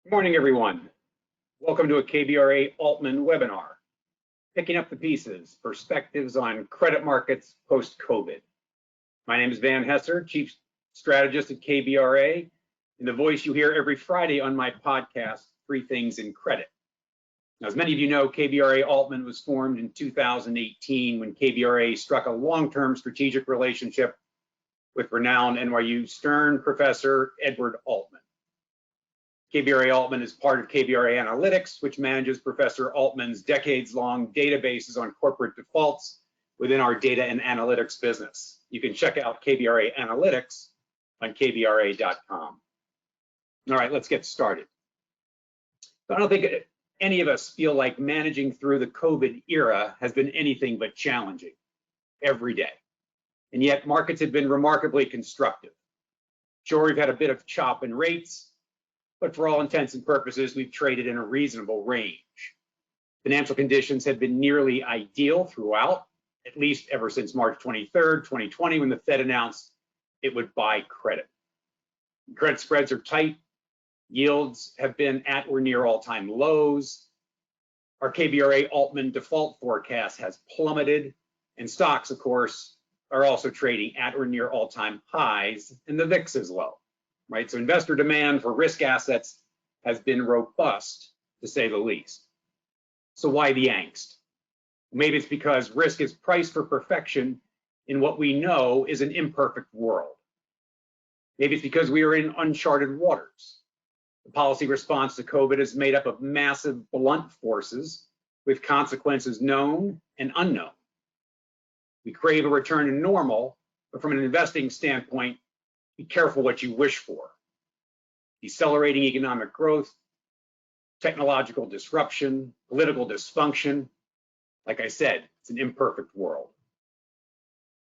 Good morning, everyone. Welcome to a KBRA Altman webinar, Picking Up the Pieces, Perspectives on Credit Markets Post-COVID. My name is Hesser, Chief Strategist at KBRA, and the voice you hear every Friday on my podcast, Three Things in Credit. Now, as many of you know, KBRA Altman was formed in 2018 when KBRA struck a long-term strategic relationship with renowned NYU Stern professor Edward Altman. KBRA Altman is part of KBRA Analytics, which manages Professor Altman's decades-long databases on corporate defaults within our data and analytics business. You can check out KBRA Analytics on kbra.com. All right, let's get started. I don't think any of us feel like managing through the COVID era has been anything but challenging every day. And yet markets have been remarkably constructive. Sure, we've had a bit of chop in rates, but for all intents and purposes, we've traded in a reasonable range. Financial conditions have been nearly ideal throughout, at least ever since March 23rd, 2020, when the Fed announced it would buy credit. Credit spreads are tight, yields have been at or near all-time lows. Our KBRA Altman default forecast has plummeted, and stocks, of course, are also trading at or near all-time highs, and the VIX is low. Right, so investor demand for risk assets has been robust, to say the least. So why the angst? Maybe it's because risk is priced for perfection in what we know is an imperfect world. Maybe it's because we are in uncharted waters. The policy response to COVID is made up of massive blunt forces with consequences known and unknown. We crave a return to normal, but from an investing standpoint, be careful what you wish for. Decelerating economic growth, technological disruption, political dysfunction. Like I said, it's an imperfect world.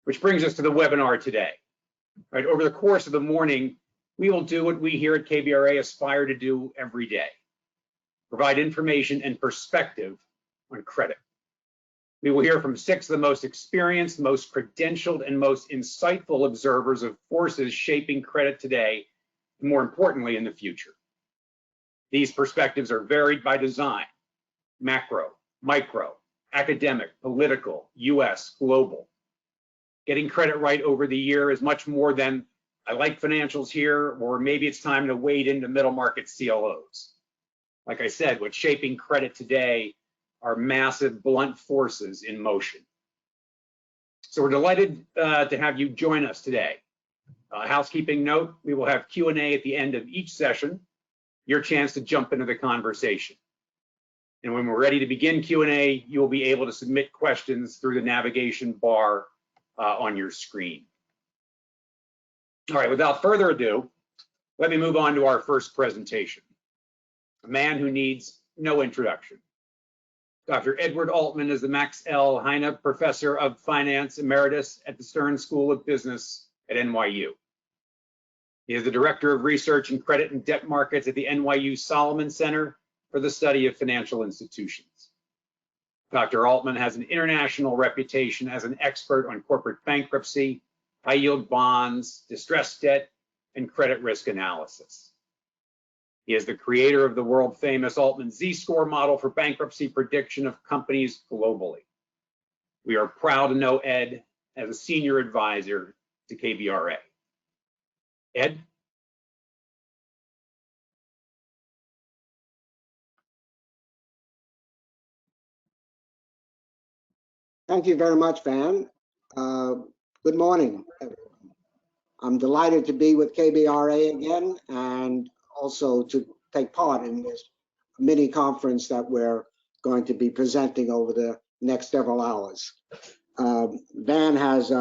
Which brings us to the webinar today. Right, over the course of the morning, we will do what we here at KBRA aspire to do every day. Provide information and perspective on credit. We will hear from 6 of the most experienced, most credentialed, and most insightful observers of forces shaping credit today, and more importantly, in the future. These perspectives are varied by design: macro, micro, academic, political, US, global. Getting credit right over the year is much more than I like financials here, or maybe it's time to wade into middle market CLOs. Like I said, what's shaping credit today are massive blunt forces in motion. So we're delighted to have you join us today. Housekeeping note, we will have Q&A at the end of each session, your chance to jump into the conversation. And when we're ready to begin Q&A, you will be able to submit questions through the navigation bar on your screen. All right, without further ado, let me move on to our first presentation. A man who needs no introduction. Dr. Edward Altman is the Max L. Heine Professor of Finance Emeritus at the Stern School of Business at NYU. He is the Director of Research in Credit and Debt Markets at the NYU Solomon Center for the Study of Financial Institutions. Dr. Altman has an international reputation as an expert on corporate bankruptcy, high-yield bonds, distressed debt, and credit risk analysis. He is the creator of the world-famous Altman Z-score model for bankruptcy prediction of companies globally. We are proud to know Ed as a senior advisor to KBRA. Ed? Thank you very much, Van. Good morning, everyone. I'm delighted to be with KBRA again, and also to take part in this mini conference that we're going to be presenting over the next several hours. Van has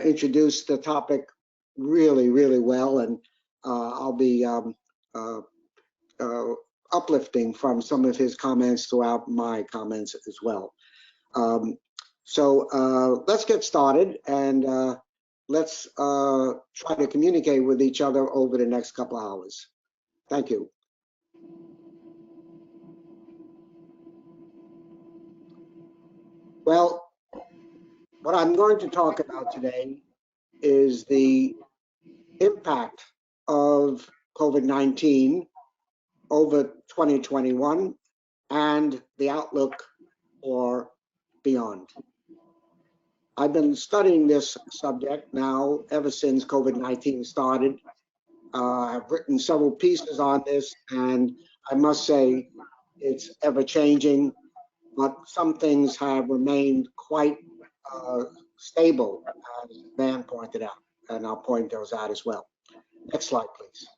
introduced the topic really well, and I'll be uplifting from some of his comments throughout my comments as well. So let's get started, and let's try to communicate with each other over the next couple of hours. Thank you. Well, what I'm going to talk about today is the impact of COVID-19 over 2021 and the outlook for beyond. I've been studying this subject now ever since COVID-19 started. I've written several pieces on this, and I must say it's ever changing, but some things have remained quite stable, as Van pointed out, and I'll point those out as well. Next slide, please.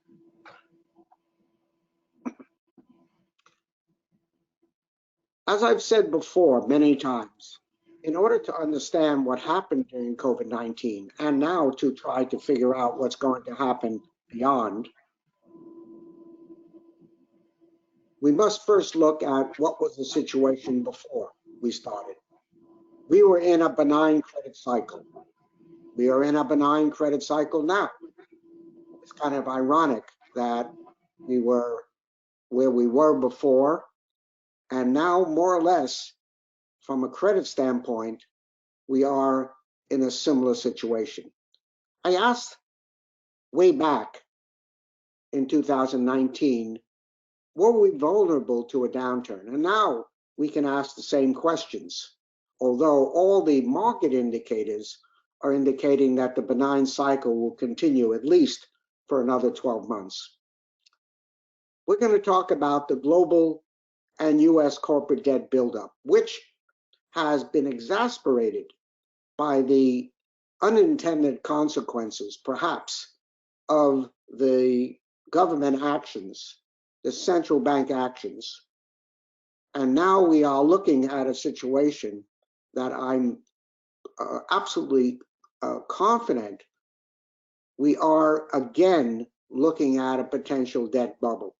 As I've said before many times, in order to understand what happened during COVID-19 and now to try to figure out what's going to happen beyond, we must first look at what was the situation before we started. We were in a benign credit cycle. We are in a benign credit cycle now. It's kind of ironic that we were where we were before, and now more or less, from a credit standpoint, we are in a similar situation. I asked way back in 2019, were we vulnerable to a downturn? And now we can ask the same questions, although all the market indicators are indicating that the benign cycle will continue at least for another 12 months. We're going to talk about the global and US corporate debt buildup, which has been exacerbated by the unintended consequences, perhaps, of the government actions, the central bank actions. And now we are looking at a situation that I'm absolutely confident we are again looking at a potential debt bubble.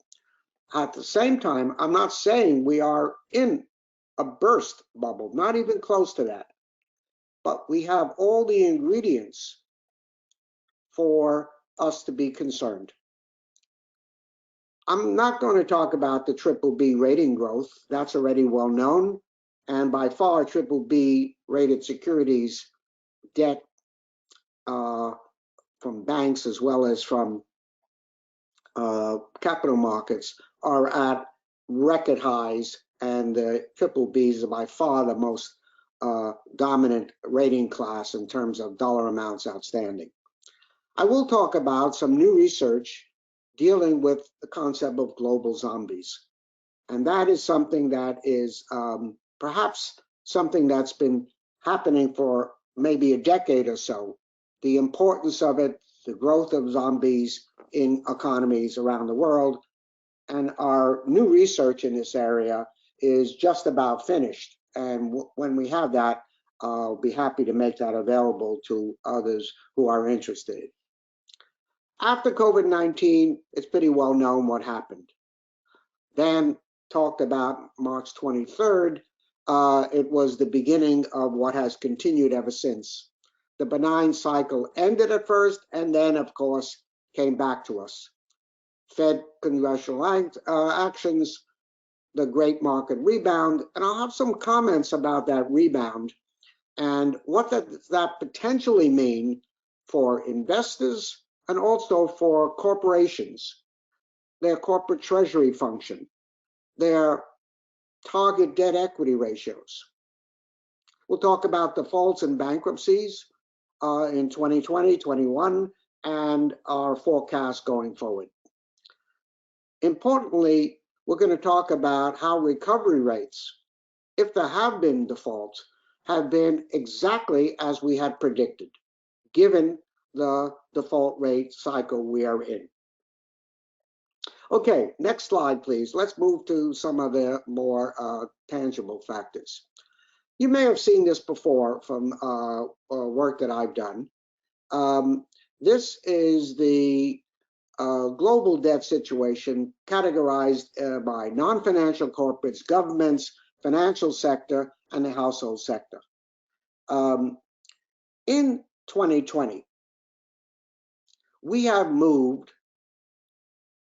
At the same time, I'm not saying we are in a burst bubble, not even close to that. But we have all the ingredients for us to be concerned. I'm not going to talk about the BBB rating growth. That's already well known. And by far, BBB rated securities debt from banks as well as from capital markets are at record highs, and the BBBs are by far the most dominant rating class in terms of dollar amounts outstanding. I will talk about some new research dealing with the concept of global zombies. And that is something that is perhaps something that's been happening for maybe a decade or so. The importance of it, the growth of zombies in economies around the world. And our new research in this area is just about finished. And when we have that, I'll be happy to make that available to others who are interested. After COVID-19, it's pretty well known what happened. Van talked about March 23rd. It was the beginning of what has continued ever since. The benign cycle ended at first, and then, of course, came back to us. Fed congressional actions, the great market rebound, and I'll have some comments about that rebound and what does that potentially mean for investors and also for corporations, their corporate treasury function, their target debt equity ratios. We'll talk about defaults and bankruptcies in 2020, 21, and our forecast going forward. Importantly, we're going to talk about how recovery rates, if there have been defaults, have been exactly as we had predicted, given the default rate cycle we are in. Okay, next slide, please. Let's move to some of the more tangible factors. You may have seen this before from work that I've done. This is the global debt situation categorized by non-financial corporates, governments, financial sector, and the household sector. In 2020, we have moved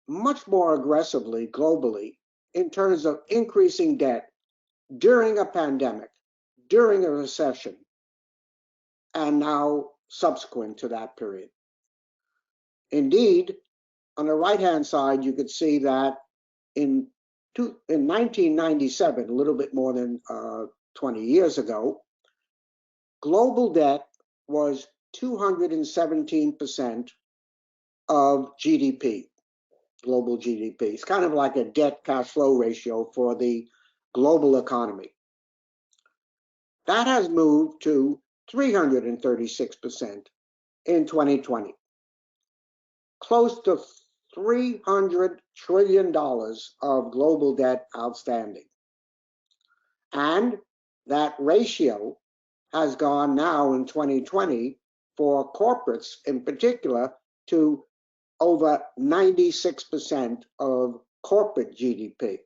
much more aggressively globally in terms of increasing debt during a pandemic, during a recession, and now subsequent to that period. Indeed, on the right-hand side, you could see that in 1997, a little bit more than 20 years ago, global debt was 217% of GDP, global GDP. It's kind of like a debt cash flow ratio for the global economy. That has moved to 336% in 2020. Close to $300 trillion of global debt outstanding. And that ratio has gone now in 2020 for corporates in particular to over 96% of corporate GDP.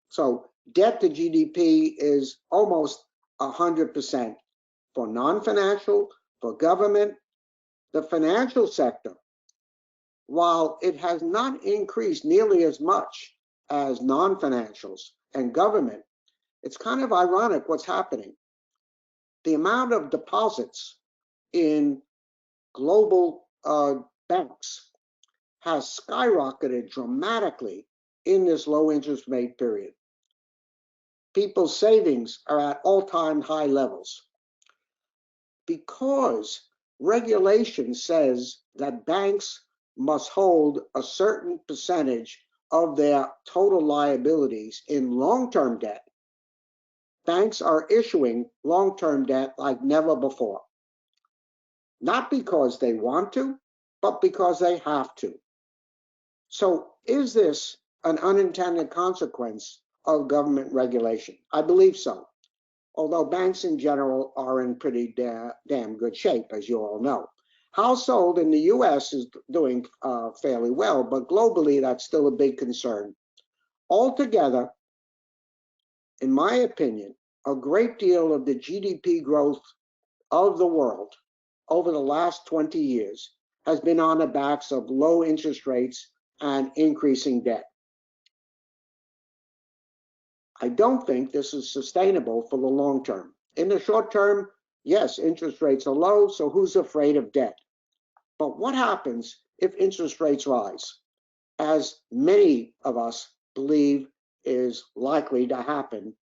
So debt to GDP is almost 100% for non-financial, for government. The financial sector, while it has not increased nearly as much as non-financials and government, it's kind of ironic what's happening. The amount of deposits in global banks has skyrocketed dramatically in this low interest rate period. People's savings are at all-time high levels because regulation says that banks must hold a certain percentage of their total liabilities in long-term debt. Banks are issuing long-term debt like never before. Not because they want to, but because they have to. So is this an unintended consequence of government regulation? I believe so. Although banks in general are in pretty damn good shape, as you all know. Household in the US is doing fairly well, but globally that's still a big concern. Altogether, in my opinion, a great deal of the GDP growth of the world over the last 20 years has been on the backs of low interest rates and increasing debt. I don't think this is sustainable for the long term. In the short term, yes, interest rates are low, so who's afraid of debt? But what happens if interest rates rise, as many of us believe is likely to happen,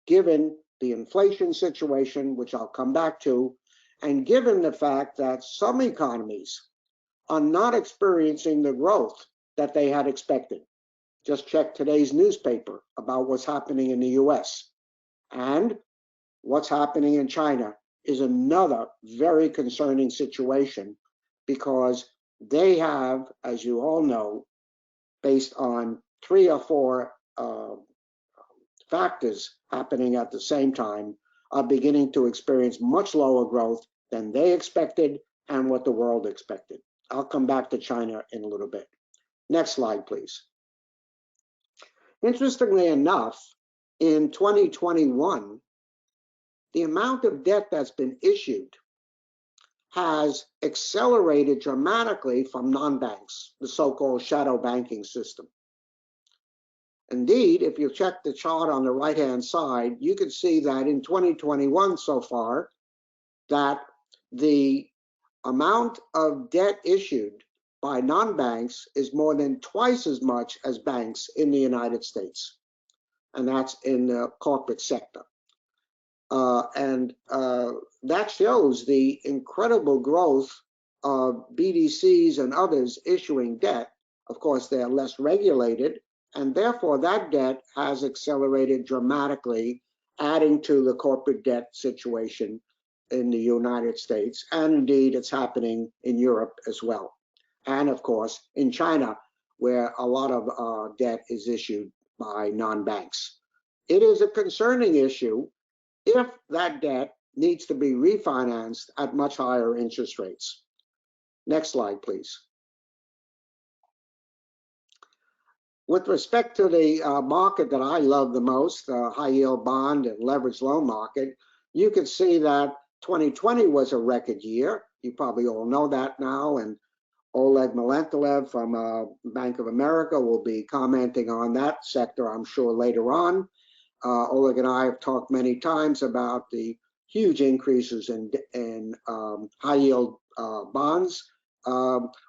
given the inflation situation, which I'll come back to, and given the fact that some economies are not experiencing the growth that they had expected. Just check today's newspaper about what's happening in the US. And what's happening in China is another very concerning situation because they have, as you all know, based on 3 or 4 factors happening at the same time, are beginning to experience much lower growth than they expected and what the world expected. I'll come back to China in a little bit. Next slide, please. Interestingly enough, in 2021, the amount of debt that's been issued has accelerated dramatically from non-banks, the so-called shadow banking system. Indeed, if you check the chart on the right-hand side, you can see that in 2021 so far, that the amount of debt issued by non-banks is more than twice as much as banks in the United States, and that's in the corporate sector. That shows the incredible growth of BDCs and others issuing debt. Of course, they're less regulated, and therefore that debt has accelerated dramatically, adding to the corporate debt situation in the United States, and indeed it's happening in Europe as well. And of course, in China, where a lot of debt is issued by non-banks. It is a concerning issue if that debt needs to be refinanced at much higher interest rates. Next slide, please. With respect to the market that I love the most, the high yield bond and leveraged loan market, you can see that 2020 was a record year. You probably all know that now, and Oleg Melentyev from Bank of America will be commenting on that sector, I'm sure, later on. Oleg and I have talked many times about the huge increases in high yield bonds.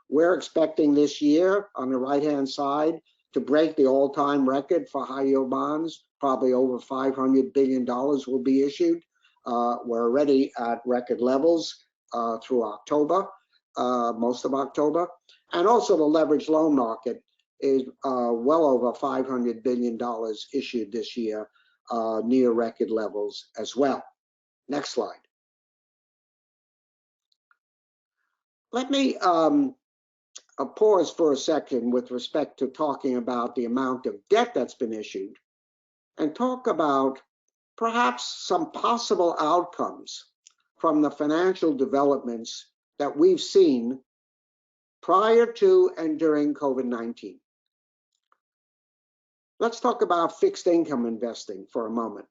We're expecting this year, on the right-hand side, to break the all-time record for high yield bonds. Probably over $500 billion will be issued. We're already at record levels through October, most of October. And also the leveraged loan market is well over $500 billion issued this year, near record levels as well. Next slide. Let me pause for a second with respect to talking about the amount of debt that's been issued and talk about perhaps some possible outcomes from the financial developments that we've seen prior to and during COVID-19. Let's talk about fixed income investing for a moment.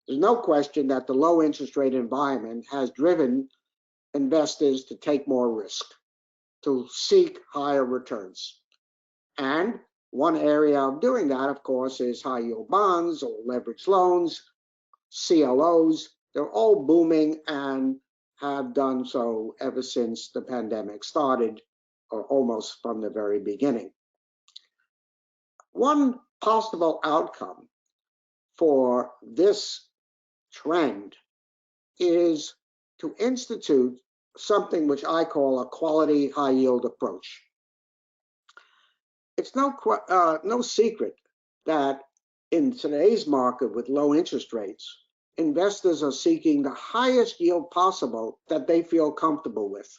There's no question that the low interest rate environment has driven investors to take more risk, to seek higher returns. And one area of doing that, of course, is high yield bonds or leveraged loans, CLOs. They're all booming and have done so ever since the pandemic started, or almost from the very beginning. One possible outcome for this trend is to institute something which I call a quality high yield approach. It's no secret that in today's market with low interest rates, investors are seeking the highest yield possible that they feel comfortable with.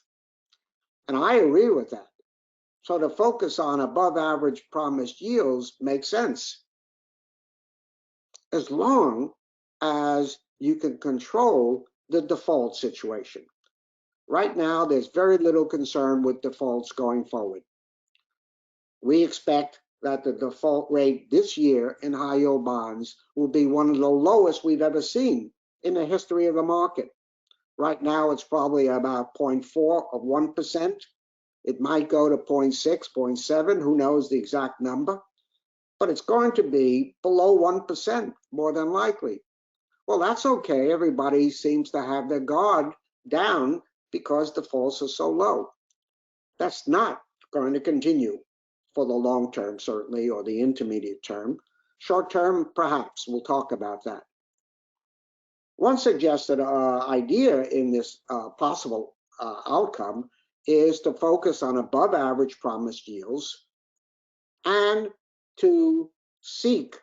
And I agree with that. So to focus on above average promised yields makes sense, as long as you can control the default situation. Right now, there's very little concern with defaults going forward. We expect that the default rate this year in high yield bonds will be one of the lowest we've ever seen in the history of the market. Right now, it's probably about 0.4 of 1%. It might go to 0.6, 0.7, who knows the exact number, but it's going to be below 1% more than likely. Well, that's okay. Everybody seems to have their guard down because defaults are so low. That's not going to continue for the long term, certainly, or the intermediate term. Short term, perhaps. We'll talk about that. One suggested idea in this possible outcome is to focus on above average promised yields and to seek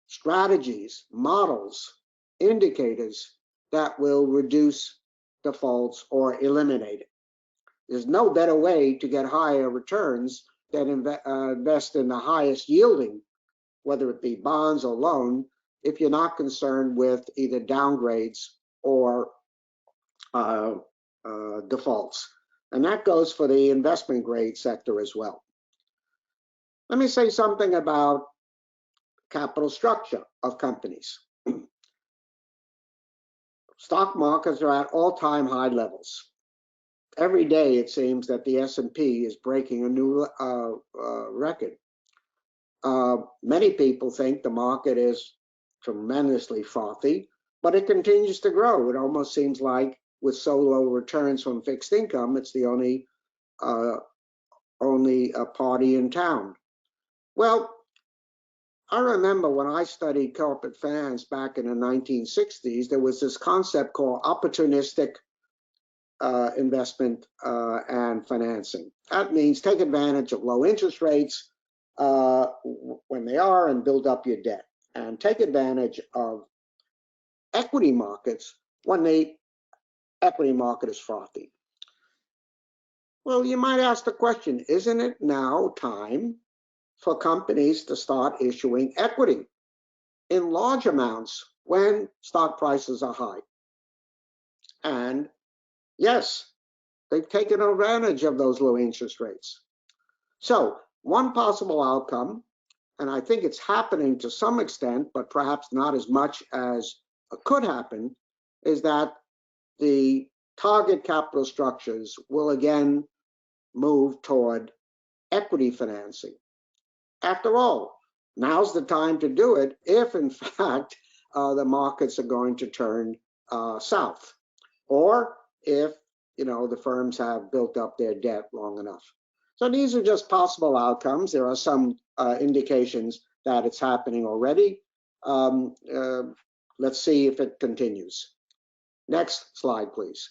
strategies, models, indicators that will reduce defaults or eliminate it. There's no better way to get higher returns than invest in the highest yielding, whether it be bonds or loan, if you're not concerned with either downgrades or defaults. And that goes for the investment grade sector as well. Let me say something about capital structure of companies. Stock markets are at all-time high levels. Every day it seems that the S&P is breaking a new record. Many people think the market is tremendously frothy, but it continues to grow. It almost seems like with so low returns from fixed income, it's the only party in town. Well, I remember when I studied corporate finance back in the 1960s, there was this concept called opportunistic investment and financing. That means take advantage of low interest rates when they are and build up your debt, and take advantage of equity markets when the equity market is frothy. Well, you might ask the question, isn't it now time for companies to start issuing equity in large amounts when stock prices are high? And yes, they've taken advantage of those low interest rates. So one possible outcome, and I think it's happening to some extent, but perhaps not as much as could happen, is that the target capital structures will again move toward equity financing. After all, now's the time to do it if, in fact, the markets are going to turn south, or if the firms have built up their debt long enough. So these are just possible outcomes. There are some indications that it's happening already. Let's see if it continues. Next slide, please.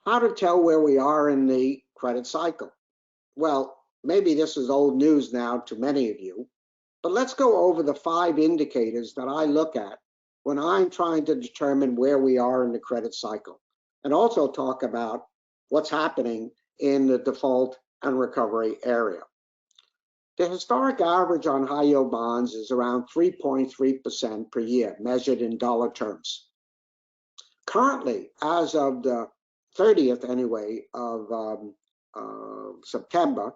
How to tell where we are in the credit cycle? Well, maybe this is old news now to many of you, but let's go over the 5 indicators that I look at when I'm trying to determine where we are in the credit cycle, and also talk about what's happening in the default and recovery area. The historic average on high yield bonds is around 3.3% per year, measured in dollar terms. Currently, as of the 30th anyway of September,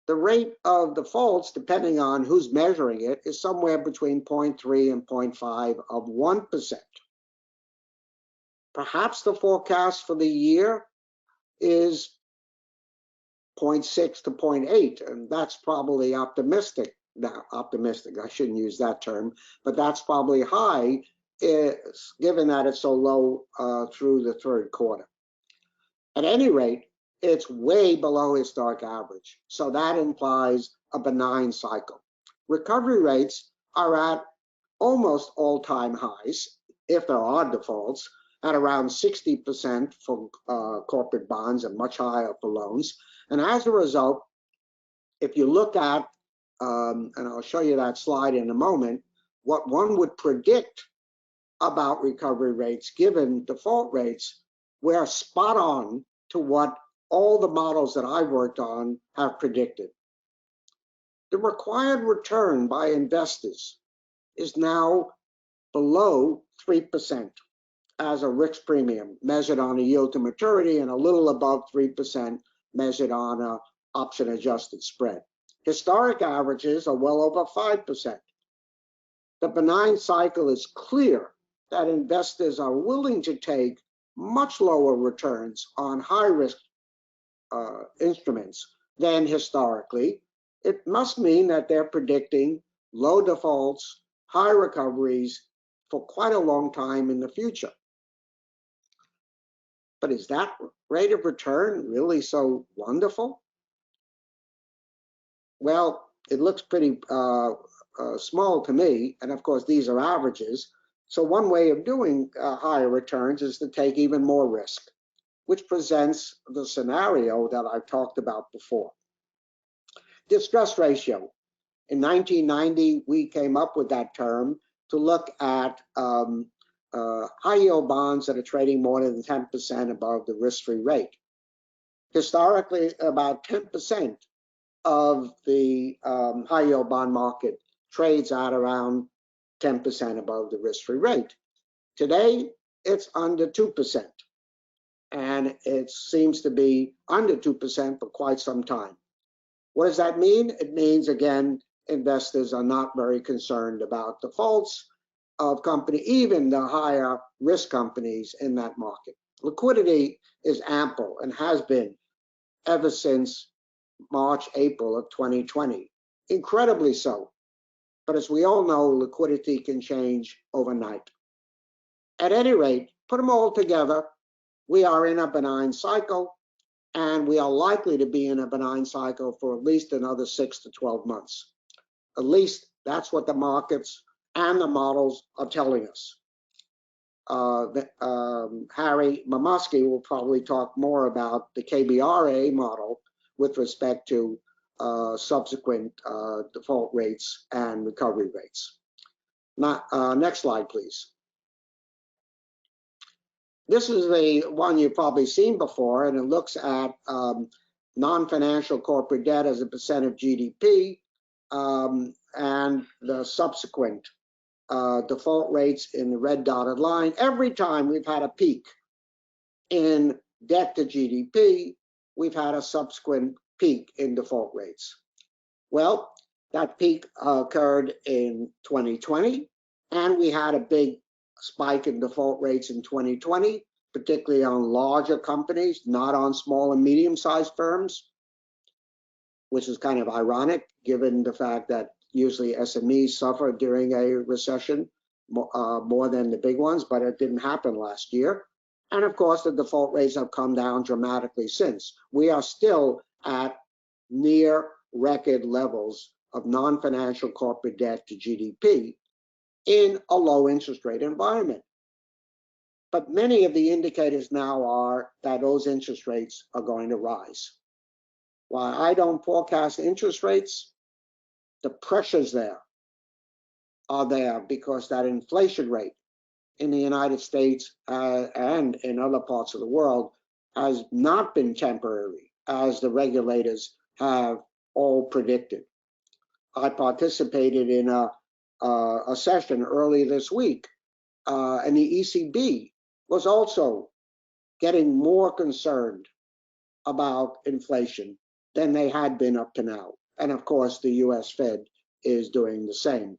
the rate of defaults, depending on who's measuring it, is somewhere between 0.3 and 0.5 of 1%. Perhaps the forecast for the year is 0.6 to 0.8, and that's probably optimistic. Now, optimistic, I shouldn't use that term, but that's probably high, given that it's so low through the 3rd quarter. At any rate, it's way below historic average, so that implies a benign cycle. Recovery rates are at almost all-time highs, if there are defaults, at around 60% for corporate bonds and much higher for loans. And as a result, if you look at, and I'll show you that slide in a moment, what one would predict about recovery rates given default rates, we're spot on to what all the models that I've worked on have predicted. The required return by investors is now below 3% as a risk premium measured on a yield to maturity, and a little above 3% measured on an option adjusted spread. Historic averages are well over 5%. The benign cycle is clear that investors are willing to take much lower returns on high risk instruments than historically. It must mean that they're predicting low defaults, high recoveries for quite a long time in the future. But is that rate of return really so wonderful? Well, it looks pretty small to me, and of course these are averages. So one way of doing higher returns is to take even more risk, which presents the scenario that I've talked about before. Distress ratio. In 1990, we came up with that term to look at high yield bonds that are trading more than 10% above the risk-free rate. Historically, about 10% of the high yield bond market trades at around 10% above the risk-free rate. Today, it's under 2%, and it seems to be under 2% for quite some time. What does that mean? It means, again, investors are not very concerned about defaults of company, even the higher risk companies in that market. Liquidity is ample and has been ever since March, April of 2020, incredibly so. But as we all know, liquidity can change overnight. At any rate, put them all together, we are in a benign cycle, and we are likely to be in a benign cycle for at least another 6 to 12 months. At least that's what the markets and the models are telling us. Harry Mamaysky will probably talk more about the KBRA model with respect to subsequent default rates and recovery rates. Now, next slide, please. This is the one you've probably seen before, and it looks at non-financial corporate debt as a percent of GDP and the subsequent default rates in the red dotted line. Every time we've had a peak in debt to GDP, we've had a subsequent peak in default rates. Well, that peak occurred in 2020, and we had a big spike in default rates in 2020, particularly on larger companies, not on small and medium-sized firms, which is kind of ironic given the fact that usually SMEs suffer during a recession more than the big ones, but it didn't happen last year. And of course, the default rates have come down dramatically since. We are still at near record levels of non-financial corporate debt to GDP in a low interest rate environment. But many of the indicators now are that those interest rates are going to rise. While I don't forecast interest rates, the pressures there are there because that inflation rate in the United States and in other parts of the world has not been temporary, as the regulators have all predicted. I participated in a session early this week, and the ECB was also getting more concerned about inflation than they had been up to now. And of course, the US Fed is doing the same.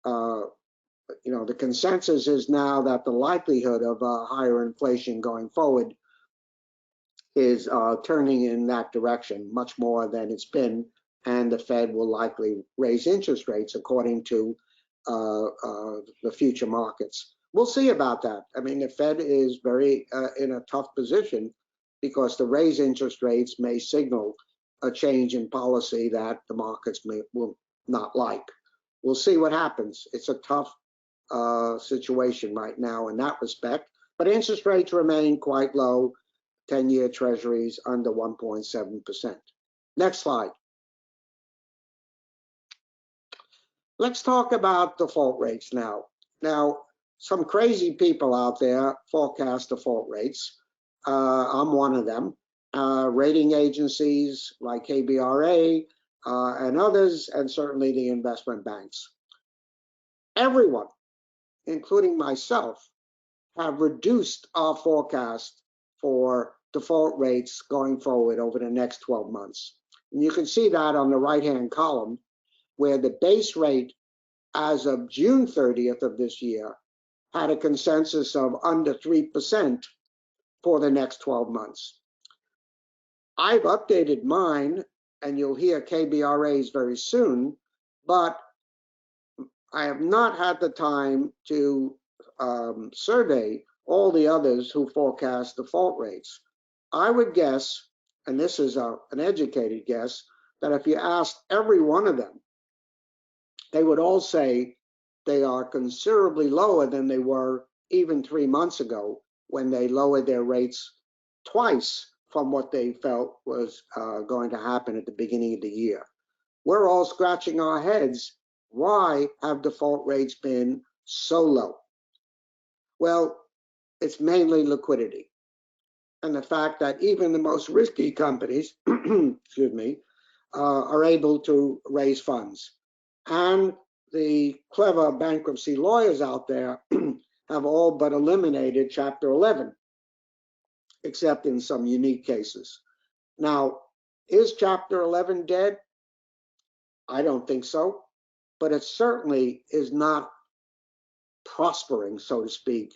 The consensus is now that the likelihood of higher inflation going forward is turning in that direction much more than it's been, and the Fed will likely raise interest rates according to the future markets. We'll see about that. I mean, the Fed is very in a tough position because to raise interest rates may signal a change in policy that the markets will not like. We'll see what happens. It's a tough situation right now in that respect, but interest rates remain quite low, 10-year treasuries under 1.7%. Next slide. Let's talk about default rates now. Now, some crazy people out there forecast default rates. I'm one of them. Rating agencies like KBRA and others, and certainly the investment banks. Everyone, including myself, have reduced our forecast for default rates going forward over the next 12 months. And you can see that on the right-hand column, where the base rate as of June 30th of this year had a consensus of under 3% for the next 12 months. I've updated mine, and you'll hear KBRA's very soon, but I have not had the time to survey all the others who forecast default rates. I would guess, and this is an educated guess, that if you asked every one of them, they would all say they are considerably lower than they were even 3 months ago when they lowered their rates twice from what they felt was going to happen at the beginning of the year. We're all scratching our heads. Why have default rates been so low? Well, it's mainly liquidity and the fact that even the most risky companies, excuse me, are able to raise funds. And the clever bankruptcy lawyers out there have all but eliminated Chapter 11, except in some unique cases. Now, is Chapter 11 dead? I don't think so, but it certainly is not prospering, so to speak,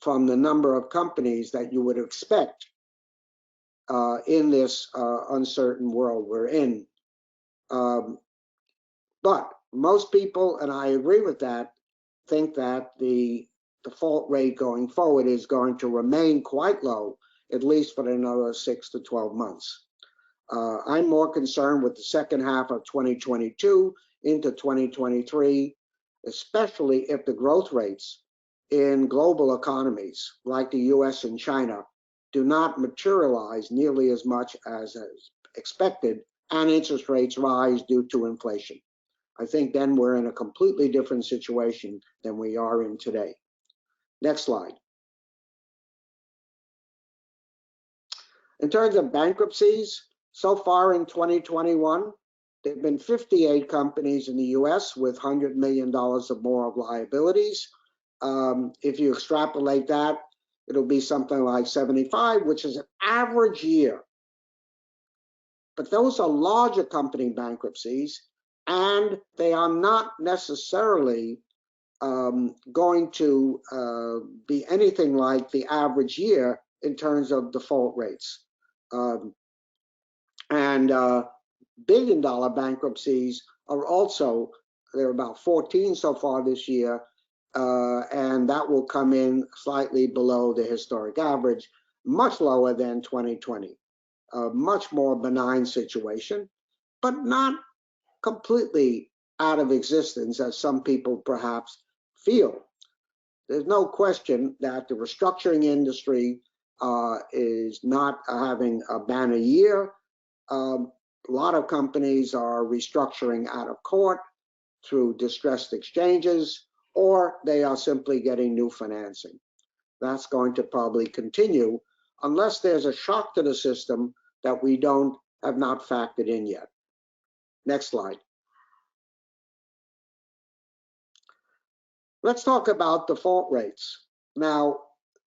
from the number of companies that you would expect in this uncertain world we're in. But most people, and I agree with that, think that the default rate going forward is going to remain quite low, at least for another 6 to 12 months. I'm more concerned with the second half of 2022 into 2023, especially if the growth rates in global economies like the US and China do not materialize nearly as much as expected and interest rates rise due to inflation. I think then we're in a completely different situation than we are in today. Next slide. In terms of bankruptcies, so far in 2021, there have been 58 companies in the US with $100 million or more of liabilities. If you extrapolate that, it'll be something like 75, which is an average year. But those are larger company bankruptcies, and they are not necessarily going to be anything like the average year in terms of default rates. Billion-dollar bankruptcies are also, there are about 14 so far this year, and that will come in slightly below the historic average, much lower than 2020. A much more benign situation, but not completely out of existence as some people perhaps feel. There's no question that the restructuring industry is not having a banner year. A lot of companies are restructuring out of court through distressed exchanges, or they are simply getting new financing. That's going to probably continue unless there's a shock to the system that we have not factored in yet. Next slide. Let's talk about default rates. Now,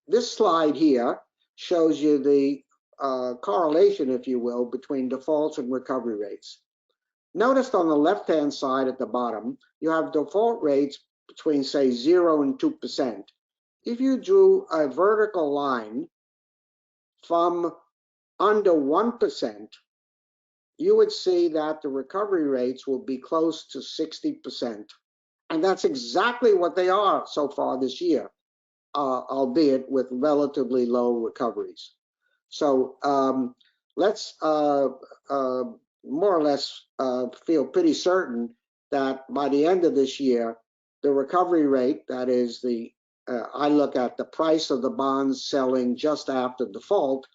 this slide here shows you the correlation, if you will, between defaults and recovery rates. Notice on the left-hand side at the bottom, you have default rates between, say, 0 and 2%. If you drew a vertical line from under 1%, you would see that the recovery rates will be close to 60%. And that's exactly what they are so far this year, albeit with relatively low recoveries. So let's more or less feel pretty certain that by the end of this year, the recovery rate, that is I look at the price of the bonds selling just after default,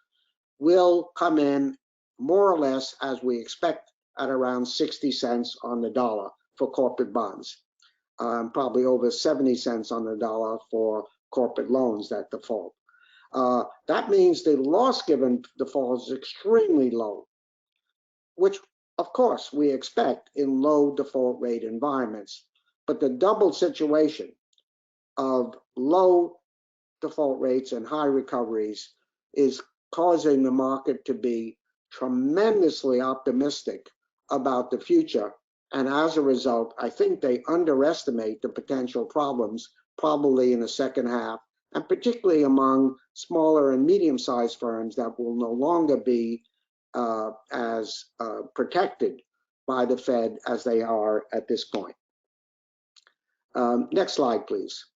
will come in more or less as we expect at around 60 cents on the dollar for corporate bonds. Probably over 70 cents on the dollar for corporate loans that default. That means the loss given default is extremely low, which of course we expect in low default rate environments. But the double situation of low default rates and high recoveries is causing the market to be tremendously optimistic about the future. And as a result, I think they underestimate the potential problems probably in the second half, and particularly among smaller and medium-sized firms that will no longer be as protected by the Fed as they are at this point. Next slide, please.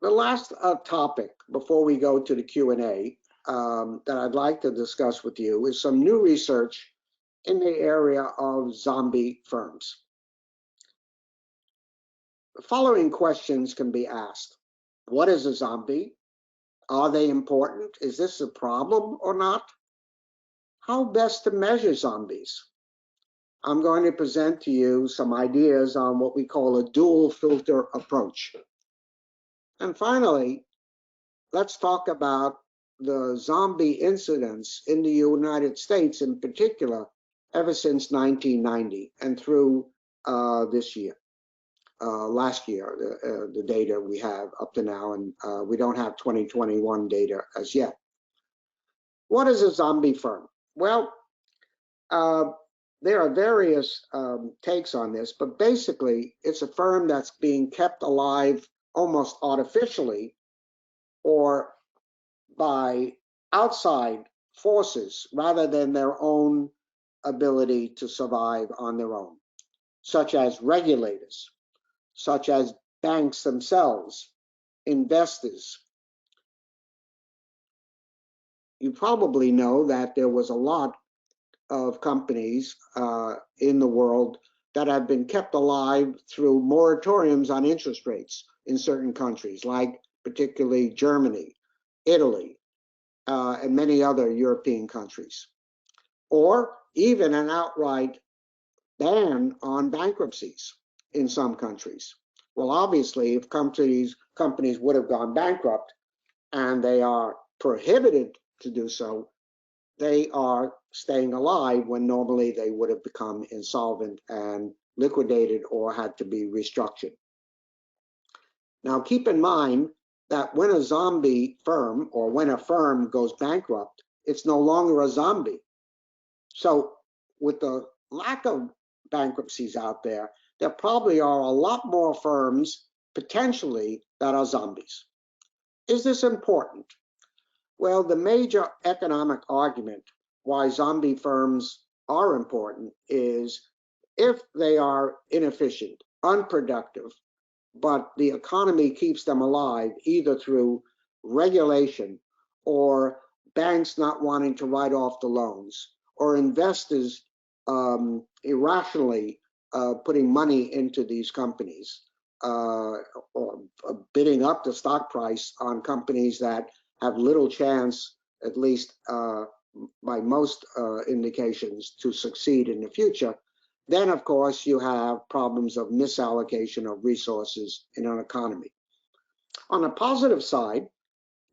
The last topic before we go to the Q&A that I'd like to discuss with you is some new research in the area of zombie firms. The following questions can be asked. What is a zombie? Are they important? Is this a problem or not? How best to measure zombies? I'm going to present to you some ideas on what we call a dual filter approach. And finally, let's talk about the zombie incidents in the United States in particular ever since 1990 and through this year. Last year, the data we have up to now, and we don't have 2021 data as yet. What is a zombie firm? Well, there are various takes on this, but basically it's a firm that's being kept alive almost artificially or by outside forces rather than their own ability to survive on their own, such as regulators, such as banks themselves, investors. You probably know that there was a lot of companies in the world that have been kept alive through moratoriums on interest rates in certain countries, like particularly Germany, Italy, and many other European countries, or even an outright ban on bankruptcies in some countries. Well, obviously, if companies would have gone bankrupt and they are prohibited to do so, they are staying alive when normally they would have become insolvent and liquidated or had to be restructured. Now, keep in mind that when a zombie firm or when a firm goes bankrupt, it's no longer a zombie. So with the lack of bankruptcies out there, there probably are a lot more firms potentially that are zombies. Is this important? Well, the major economic argument why zombie firms are important is if they are inefficient, unproductive, but the economy keeps them alive either through regulation or banks not wanting to write off the loans or investors irrationally putting money into these companies or bidding up the stock price on companies that have little chance, at least by most indications, to succeed in the future. Then, of course, you have problems of misallocation of resources in an economy. On the positive side,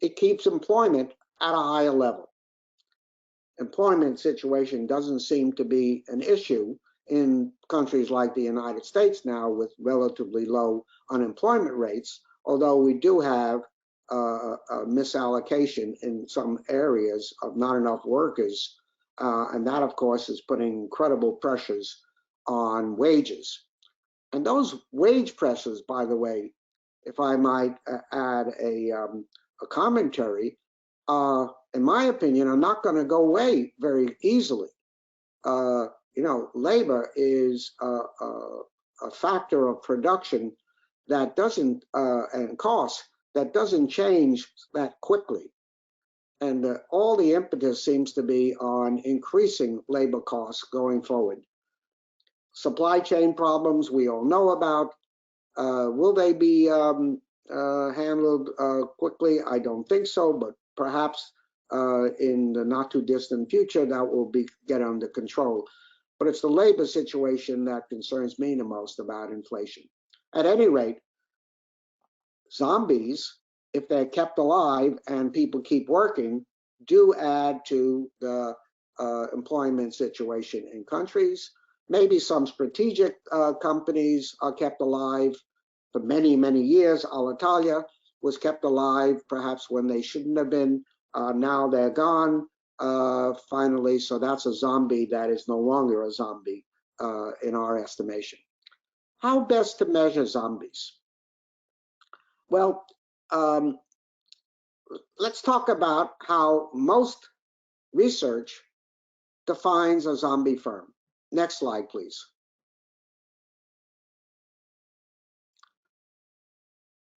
it keeps employment at a higher level. Employment situation doesn't seem to be an issue in countries like the United States now with relatively low unemployment rates, although we do have a misallocation in some areas of not enough workers, and that, of course, is putting incredible pressures on wages. And those wage pressures, by the way, if I might add a commentary, in my opinion, are not going to go away very easily. Labor is a factor of production that doesn't, and cost that doesn't change that quickly. And all the impetus seems to be on increasing labor costs going forward. Supply chain problems we all know about. Will they be handled quickly? I don't think so, but perhaps in the not too distant future that will get under control. But it's the labor situation that concerns me the most about inflation. At any rate, zombies, if they're kept alive and people keep working, do add to the employment situation in countries. Maybe some strategic companies are kept alive for many, many years. Alitalia was kept alive perhaps when they shouldn't have been. Now they're gone finally, so that's a zombie that is no longer a zombie in our estimation. How best to measure zombies? Well, let's talk about how most research defines a zombie firm. Next slide, please.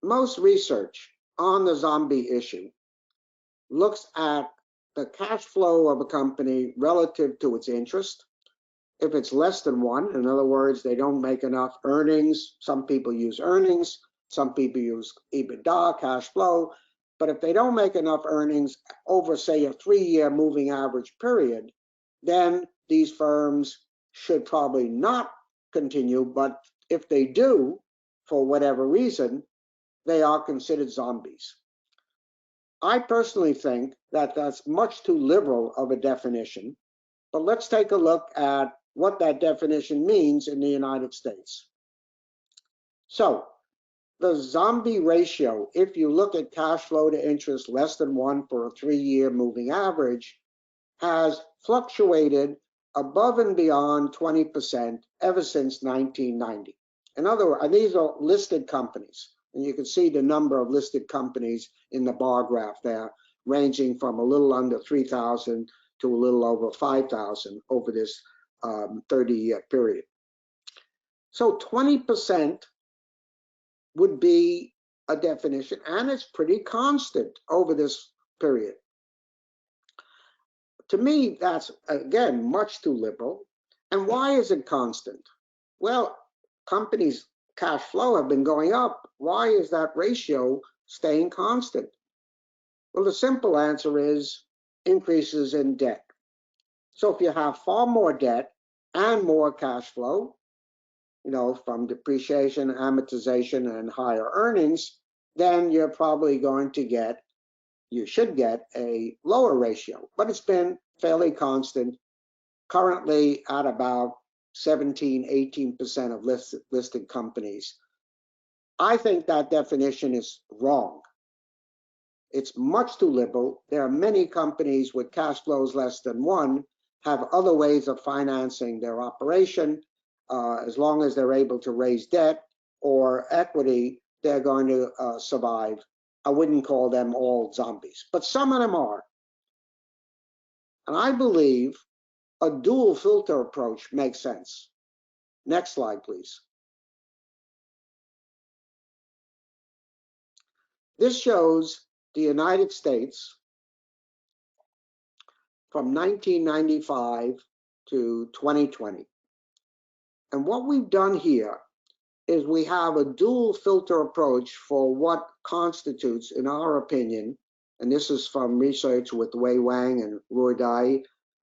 Most research on the zombie issue looks at the cash flow of a company relative to its interest. If it's less than one, in other words, they don't make enough earnings, some people use earnings, some people use EBITDA, cash flow, but if they don't make enough earnings over, say, a 3-year moving average period, then these firms should probably not continue, but if they do, for whatever reason, they are considered zombies. I personally think that that's much too liberal of a definition, but let's take a look at what that definition means in the United States. So the zombie ratio, if you look at cash flow to interest less than 1 for a 3-year moving average, has fluctuated above and beyond 20% ever since 1990. In other words, these are listed companies, and you can see the number of listed companies in the bar graph there, ranging from a little under 3,000 to a little over 5,000 over this 30-year period. So 20% would be a definition, and it's pretty constant over this period. To me, that's, again, much too liberal. And why is it constant? Well, companies' cash flow have been going up. Why is that ratio staying constant? Well, the simple answer is increases in debt. So if you have far more debt and more cash flow, from depreciation, amortization, and higher earnings, then you're probably going to get, you should get a lower ratio, but it's been fairly constant, currently at about 17–18% of listed companies. I think that definition is wrong. It's much too liberal. There are many companies with cash flows less than 1 have other ways of financing their operation. As long as they're able to raise debt or equity, they're going to survive. I wouldn't call them all zombies, but some of them are. And I believe a dual filter approach makes sense. Next slide, please. This shows the United States from 1995 to 2020. And what we've done here is we have a dual filter approach for what constitutes, in our opinion, and this is from research with Wei Wang and Roy Dai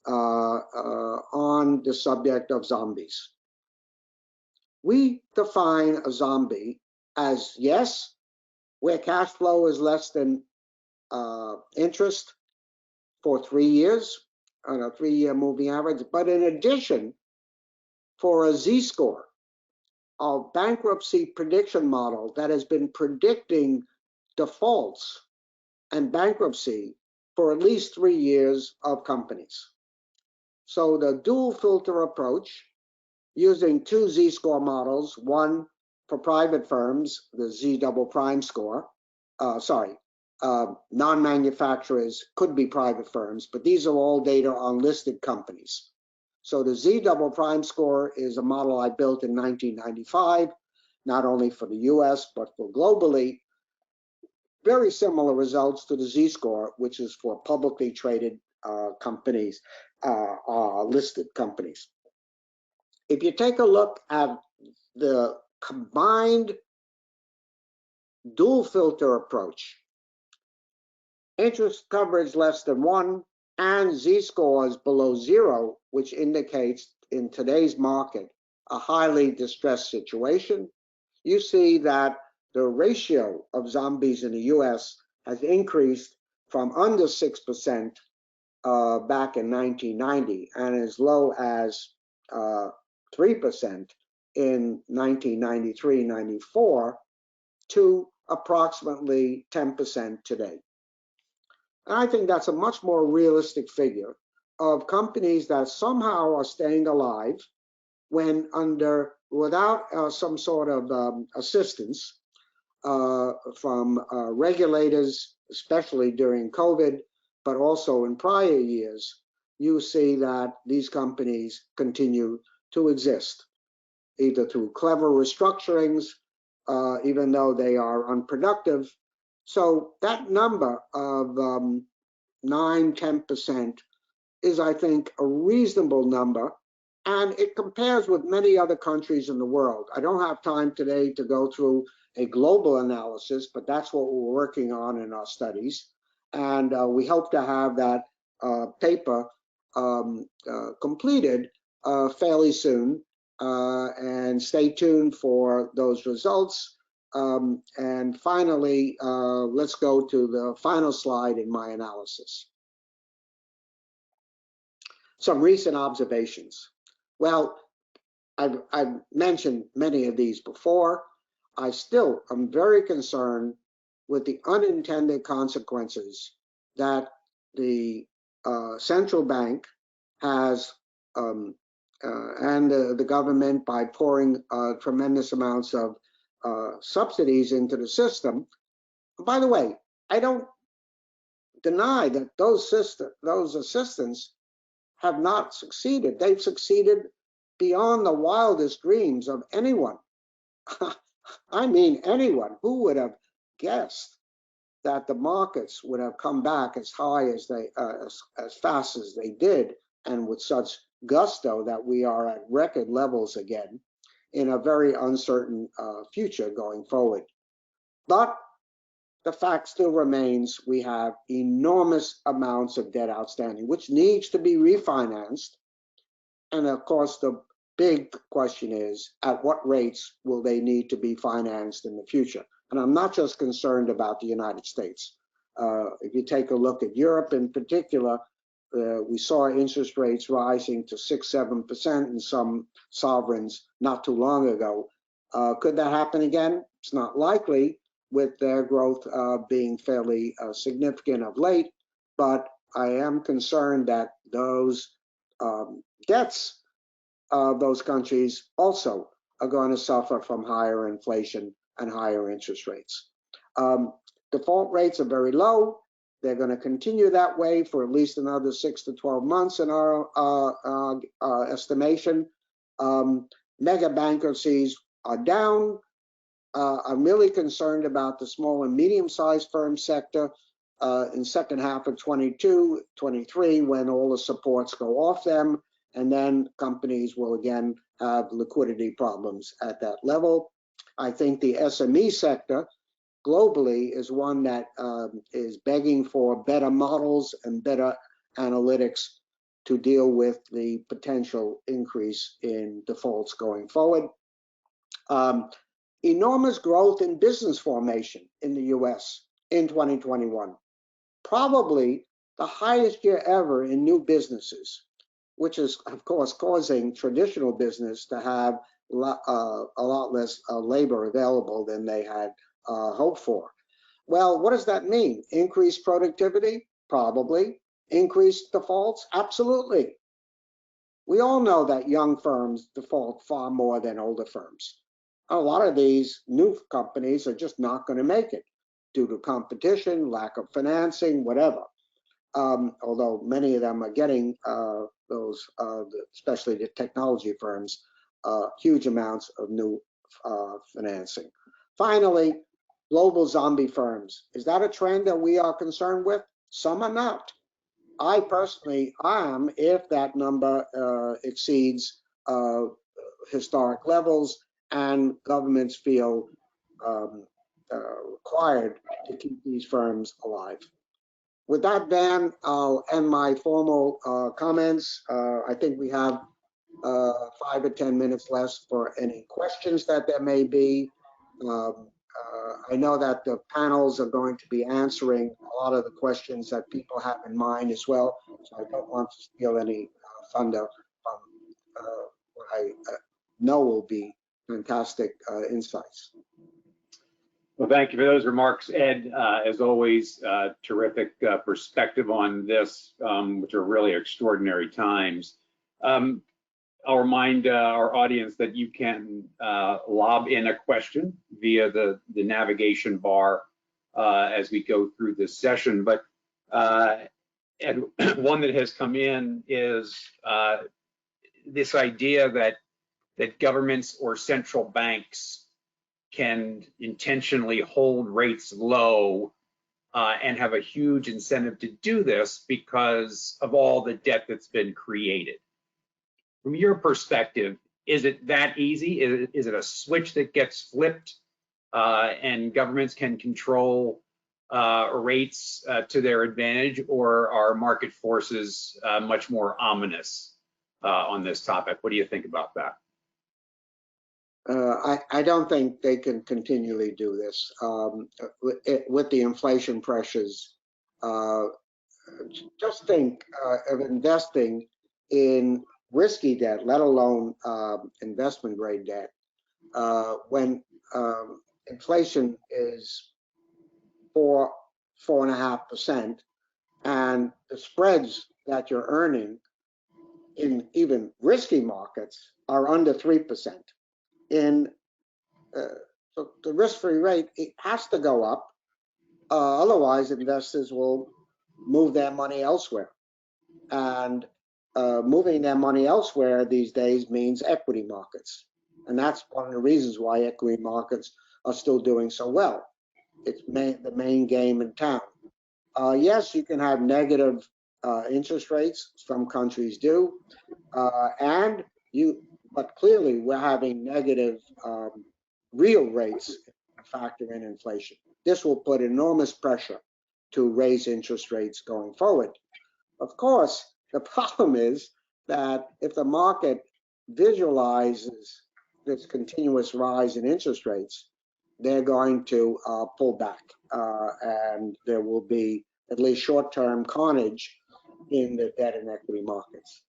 on the subject of zombies. We define a zombie as, yes, where cash flow is less than interest for 3 years on a 3-year moving average, but in addition, for a Z-score, a bankruptcy prediction model that has been predicting defaults and bankruptcy for at least 3 years of companies. So the dual filter approach, using 2 Z-score models, one for private firms, the Z double prime score, non-manufacturers could be private firms, but these are all data on listed companies. So the Z double prime score is a model I built in 1995, not only for the US, but for globally. Very similar results to the Z score, which is for publicly traded companies, listed companies. If you take a look at the combined dual filter approach, interest coverage less than 1 and Z-scores below 0, which indicates in today's market a highly distressed situation, you see that the ratio of zombies in the US has increased from under 6% back in 1990 and as low as 3% in 1993-94 to approximately 10% today. And I think that's a much more realistic figure of companies that somehow are staying alive when without some sort of assistance from regulators, especially during COVID, but also in prior years. You see that these companies continue to exist, either through clever restructurings, even though they are unproductive. So that number of 9–10% is, I think, a reasonable number, and it compares with many other countries in the world. I don't have time today to go through a global analysis, but that's what we're working on in our studies, and we hope to have that paper completed fairly soon, and stay tuned for those results. And finally, let's go to the final slide in my analysis. Some recent observations. Well, I've mentioned many of these before. I still am very concerned with the unintended consequences that the central bank has and the government, by pouring tremendous amounts of subsidies into the system. By the way, I don't deny that those assistants have not succeeded. They've succeeded beyond the wildest dreams of anyone. I mean, anyone who would have guessed that the markets would have come back as high as they, as fast as they did, and with such gusto that we are at record levels again in a very uncertain future going forward. But the fact still remains, we have enormous amounts of debt outstanding, which needs to be refinanced. And of course, the big question is, at what rates will they need to be financed in the future? And I'm not just concerned about the United States. If you take a look at Europe in particular, we saw interest rates rising to 6–7% in some sovereigns not too long ago. Could that happen again? It's not likely, with their growth being fairly significant of late, but I am concerned that those debts of those countries also are going to suffer from higher inflation and higher interest rates. Default rates are very low. They're going to continue that way for at least another 6 to 12 months in our estimation. Mega bankruptcies are down. I'm really concerned about the small and medium-sized firm sector in second half of 22, 23, when all the supports go off them, and then companies will again have liquidity problems at that level. I think the SME sector globally is one that is begging for better models and better analytics to deal with the potential increase in defaults going forward. Enormous growth in business formation in the US in 2021. Probably the highest year ever in new businesses, which is, of course, causing traditional business to have a lot less labor available than they had hoped for. Well, what does that mean? Increased productivity? Probably. Increased defaults? Absolutely. We all know that young firms default far more than older firms. A lot of these new companies are just not going to make it due to competition, lack of financing, whatever. Although many of them are getting those, especially the technology firms, huge amounts of new financing. Finally, global zombie firms. Is that a trend that we are concerned with? Some are not. I personally am, if that number exceeds historic levels and governments feel required to keep these firms alive. With that, Van, I'll end my formal comments. I think we have 5 or 10 minutes left for any questions that there may be. I know that the panels are going to be answering a lot of the questions that people have in mind as well, so I don't want to steal any thunder from what I know will be fantastic insights. Well, thank you for those remarks, Ed. As always, terrific perspective on this, which are really extraordinary times. I'll remind our audience that you can lob in a question via the navigation bar as we go through this session. But and one that has come in is this idea that governments or central banks can intentionally hold rates low and have a huge incentive to do this because of all the debt that's been created. From your perspective, is it that easy? Is it a switch that gets flipped and governments can control rates to their advantage, or are market forces much more ominous on this topic? What do you think about that? I don't think they can continually do this with the inflation pressures. Just think of investing in risky debt, let alone investment grade debt, when inflation is 4.5%, and the spreads that you're earning in even risky markets are under 3%. So the risk-free rate, it has to go up, otherwise investors will move their money elsewhere, and moving their money elsewhere these days means equity markets, and that's one of the reasons why equity markets are still doing so well. It's the main game in town. Yes, you can have negative interest rates, some countries do, but clearly we're having negative real rates factor in inflation. This will put enormous pressure to raise interest rates going forward. Of course, the problem is that if the market visualizes this continuous rise in interest rates, they're going to pull back, and there will be at least short-term carnage in the debt and equity markets.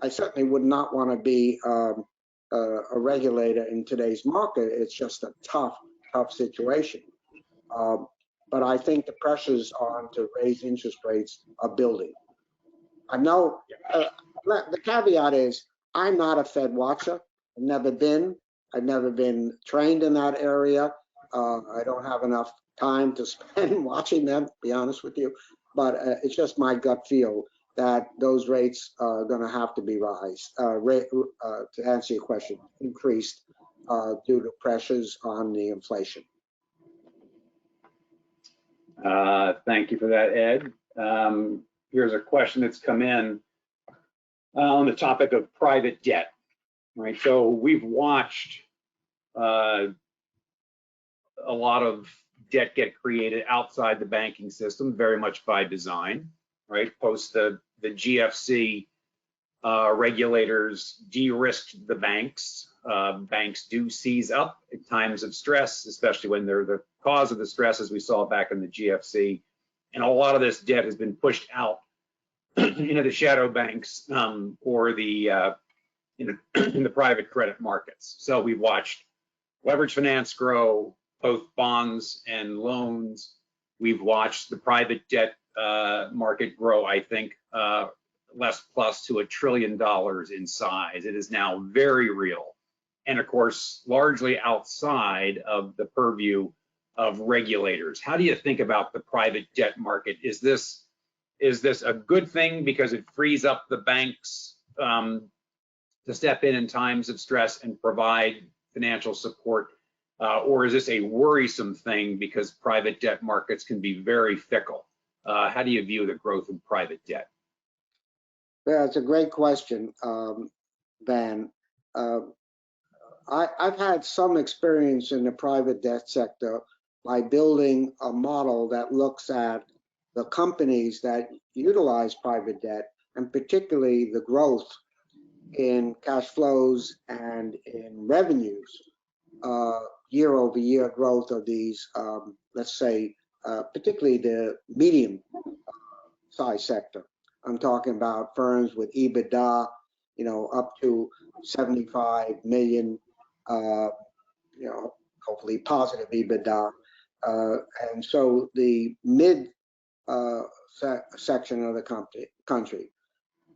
I certainly would not want to be a regulator in today's market. It's just a tough situation. But I think the pressures on to raise interest rates are building. I know the caveat is I'm not a Fed watcher. I've never been trained in that area. I don't have enough time to spend watching them, to be honest with you. But it's just my gut feel that those rates are going to have to be to answer your question, increased due to pressures on the inflation. Thank you for that, Ed. Here's a question that's come in on the topic of private debt, right? So we've watched a lot of debt get created outside the banking system, very much by design, right? Post the GFC, regulators de-risked the banks. Banks do seize up at times of stress, especially when they're the cause of the stress, as we saw back in the GFC. And a lot of this debt has been pushed out into the shadow banks or the in the private credit markets. So we've watched leverage finance grow, both bonds and loans. We've watched the private debt market grow, I think, less plus to $1 trillion in size. It is now very real. And of course, largely outside of the purview of regulators. How do you think about the private debt market? Is this a good thing because it frees up the banks to step in times of stress and provide financial support? Or is this a worrisome thing because private debt markets can be very fickle? How do you view the growth in private debt? Yeah, it's a great question, Van. I've had some experience in the private debt sector by building a model that looks at the companies that utilize private debt, and particularly the growth in cash flows and in revenues, year-over-year growth of these, let's say, particularly the medium size sector. I'm talking about firms with EBITDA, up to 75 million, hopefully positive EBITDA. And so the mid section of the country.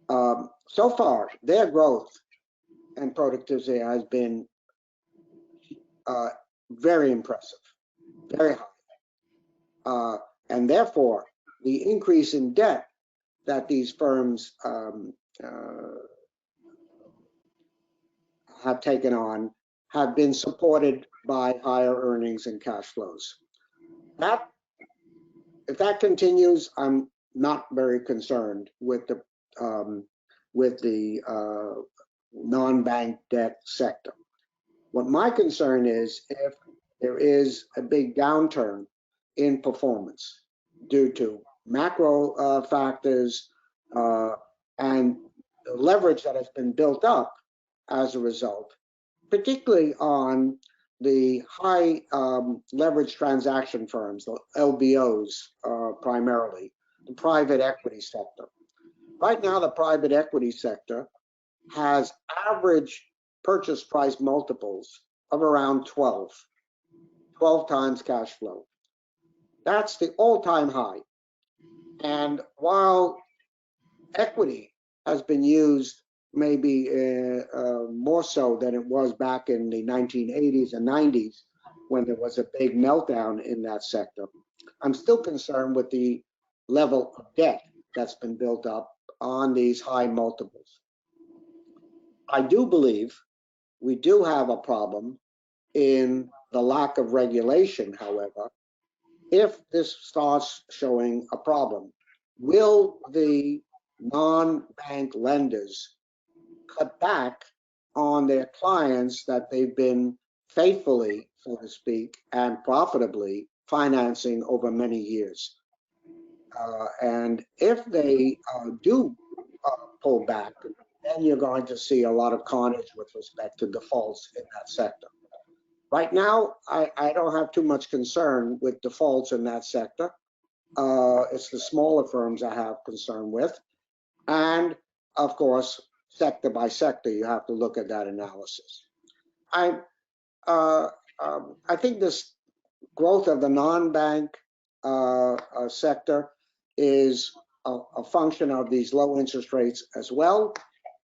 So far, their growth and productivity has been very impressive, very high. And therefore, the increase in debt that these firms have taken on have been supported by higher earnings and cash flows. If that continues, I'm not very concerned with the non-bank debt sector. What my concern is if there is a big downturn in performance due to macro factors and the leverage that has been built up as a result, particularly on the high leverage transaction firms, the LBOs primarily, the private equity sector. Right now, the private equity sector has average purchase price multiples of around 12 times cash flow. That's the all-time high. And while equity has been used maybe more so than it was back in the 1980s and 90s when there was a big meltdown in that sector, I'm still concerned with the level of debt that's been built up on these high multiples. I do believe we do have a problem in the lack of regulation, however. If this starts showing a problem, will the non-bank lenders cut back on their clients that they've been faithfully, so to speak, and profitably financing over many years? And if they do pull back, then you're going to see a lot of carnage with respect to defaults in that sector. Right now, I don't have too much concern with defaults in that sector. It's the smaller firms I have concern with. And of course, sector by sector, you have to look at that analysis. I think this growth of the non-bank sector is a function of these low interest rates as well.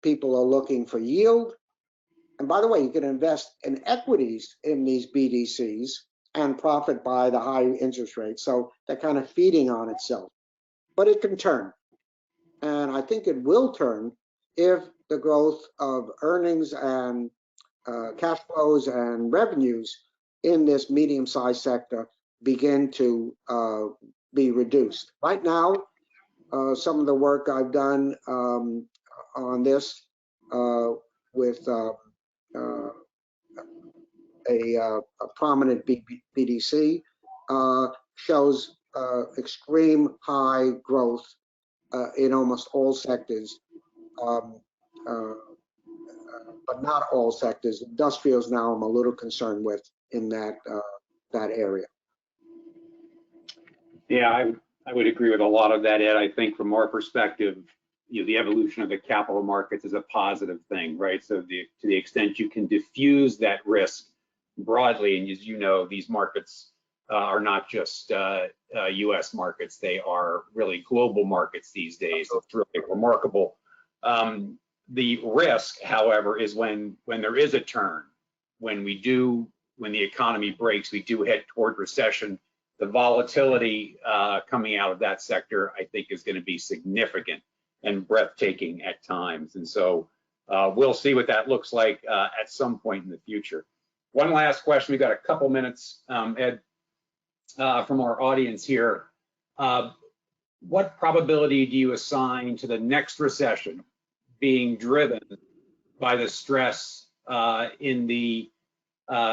People are looking for yield. And by the way, you can invest in equities in these BDCs and profit by the high interest rates. So they're kind of feeding on itself. But it can turn. And I think it will turn if the growth of earnings and cash flows and revenues in this medium-sized sector begin to be reduced. Right now, some of the work I've done on this with a prominent BDC shows extreme high growth in almost all sectors, but not all sectors. Industrials now I'm a little concerned with in that area. Yeah, I would agree with a lot of that, Ed. I think from our perspective, the evolution of the capital markets is a positive thing, right? So to the extent you can diffuse that risk broadly, and as you know, these markets are not just U.S. markets; they are really global markets these days. It's really remarkable. The risk, however, is when there is a turn, when the economy breaks, we do head toward recession. The volatility coming out of that sector, I think, is going to be significant and breathtaking at times. And so we'll see what that looks like at some point in the future. One last question. We've got a couple minutes, Ed, from our audience here. What probability do you assign to the next recession being driven by the stress coming out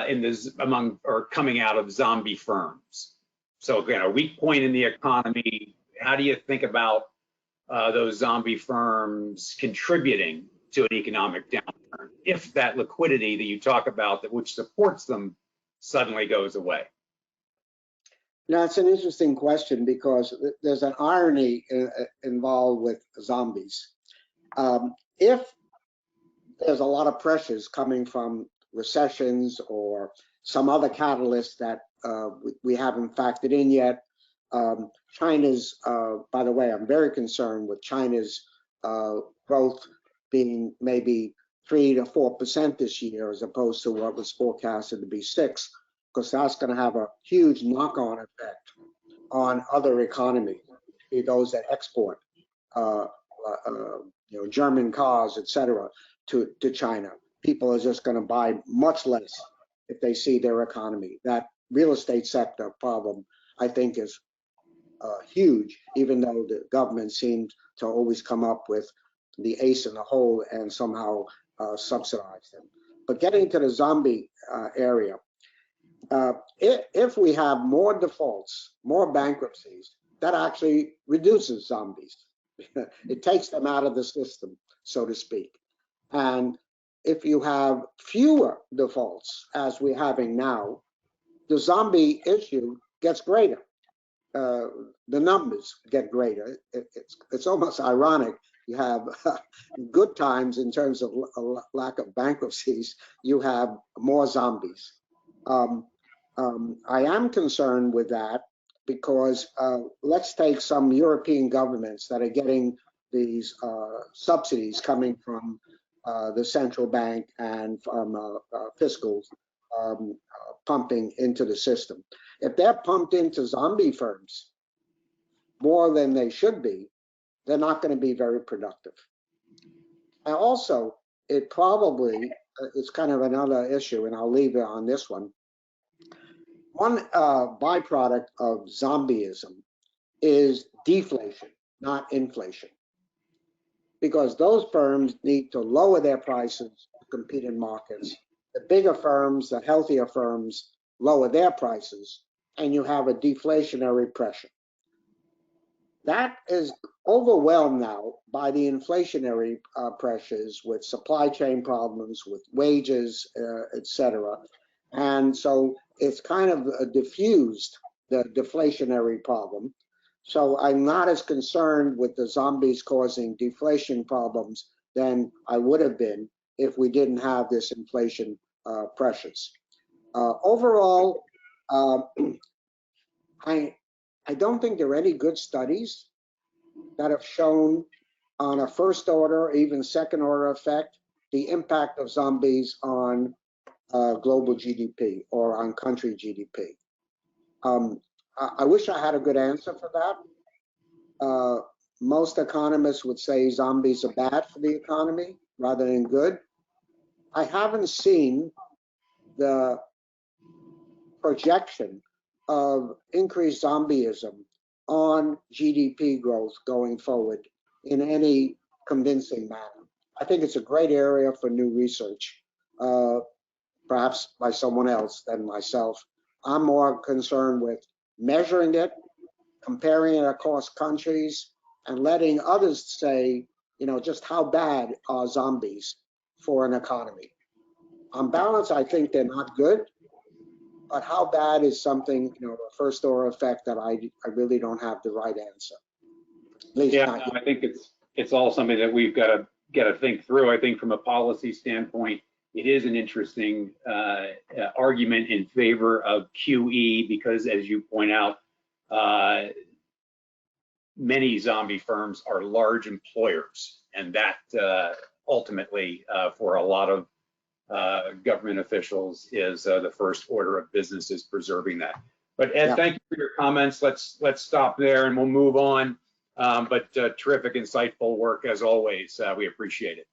of zombie firms? So again, a weak point in the economy. How do you think about those zombie firms contributing to an economic downturn if that liquidity that you talk about, which supports them, suddenly goes away? Now, it's an interesting question because there's an irony involved with zombies. If there's a lot of pressures coming from recessions or some other catalyst that we haven't factored in yet, China's, by the way, I'm very concerned with China's growth being maybe 3 to 4% this year, as opposed to what was forecasted to be 6%, because that's going to have a huge knock-on effect on other economies, those that export, German cars, etc., to China. People are just going to buy much less if they see their economy. That real estate sector problem, I think, is huge, even though the government seems to always come up with the ace in the hole and somehow subsidize them. But getting to the zombie area, if we have more defaults, more bankruptcies, that actually reduces zombies. It takes them out of the system, so to speak. And if you have fewer defaults, as we're having now, the zombie issue gets greater. The numbers get greater. It's almost ironic. You have good times in terms of lack of bankruptcies. You have more zombies. I am concerned with that because let's take some European governments that are getting these subsidies coming from the central bank and from fiscals pumping into the system. If they're pumped into zombie firms more than they should be, they're not going to be very productive. And also, it probably, it's kind of another issue, and I'll leave it on this one. One byproduct of zombieism is deflation, not inflation, because those firms need to lower their prices to compete in markets. The bigger firms, the healthier firms, lower their prices, and you have a deflationary pressure. That is overwhelmed now by the inflationary pressures with supply chain problems, with wages, etc. And so it's kind of diffused the deflationary problem. So I'm not as concerned with the zombies causing deflation problems than I would have been if we didn't have this inflation pressures. Overall, I don't think there are any good studies that have shown on a first order, even second order effect, the impact of zombies on global GDP or on country GDP. I wish I had a good answer for that. Most economists would say zombies are bad for the economy rather than good. I haven't seen the projection of increased zombieism on GDP growth going forward in any convincing manner. I think it's a great area for new research, perhaps by someone else than myself. I'm more concerned with measuring it, comparing it across countries, and letting others say, just how bad are zombies for an economy. On balance, I think they're not good, but how bad is something, a first order effect that I really don't have the right answer. At least Yeah, no, I think it's all something that we've got to think through. I think from a policy standpoint, it is an interesting argument in favor of QE because, as you point out, many zombie firms are large employers, and that ultimately, for a lot of government officials, is the first order of business is preserving that. But Ed, thank you for your comments. Let's stop there and we'll move on. But terrific, insightful work as always. We appreciate it.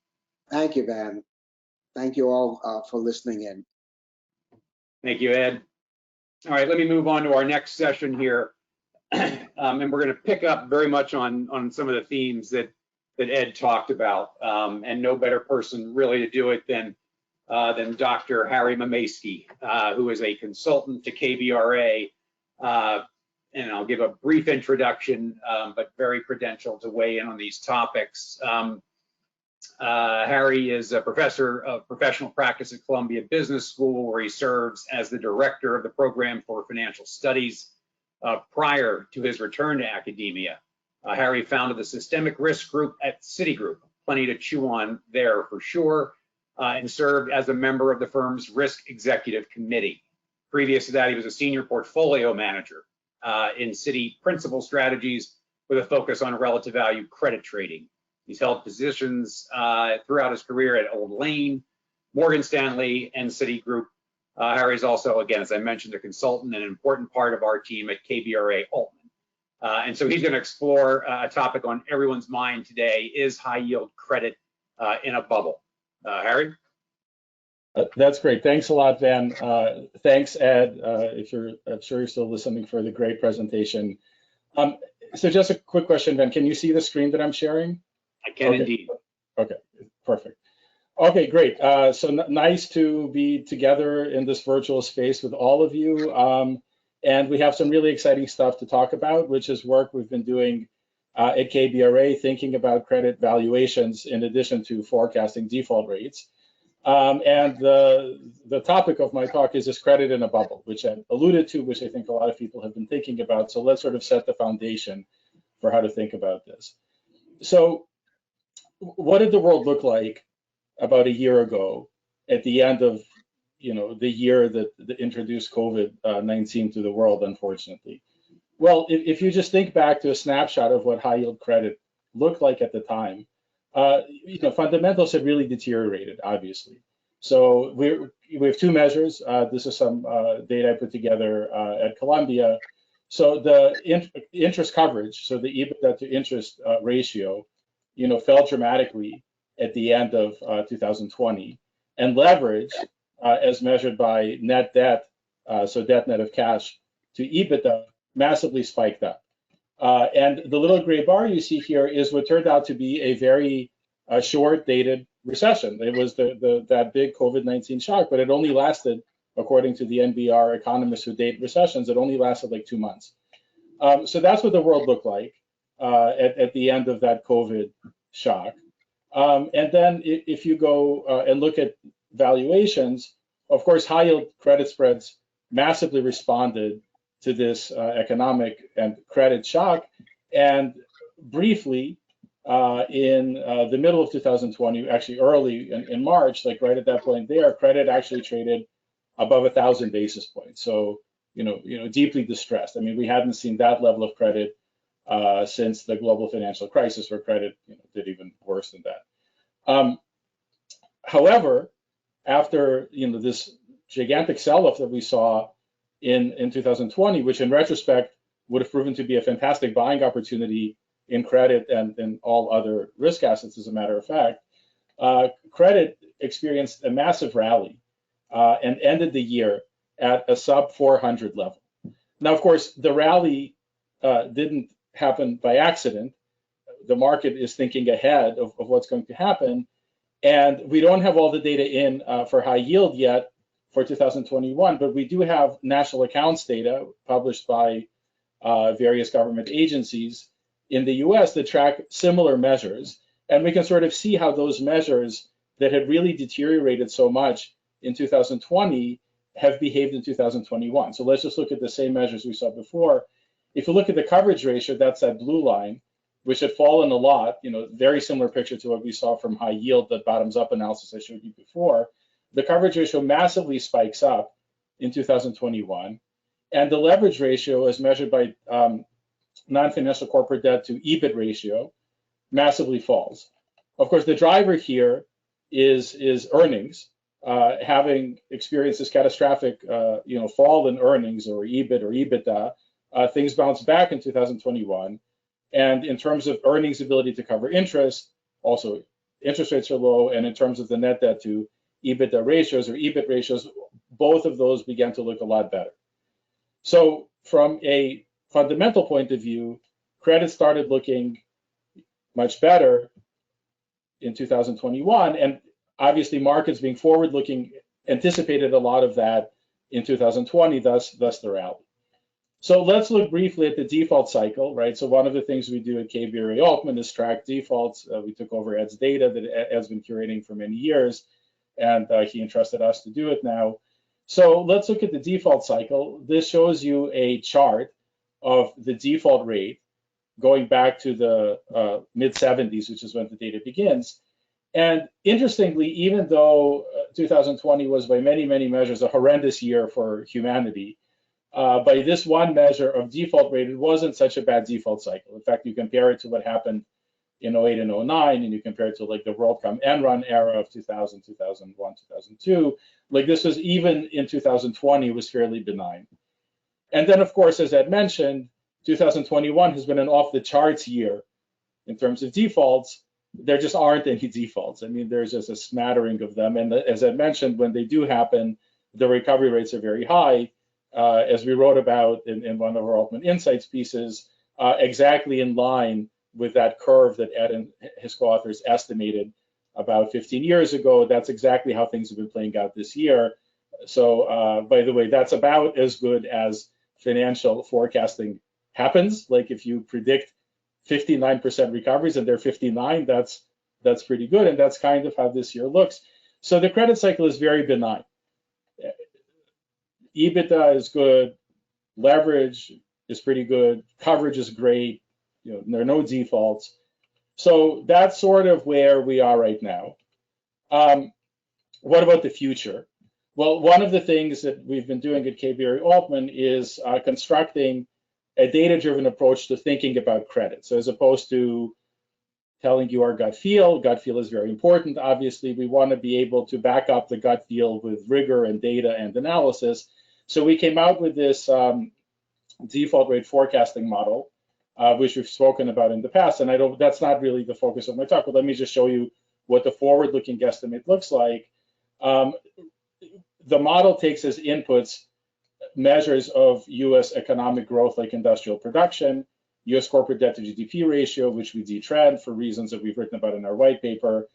Thank you, Van. Thank you all for listening in. Thank you, Ed. All right, let me move on to our next session here. And we're going to pick up very much on some of the themes that Ed talked about. And no better person really to do it than Dr. Harry Mamaysky, who is a consultant to KBRA. And I'll give a brief introduction, but very credentialed to weigh in on these topics. Harry is a professor of professional practice at Columbia Business School, where he serves as the director of the program for financial studies. Prior to his return to academia, Harry founded the systemic risk group at Citigroup, plenty to chew on there for sure, and served as a member of the firm's risk executive committee. Previous to that, he was a senior portfolio manager in Citi principal strategies with a focus on relative value credit trading. He's held positions throughout his career at Old Lane, Morgan Stanley, and Citigroup. Harry's also, again, as I mentioned, a consultant and an important part of our team at KBRA Altman. And so he's going to explore a topic on everyone's mind today: is high yield credit in a bubble? Harry? That's great. Thanks a lot, Van. Thanks, Ed. I'm sure you're still listening for the great presentation. So just a quick question, Van. Can you see the screen that I'm sharing? I can indeed. Okay, perfect. Okay, great. So nice to be together in this virtual space with all of you. And we have some really exciting stuff to talk about, which is work we've been doing at KBRA, thinking about credit valuations in addition to forecasting default rates. And the topic of my talk is credit in a bubble, which I alluded to, which I think a lot of people have been thinking about. So let's sort of set the foundation for how to think about this. So what did the world look like about a year ago at the end of the year that introduced COVID-19 to the world, unfortunately? Well, if you just think back to a snapshot of what high yield credit looked like at the time, fundamentals have really deteriorated, obviously. So we have two measures. This is some data I put together at Columbia. So the interest coverage, so the EBITDA to interest ratio, fell dramatically at the end of 2020, and leverage, as measured by net debt, so debt net of cash to EBITDA, massively spiked up. And the little gray bar you see here is what turned out to be a very short-dated recession. It was that big COVID-19 shock, but it only lasted, according to the NBR economists who date recessions, it only lasted like 2 months. So that's what the world looked like at the end of that COVID shock. And then if you go and look at valuations, of course, high yield credit spreads massively responded to this economic and credit shock. And briefly, in the middle of 2020, actually early in March, like right at that point there, credit actually traded above 1,000 basis points. So, deeply distressed. I mean, we hadn't seen that level of credit since the global financial crisis, where credit did even worse than that. However, after this gigantic sell-off that we saw in 2020, which in retrospect would have proven to be a fantastic buying opportunity in credit and in all other risk assets, as a matter of fact, credit experienced a massive rally and ended the year at a sub 400 level. Now, of course, the rally didn't happen by accident. The market is thinking ahead of what's going to happen. And we don't have all the data in for high yield yet for 2021, but we do have national accounts data published by various government agencies in the US that track similar measures. And we can sort of see how those measures that had really deteriorated so much in 2020 have behaved in 2021. So let's just look at the same measures we saw before. If you look at the coverage ratio, that's that blue line, which had fallen a lot, very similar picture to what we saw from high yield, that bottoms up analysis I showed you before. The coverage ratio massively spikes up in 2021. And the leverage ratio, as measured by non-financial corporate debt to EBIT ratio, massively falls. Of course, the driver here is earnings. Having experienced this catastrophic fall in earnings, or EBIT or EBITDA, things bounced back in 2021. And in terms of earnings ability to cover interest, also interest rates are low. And in terms of the net debt to EBITDA ratios or EBIT ratios, both of those began to look a lot better. So from a fundamental point of view, credit started looking much better in 2021. And obviously markets being forward-looking anticipated a lot of that in 2020, thus the rally. So let's look briefly at the default cycle, right? So one of the things we do at KBRA Altman is track defaults. We took over Ed's data that Ed has been curating for many years, and he entrusted us to do it now. So let's look at the default cycle. This shows you a chart of the default rate going back to the mid-70s, which is when the data begins. And interestingly, even though 2020 was by many, many measures a horrendous year for humanity, by this one measure of default rate, it wasn't such a bad default cycle. In fact, you compare it to what happened in 08 and 09, and you compare it to like the WorldCom Enron era of 2000, 2001, 2002. Like this was, even in 2020, was fairly benign. And then, of course, as Ed mentioned, 2021 has been an off-the-charts year in terms of defaults. There just aren't any defaults. I mean, there's just a smattering of them. And as I mentioned, when they do happen, the recovery rates are very high. As we wrote about in one of our Altman Insights pieces, exactly in line with that curve that Ed and his co-authors estimated about 15 years ago. That's exactly how things have been playing out this year. So, by the way, that's about as good as financial forecasting happens. Like if you predict 59% recoveries and they're 59, that's pretty good. And that's kind of how this year looks. So the credit cycle is very benign. EBITDA is good, leverage is pretty good, coverage is great, there are no defaults. So that's sort of where we are right now. What about the future? Well, one of the things that we've been doing at KBRA Altman is constructing a data-driven approach to thinking about credit. So as opposed to telling you our gut feel is very important. Obviously, we want to be able to back up the gut feel with rigor and data and analysis. So we came out with this default rate forecasting model, which we've spoken about in the past. And that's not really the focus of my talk, but let me just show you what the forward-looking guesstimate looks like. The model takes as inputs measures of US economic growth like industrial production, US corporate debt to GDP ratio, which we detrend for reasons that we've written about in our white paper.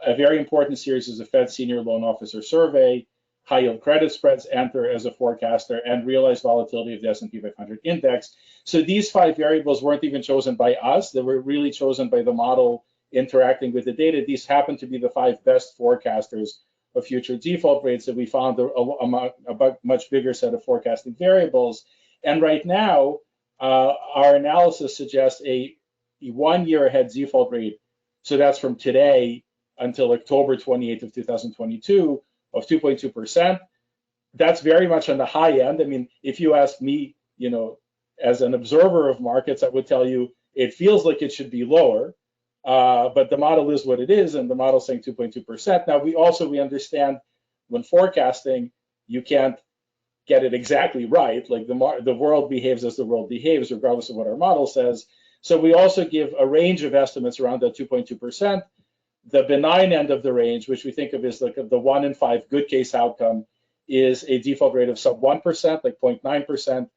A very important series is the Fed Senior Loan Officer Survey. High yield credit spreads enter as a forecaster, and realized volatility of the S&P 500 index. So these 5 variables weren't even chosen by us. They were really chosen by the model interacting with the data. These happen to be the 5 best forecasters of future default rates that we found a much bigger set of forecasting variables. And right now, our analysis suggests a 1 year ahead default rate. So that's from today until October 28th of 2022 of 2.2%. That's very much on the high end. I mean, if you ask me, as an observer of markets, I would tell you it feels like it should be lower. But the model is what it is, and the model is saying 2.2%. Now, we understand when forecasting, you can't get it exactly right. Like the world behaves as the world behaves, regardless of what our model says. So we also give a range of estimates around that 2.2%. the benign end of the range, which we think of as like the 1 in 5 good case outcome, is a default rate of sub 1%, like 0.9%.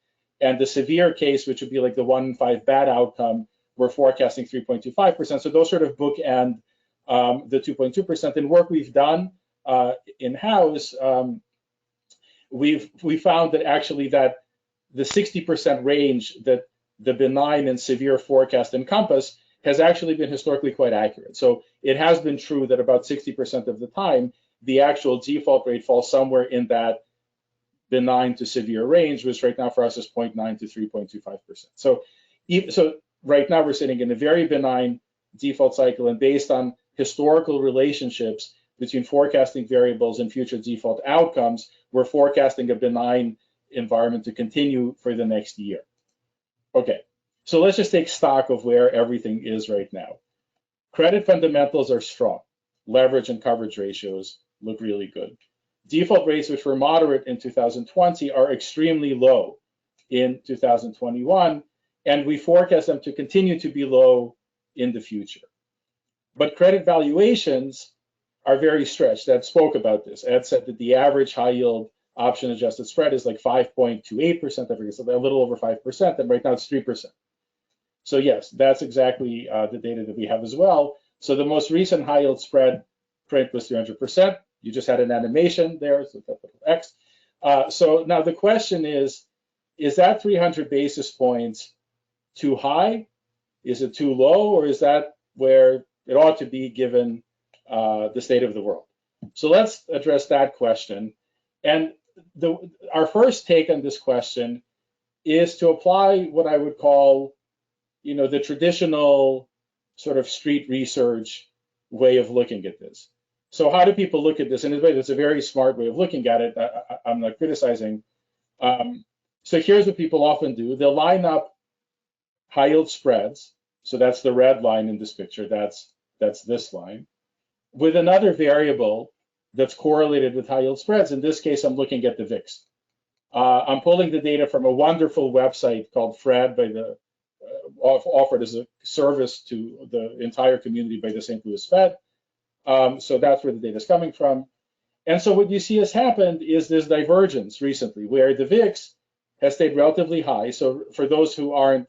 And the severe case, which would be like the 1 in 5 bad outcome, we're forecasting 3.25%. So those sort of bookend the 2.2%. In work we've done in-house, we found that actually that the 60% range that the benign and severe forecast encompass has actually been historically quite accurate. So it has been true that about 60% of the time, the actual default rate falls somewhere in that benign to severe range, which right now for us is 0.9 to 3.25%. So right now we're sitting in a very benign default cycle, and based on historical relationships between forecasting variables and future default outcomes, we're forecasting a benign environment to continue for the next year. Okay, so let's just take stock of where everything is right now. Credit fundamentals are strong. Leverage and coverage ratios look really good. Default rates, which were moderate in 2020, are extremely low in 2021, and we forecast them to continue to be low in the future. But credit valuations are very stretched. Ed spoke about this. Ed said that the average high yield option adjusted spread is like 5.28%, I forget, so a little over 5%, and right now it's 3%. So yes, that's exactly the data that we have as well. So the most recent high yield spread print was 300%. You just had an animation there, so that's X. So now the question is that 300 basis points too high? Is it too low, or is that where it ought to be given the state of the world? So let's address that question. And our first take on this question is to apply what I would call, the traditional sort of street research way of looking at this. So how do people look at this? And it's a very smart way of looking at it. I'm not criticizing. So here's what people often do. They'll line up high yield spreads. So that's the red line in this picture. That's this line with another variable that's correlated with high yield spreads. In this case, I'm looking at the VIX. I'm pulling the data from a wonderful website called Fred offered as a service to the entire community by the St. Louis Fed. So that's where the data is coming from. And so what you see has happened is this divergence recently where the VIX has stayed relatively high. So for those who aren't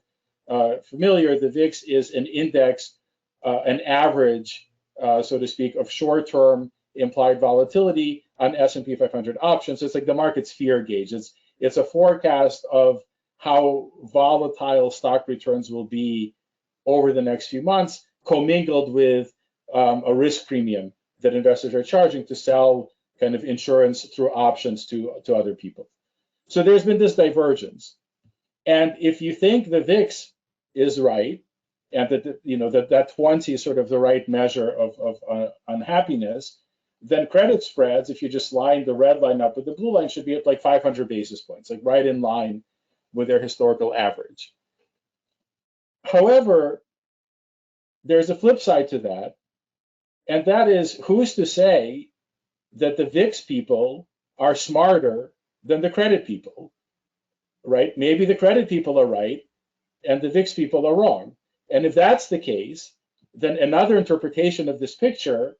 familiar, the VIX is an index, an average, so to speak, of short-term implied volatility on S&P 500 options. It's like the market's fear gauge. It's a forecast of how volatile stock returns will be over the next few months, commingled with a risk premium that investors are charging to sell kind of insurance through options to other people. So there's been this divergence. And if you think the VIX is right, and that 20 is sort of the right measure of unhappiness, then credit spreads, if you just line the red line up with the blue line, should be at like 500 basis points, like right in line with their historical average. However, there's a flip side to that, and that is, who's to say that the VIX people are smarter than the credit people, right? Maybe the credit people are right and the VIX people are wrong. And if that's the case, then another interpretation of this picture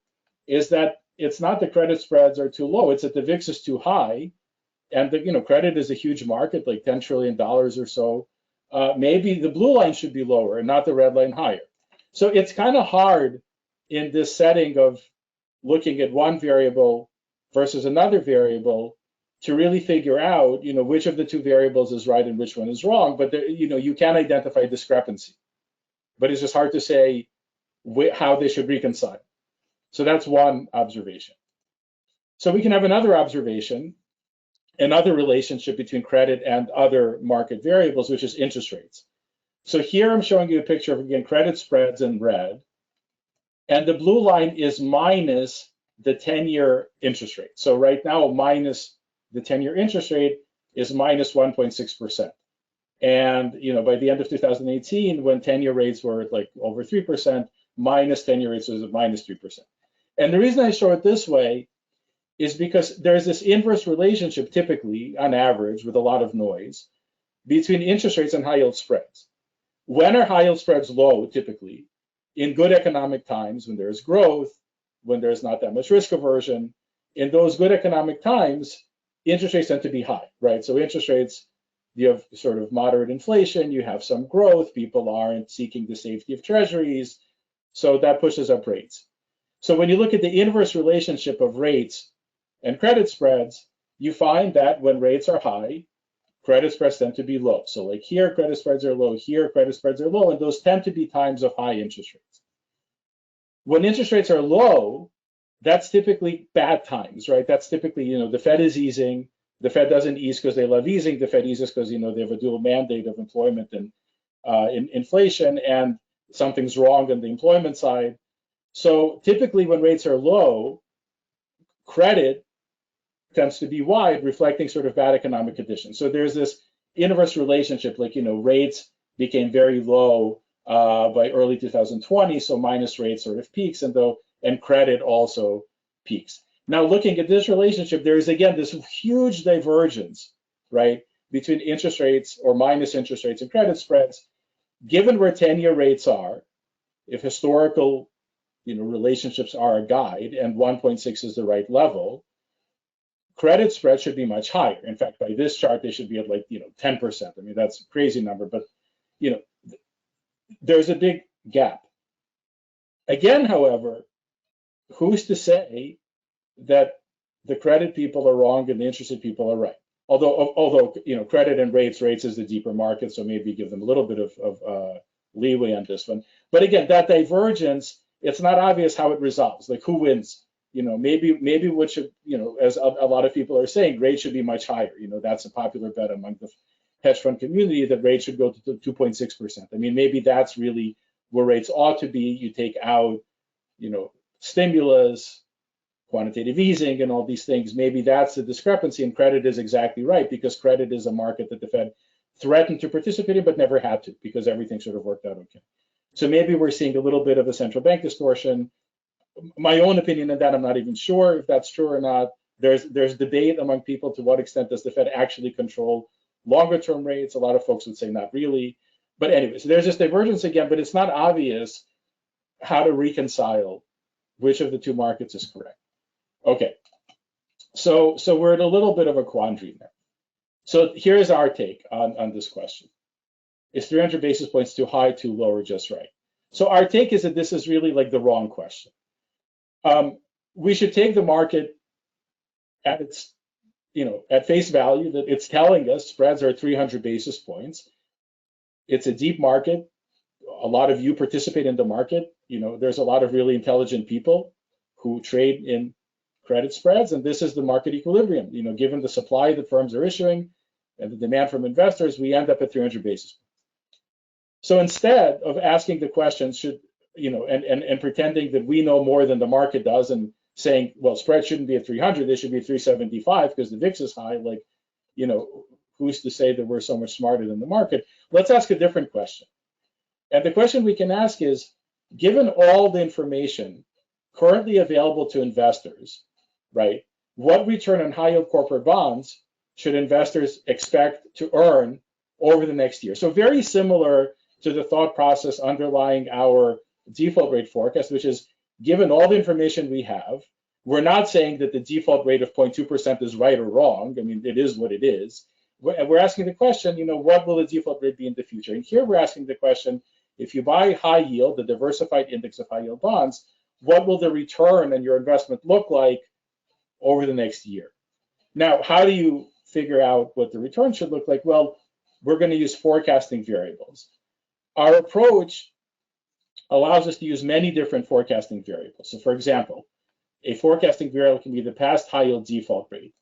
is that it's not the credit spreads are too low, it's that the VIX is too high, and the credit is a huge market, like $10 trillion or so. Maybe the blue line should be lower and not the red line higher. So it's kind of hard in this setting of looking at one variable versus another variable to really figure out, which of the two variables is right and which one is wrong. But you can identify discrepancy, but it's just hard to say how they should reconcile. So that's one observation. So we can have another observation, another relationship between credit and other market variables, which is interest rates. So here I'm showing you a picture of, again, credit spreads in red. And the blue line is minus the 10-year interest rate. So right now, minus the 10-year interest rate is minus 1.6%. And by the end of 2018, when 10-year rates were like over 3%, minus 10-year rates was at minus 3%. And the reason I show it this way is because there's this inverse relationship, typically, on average, with a lot of noise, between interest rates and high yield spreads. When are high yield spreads low, typically? In good economic times, when there's growth, when there's not that much risk aversion. In those good economic times, interest rates tend to be high, right? So interest rates, you have sort of moderate inflation, you have some growth, people aren't seeking the safety of treasuries, so that pushes up rates. So when you look at the inverse relationship of rates and credit spreads, you find that when rates are high, credit spreads tend to be low. So like here, credit spreads are low, here, credit spreads are low, and those tend to be times of high interest rates. When interest rates are low, that's typically bad times, right? That's typically, the Fed is easing. The Fed doesn't ease because they love easing. The Fed eases because, they have a dual mandate of employment and inflation, and something's wrong on the employment side. So typically when rates are low, credit tends to be wide, reflecting sort of bad economic conditions. So there's this inverse relationship, like, rates became very low by early 2020, so minus rates sort of peaks, and credit also peaks. Now, looking at this relationship, there is again this huge divergence, right, between interest rates or minus interest rates and credit spreads. Given where 10-year rates are, if historical relationships are a guide and 1.6 is the right level, credit spreads should be much higher. In fact, by this chart, they should be at like 10%. I mean, that's a crazy number, but there's a big gap. Again, however, who's to say that the credit people are wrong and the interested people are right? Although credit and rates is the deeper market, so maybe give them a little bit of leeway on this one. But again, that divergence, it's not obvious how it resolves. Like who wins? Maybe what should, as a lot of people are saying, rates should be much higher. That's a popular bet among the hedge fund community, that rates should go to 2.6%. I mean, maybe that's really where rates ought to be. You take out, stimulus, quantitative easing, and all these things. Maybe that's the discrepancy, and credit is exactly right, because credit is a market that the Fed threatened to participate in but never had to, because everything sort of worked out okay. So maybe we're seeing a little bit of a central bank distortion. My own opinion on that, I'm not even sure if that's true or not. There's debate among people to what extent does the Fed actually control longer term rates. A lot of folks would say not really. But anyways, there's this divergence again, but it's not obvious how to reconcile which of the two markets is correct. Okay, so we're in a little bit of a quandary there. So here's our take on this question. Is 300 basis points too high, too low, or just right? So our take is that this is really like the wrong question. We should take the market at its, at face value, that it's telling us spreads are 300 basis points. It's a deep market. A lot of you participate in the market. There's a lot of really intelligent people who trade in credit spreads, and this is the market equilibrium. Given the supply that firms are issuing and the demand from investors, we end up at 300 basis points. So instead of asking the question, and pretending that we know more than the market does, and saying, well, spreads shouldn't be at 300, they should be at 375 because the VIX is high, like, who's to say that we're so much smarter than the market? Let's ask a different question. And the question we can ask is, given all the information currently available to investors, right, what return on high yield corporate bonds should investors expect to earn over the next year? So very similar to the thought process underlying our default rate forecast, which is, given all the information we have, we're not saying that the default rate of 0.2% is right or wrong. I mean, it is what it is. We're asking the question, what will the default rate be in the future? And here we're asking the question, if you buy high yield, the diversified index of high yield bonds, what will the return on your investment look like over the next year? Now, how do you figure out what the return should look like? Well, we're going to use forecasting variables. Our approach allows us to use many different forecasting variables. So for example, a forecasting variable can be the past high yield default rate.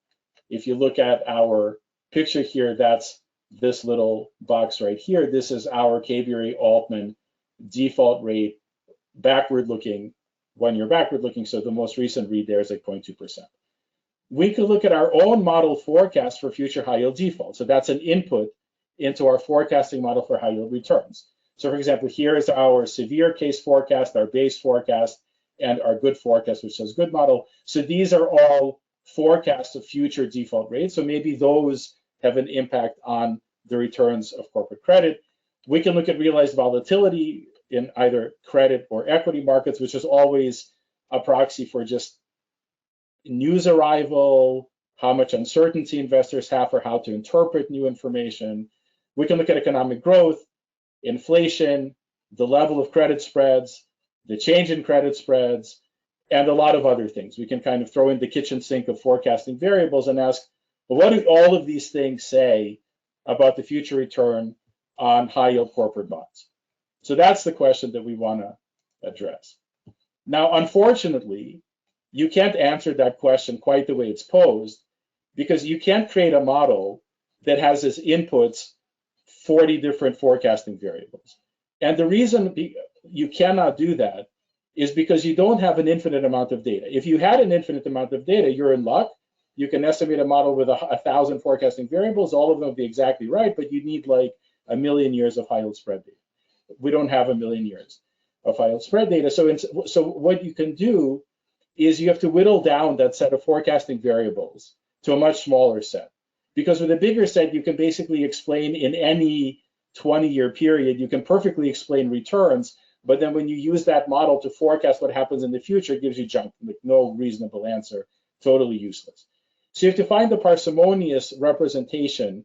If you look at our picture here, that's this little box right here. This is our KBRA Altman default rate, backward looking, 1 year backward looking. So the most recent read there is like 0.2%. We could look at our own model forecast for future high yield default. So that's an input into our forecasting model for high yield returns. So for example, here is our severe case forecast, our base forecast, and our good forecast, which says good model. So these are all forecasts of future default rates. So maybe those have an impact on the returns of corporate credit. We can look at realized volatility in either credit or equity markets, which is always a proxy for just news arrival, how much uncertainty investors have for how to interpret new information. We can look at economic growth, inflation, the level of credit spreads, the change in credit spreads, and a lot of other things. We can kind of throw in the kitchen sink of forecasting variables and ask, well, what do all of these things say about the future return on high yield corporate bonds? So that's the question that we want to address. Now, unfortunately, you can't answer that question quite the way it's posed, because you can't create a model that has as inputs 40 different forecasting variables. And the reason you cannot do that is because you don't have an infinite amount of data. If you had an infinite amount of data, you're in luck. You can estimate a model with 1,000 forecasting variables, all of them will be exactly right, but you need like 1 million years of high yield spread data. We don't have 1 million years of high yield spread data. So what you can do is you have to whittle down that set of forecasting variables to a much smaller set. Because with a bigger set, you can basically explain in any 20-year period, you can perfectly explain returns, but then when you use that model to forecast what happens in the future, it gives you junk, like no reasonable answer, totally useless. So you have to find the parsimonious representation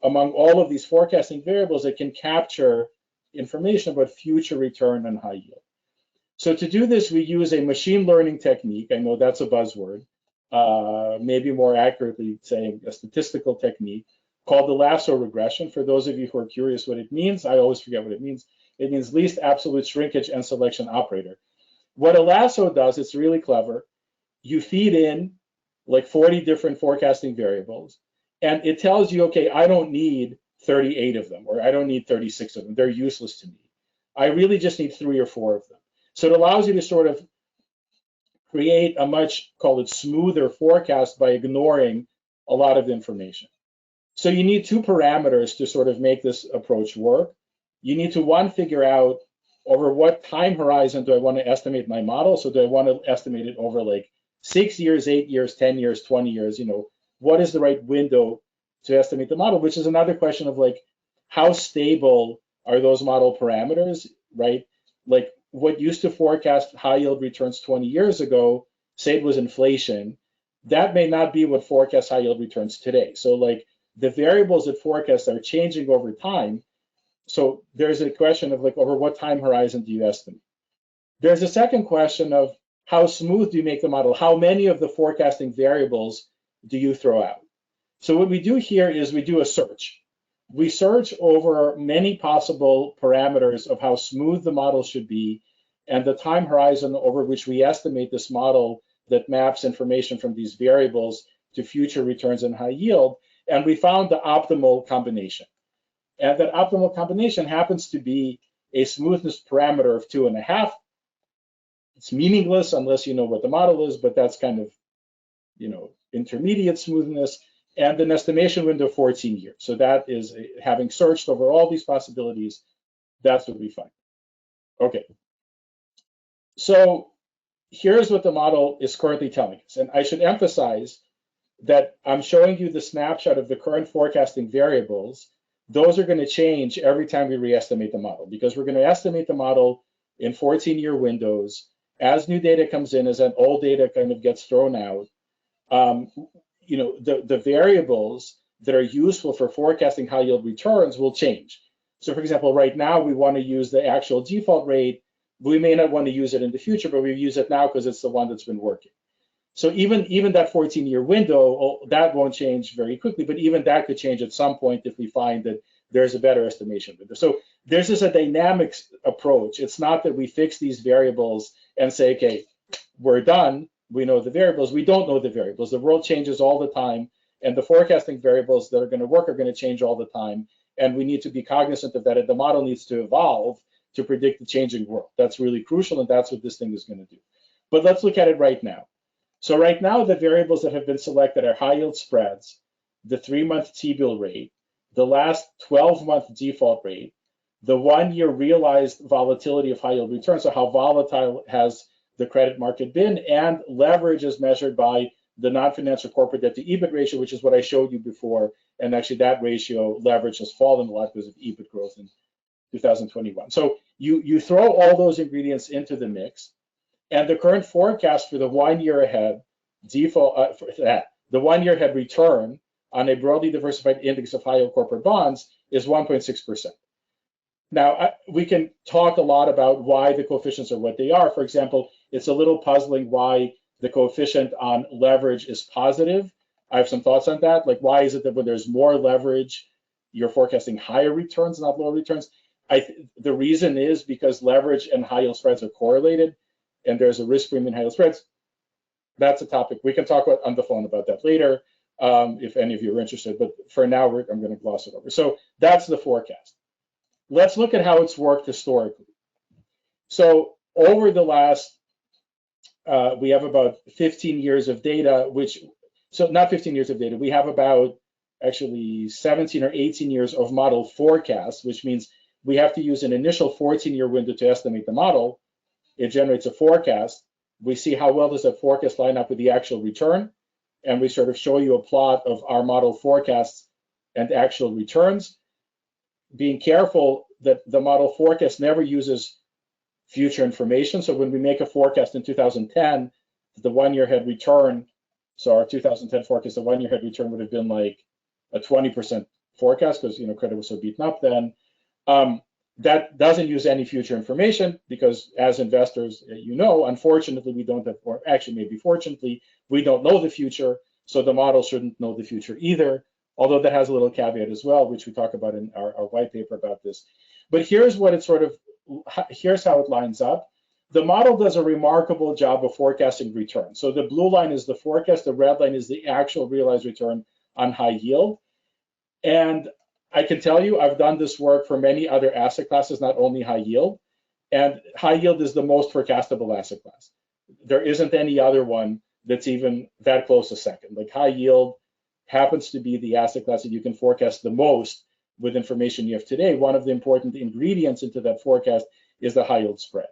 among all of these forecasting variables that can capture information about future return on high yield. So to do this, we use a machine learning technique. I know that's a buzzword, maybe more accurately saying a statistical technique called the lasso regression. For those of you who are curious what it means, I always forget what it means. It means least absolute shrinkage and selection operator. What a lasso does, it's really clever. You feed in like 40 different forecasting variables, and it tells you, okay, I don't need 38 of them, or I don't need 36 of them. They're useless to me. I really just need 3 or 4 of them. So it allows you to sort of create a much, call it smoother forecast by ignoring a lot of information. So you need 2 parameters to sort of make this approach work. You need to, one, figure out over what time horizon do I want to estimate my model. So do I want to estimate it over like 6 years, 8 years, 10 years, 20 years, what is the right window to estimate the model, which is another question of like, how stable are those model parameters, right? Like what used to forecast high yield returns 20 years ago, say it was inflation, that may not be what forecasts high yield returns today. So like the variables that forecast are changing over time. So there's a question of like, over what time horizon do you estimate? There's a second question of how smooth do you make the model? How many of the forecasting variables do you throw out? So what we do here is we do a search. We search over many possible parameters of how smooth the model should be and the time horizon over which we estimate this model that maps information from these variables to future returns in high yield. And we found the optimal combination. And that optimal combination happens to be a smoothness parameter of 2.5. It's meaningless unless you know what the model is, but that's kind of, intermediate smoothness, and an estimation window of 14 years. So that is, having searched over all these possibilities, that's what we find. Okay. So here's what the model is currently telling us. And I should emphasize that I'm showing you the snapshot of the current forecasting variables. Those are going to change every time we re-estimate the model, because we're going to estimate the model in 14-year windows. As new data comes in, as that old data kind of gets thrown out, the variables that are useful for forecasting high yield returns will change. So for example, right now we want to use the actual default rate. We may not want to use it in the future, but we use it now because it's the one that's been working. So even that 14-year window, that won't change very quickly, but even that could change at some point if we find that there's a better estimation window. So there's just a dynamic approach. It's not that we fix these variables and say, okay, we're done. We know the variables. We don't know the variables. The world changes all the time, and the forecasting variables that are going to work are going to change all the time. And we need to be cognizant of that. And the model needs to evolve to predict the changing world. That's really crucial, and that's what this thing is going to do. But let's look at it right now. So right now, the variables that have been selected are high yield spreads, the 3-month T-bill rate, the last 12-month default rate, the 1-year realized volatility of high yield returns, so how volatile has the credit market been, and leverage is measured by the non-financial corporate debt to EBIT ratio, which is what I showed you before. And actually that ratio, leverage, has fallen a lot because of EBIT growth in 2021. So you throw all those ingredients into the mix, And the current forecast for the 1 year ahead default, the 1 year ahead return on a broadly diversified index of high yield corporate bonds is 1.6%. Now, we can talk a lot about why the coefficients are what they are. For example, it's a little puzzling why the coefficient on leverage is positive. I have some thoughts on that. Like, why is it that when there's more leverage, you're forecasting higher returns, not lower returns? The reason is because leverage and high yield spreads are correlated, and there's a risk premium in high yield spreads. That's a topic we can talk about on the phone about that later, if any of you are interested. But for now, I'm going to gloss it over. So that's the forecast. Let's look at how it's worked historically. So over the last, we have about 15 years of data, so not 15 years of data, we have about actually 17 or 18 years of model forecasts, which means we have to use an initial 14-year window to estimate the model. It generates a forecast. We see how well does that forecast line up with the actual return, and we sort of show you a plot of our model forecasts and actual returns, being careful that the model forecast never uses future information. So when we make a forecast in 2010, the 1 year ahead return, so our 2010 forecast, the 1 year ahead return would have been like a 20% forecast because credit was so beaten up then. That doesn't use any future information because as investors, unfortunately, we don't have, or actually maybe fortunately, we don't know the future. So the model shouldn't know the future either, although that has a little caveat as well, which we talk about in our white paper about this. But here's what here's how it lines up. The model does a remarkable job of forecasting return. So the blue line is the forecast, the red line is the actual realized return on high yield. And I can tell you, I've done this work for many other asset classes, not only high yield. And high yield is the most forecastable asset class. There isn't any other one that's even that close to second. Like high yield happens to be the asset class that you can forecast the most with information you have today. One of the important ingredients into that forecast is the high yield spread.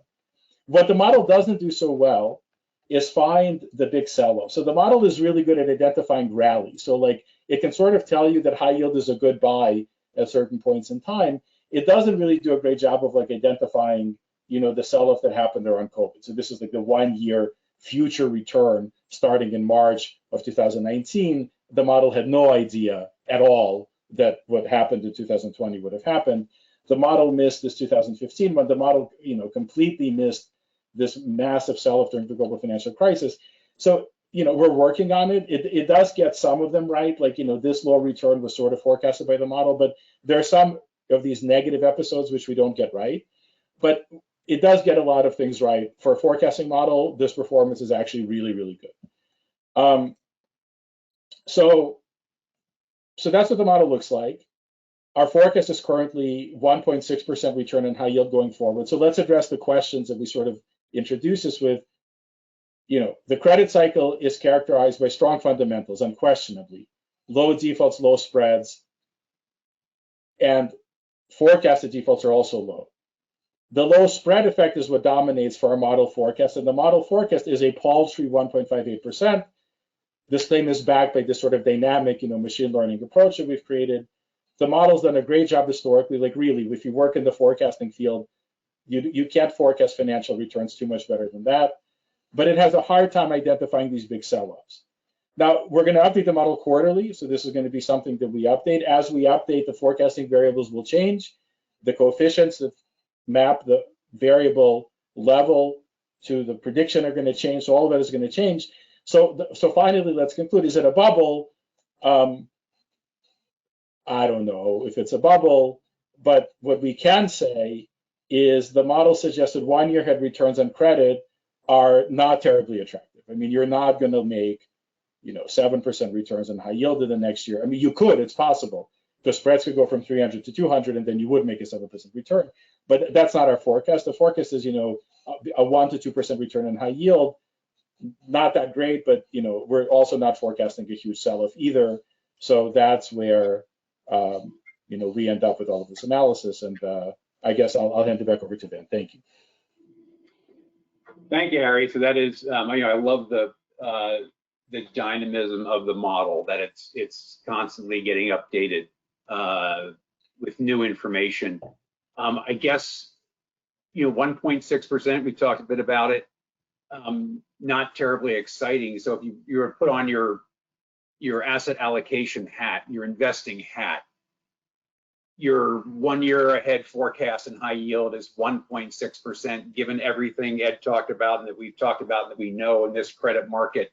What the model doesn't do so well is find the big sell-off. So the model is really good at identifying rallies. So like it can sort of tell you that high yield is a good buy at certain points in time. It doesn't really do a great job of like identifying, the sell-off that happened around COVID. So this is like the 1 year future return starting in March of 2019. The model had no idea at all that what happened in 2020 would have happened. The model missed this 2015 one. The model, completely missed this massive sell-off during the global financial crisis. So, we're working on it. It does get some of them right. Like, this low return was sort of forecasted by the model, but there are some of these negative episodes which we don't get right. But it does get a lot of things right. For a forecasting model, this performance is actually really, really good. So that's what the model looks like. Our forecast is currently 1.6% return on high yield going forward. So let's address the questions that we sort of introduce this with. The credit cycle is characterized by strong fundamentals, unquestionably, low defaults, low spreads, and forecasted defaults are also low. The low spread effect is what dominates for our model forecast, and the model forecast is a paltry 1.58%. This claim is backed by this sort of dynamic, machine learning approach that we've created. The model's done a great job historically. Like really, if you work in the forecasting field, you can't forecast financial returns too much better than that. But it has a hard time identifying these big sell-offs. Now, we're going to update the model quarterly, so this is going to be something that we update. As we update, the forecasting variables will change. The coefficients that map the variable level to the prediction are going to change, so all of that is going to change. So finally, let's conclude. Is it a bubble? I don't know if it's a bubble, but what we can say is the model suggested 1 year ahead returns on credit are not terribly attractive. I mean, you're not going to make 7% returns on high yield in the next year. I mean, you could, it's possible. The spreads could go from 300 to 200, and then you would make a 7% return. But that's not our forecast. The forecast is, a 1 to 2% return on high yield. Not that great, but we're also not forecasting a huge sell-off either. So that's where we end up with all of this analysis. And I guess I'll hand it back over to Ben. Thank you. Thank you, Harry. So that is, I love the dynamism of the model, that it's constantly getting updated with new information. I guess 1.6%. We talked a bit about it. not terribly exciting. So if you were put on your asset allocation hat, your investing hat, your 1 year ahead forecast in high yield is 1.6%, given everything Ed talked about and that we've talked about and that we know in this credit market.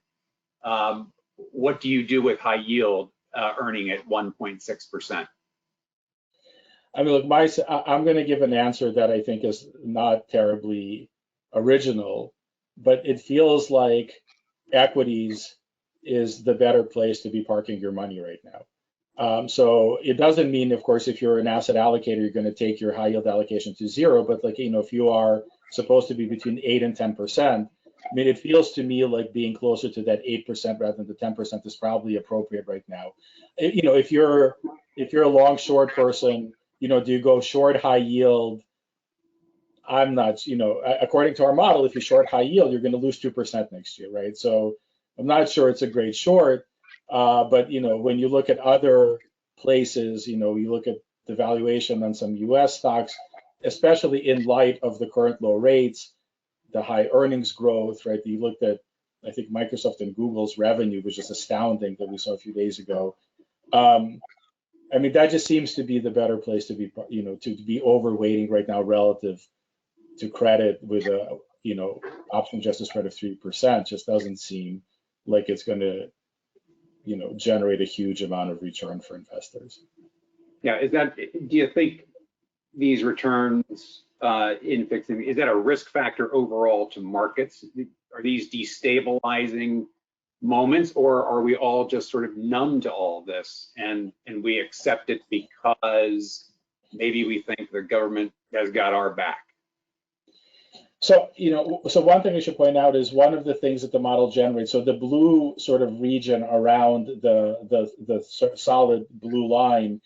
What do you do with high yield earning at 1.6%? I mean, look, I'm going to give an answer that I think is not terribly original, but it feels like equities is the better place to be parking your money right now. So it doesn't mean, of course, if you're an asset allocator, you're going to take your high yield allocation to zero, but like, you know, if you are supposed to be between 8 and 10%, I mean, it feels to me like being closer to that 8% rather than the 10% is probably appropriate right now. You know, if you're a long short person, you know, do you go short high yield? I'm not, you know, according to our model, if you short high yield, you're going to lose 2% next year, right? So I'm not sure it's a great short, but, you know, when you look at other places, you know, you look at the valuation on some US stocks, especially in light of the current low rates, the high earnings growth, right? You looked at, I think, Microsoft and Google's revenue, which is astounding that we saw a few days ago. I mean, that just seems to be the better place to be, you know, to be overweighting right now relative to credit with a, you know, option adjusted spread of 3%. Just doesn't seem like it's going to, you know, generate a huge amount of return for investors. Yeah, do you think these returns in fixed income, is that a risk factor overall to markets? Are these destabilizing moments, or are we all just sort of numb to all this and we accept it because maybe we think the government has got our back? So, you know, so one thing I should point out is one of the things that the model generates, so the blue sort of region around the solid blue line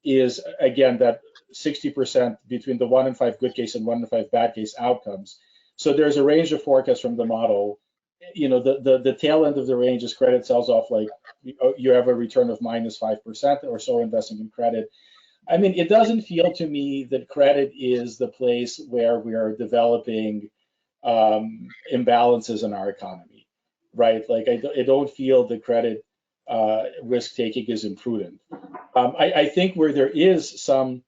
is, again, that 60% between the 1 in 5 good case and 1 in 5 bad case outcomes. So there's a range of forecasts from the model. You know, the tail end of the range is credit sells off, like you have a return of -5% or so investing in credit. I mean, it doesn't feel to me that credit is the place where we are developing imbalances in our economy, right? Like I don't feel that credit risk taking is imprudent. I think where there is some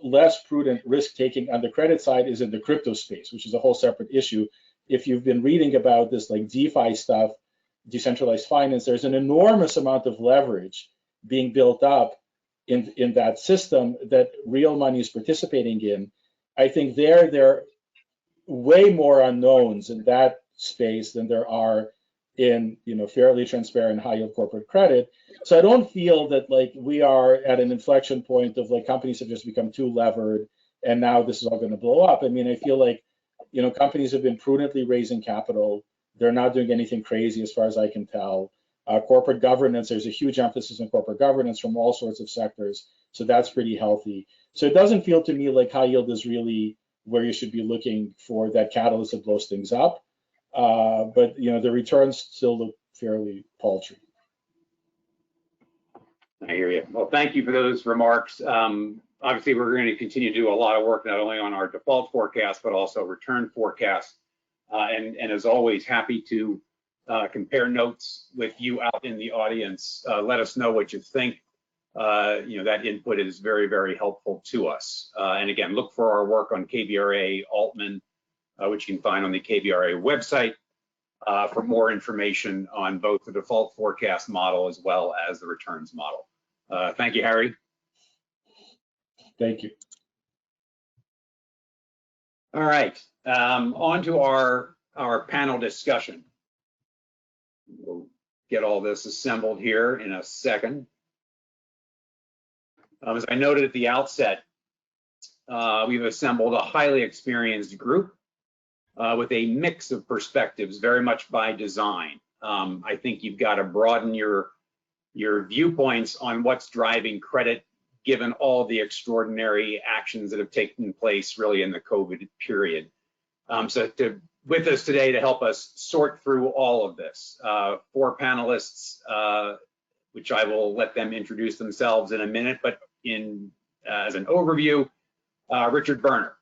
less prudent risk taking on the credit side is in the crypto space, which is a whole separate issue. If you've been reading about this like DeFi stuff, decentralized finance, there's an enormous amount of leverage being built up in that system that real money is participating in. I think there are way more unknowns in that space than there are in, you know, fairly transparent high yield corporate credit. So I don't feel that like we are at an inflection point of like companies have just become too levered and now this is all going to blow up. I mean, I feel like, you know, companies have been prudently raising capital. They're not doing anything crazy as far as I can tell. Corporate governance, there's a huge emphasis on corporate governance from all sorts of sectors. So that's pretty healthy. So it doesn't feel to me like high yield is really where you should be looking for that catalyst that blows things up. But, you know, the returns still look fairly paltry. I hear you. Well, thank you for those remarks. Obviously, we're going to continue to do a lot of work, not only on our default forecast, but also return forecast. And as always, happy to compare notes with you out in the audience. Let us know what you think. You know, that input is very, very helpful to us. And again, look for our work on KBRA Altman, which you can find on the KBRA website for more information on both the default forecast model as well as the returns model. Thank you, Harry. Thank you. All right, on to our panel discussion. We'll get all this assembled here in a second. As I noted at the outset, we've assembled a highly experienced group with a mix of perspectives, very much by design. I think you've got to broaden your viewpoints on what's driving credit, given all the extraordinary actions that have taken place really in the COVID period. So with us today to help us sort through all of this, 4 panelists, which I will let them introduce themselves in a minute, but as an overview, Richard Berner,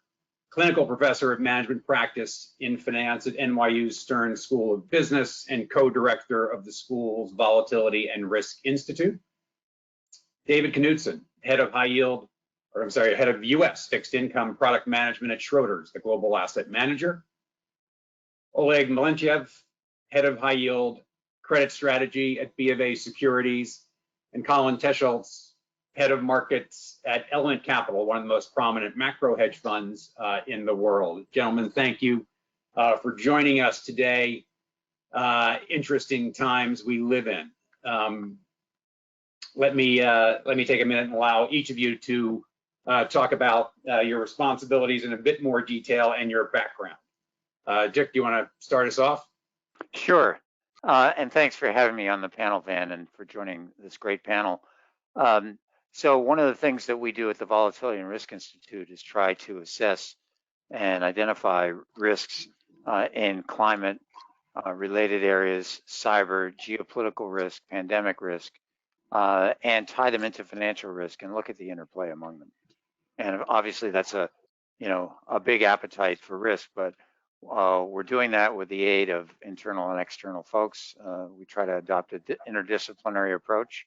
clinical professor of management practice in finance at NYU's Stern School of Business and co-director of the school's Volatility and Risk Institute. David Knutson, head of head of US fixed income product management at Schroders, the global asset manager. Oleg Melentyev, head of high yield credit strategy at BofA Securities, and Colin Tescholtz, head of markets at Element Capital, one of the most prominent macro hedge funds in the world. Gentlemen, thank you for joining us today. Interesting times we live in. Let me take a minute and allow each of you to talk about your responsibilities in a bit more detail and your background. Dick, do you want to start us off? Sure. And thanks for having me on the panel, Van, and for joining this great panel. So one of the things that we do at the Volatility and Risk Institute is try to assess and identify risks in climate related areas, cyber, geopolitical risk, pandemic risk, and tie them into financial risk and look at the interplay among them. And obviously that's a big appetite for risk, but we're doing that with the aid of internal and external folks. We try to adopt an interdisciplinary approach.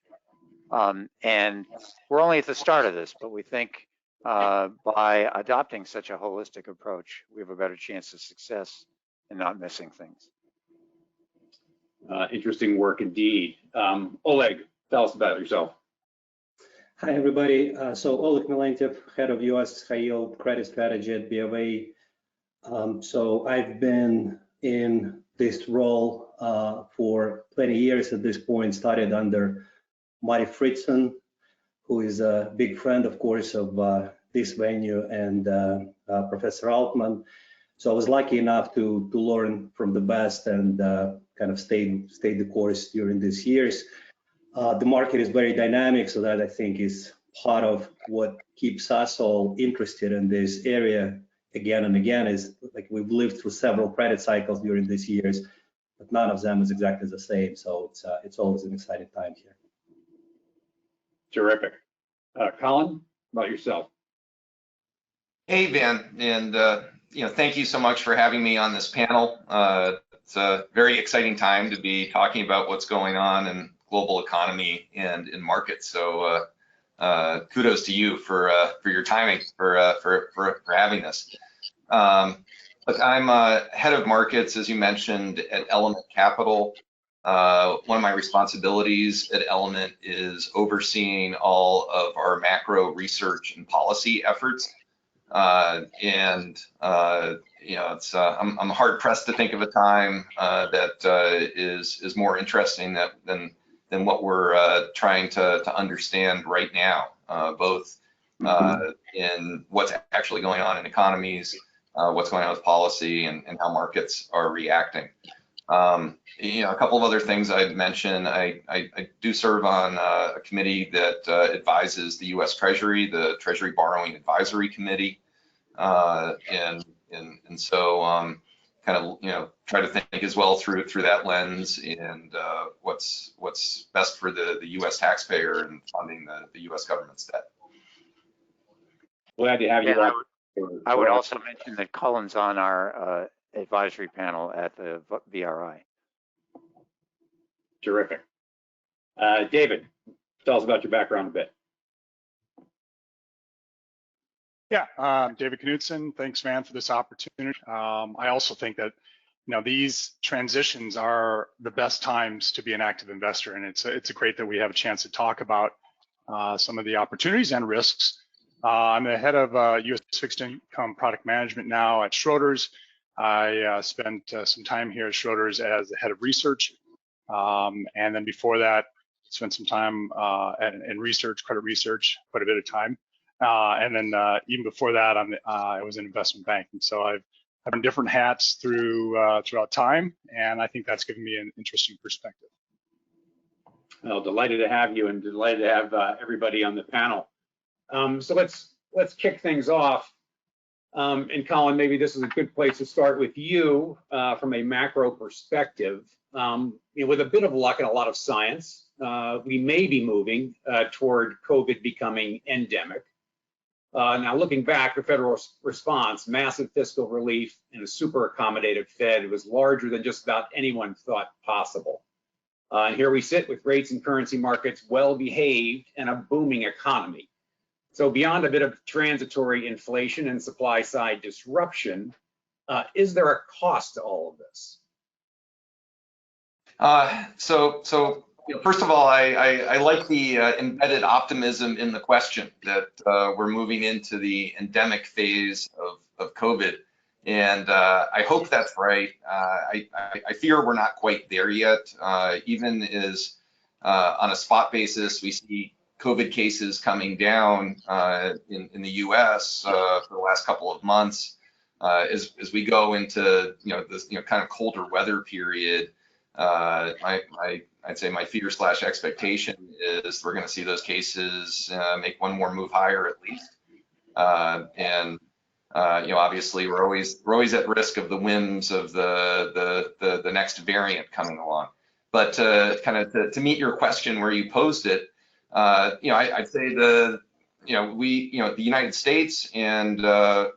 And we're only at the start of this, but we think by adopting such a holistic approach, we have a better chance of success and not missing things. Interesting work indeed. Oleg, tell us about yourself. Hi, everybody. So Oleg Melentyev, head of US high yield credit strategy at BofA. So I've been in this role for 20 years at this point, started under Marty Fritzen, who is a big friend, of course, of this venue, and Professor Altman. So I was lucky enough to learn from the best and kind of stayed the course during these years. The market is very dynamic, so that I think is part of what keeps us all interested in this area again and again. Is like we've lived through several credit cycles during these years, but none of them is exactly the same. So it's always an exciting time here. Terrific. Colin, about yourself. Hey, Van, and thank you so much for having me on this panel. It's a very exciting time to be talking about what's going on in global economy and in markets. So kudos to you for your timing for having this. Look, I'm head of markets, as you mentioned, at Element Capital. One of my responsibilities at Element is overseeing all of our macro research and policy efforts. I'm hard pressed to think of a time that is more interesting than what we're trying to understand right now, both in what's actually going on in economies, what's going on with policy, and how markets are reacting. A couple of other things I'd mention. I do serve on a committee that advises the U.S. Treasury, the Treasury Borrowing Advisory Committee, and so kind of try to think as well through that lens and what's best for the U.S. taxpayer and funding the U.S. government's debt. Glad to have you on. I would also mention that Colin's on our advisory panel at the BRI. Terrific. David, tell us about your background a bit. Yeah, David Knutson. Thanks, Van, for this opportunity. I also think that these transitions are the best times to be an active investor, and it's great that we have a chance to talk about some of the opportunities and risks. I'm the head of U.S. fixed income product management now at Schroders. I spent some time here at Schroders as the head of research, and then before that, spent some time in research, credit research, quite a bit of time. And then even before that, I was in investment banking. So I've had different hats throughout time, and I think that's given me an interesting perspective. Well, delighted to have you, and delighted to have everybody on the panel. So let's kick things off. And Colin, maybe this is a good place to start with you from a macro perspective. With a bit of luck and a lot of science, we may be moving toward COVID becoming endemic. Now, looking back, the federal response, massive fiscal relief and a super accommodative Fed was larger than just about anyone thought possible. And here we sit with rates and currency markets well behaved and a booming economy. So beyond a bit of transitory inflation and supply side disruption, is there a cost to all of this? So first of all, I like the embedded optimism in the question that we're moving into the endemic phase of COVID. And I hope that's right. I fear we're not quite there yet. Even as on a spot basis, we see COVID cases coming down in the US for the last couple of months. As we go into this kind of colder weather period, I'd say my fear / expectation is we're going to see those cases make one more move higher at least. Obviously we're always at risk of the whims of the next variant coming along. But to meet your question where you posed it, I'd say the United States and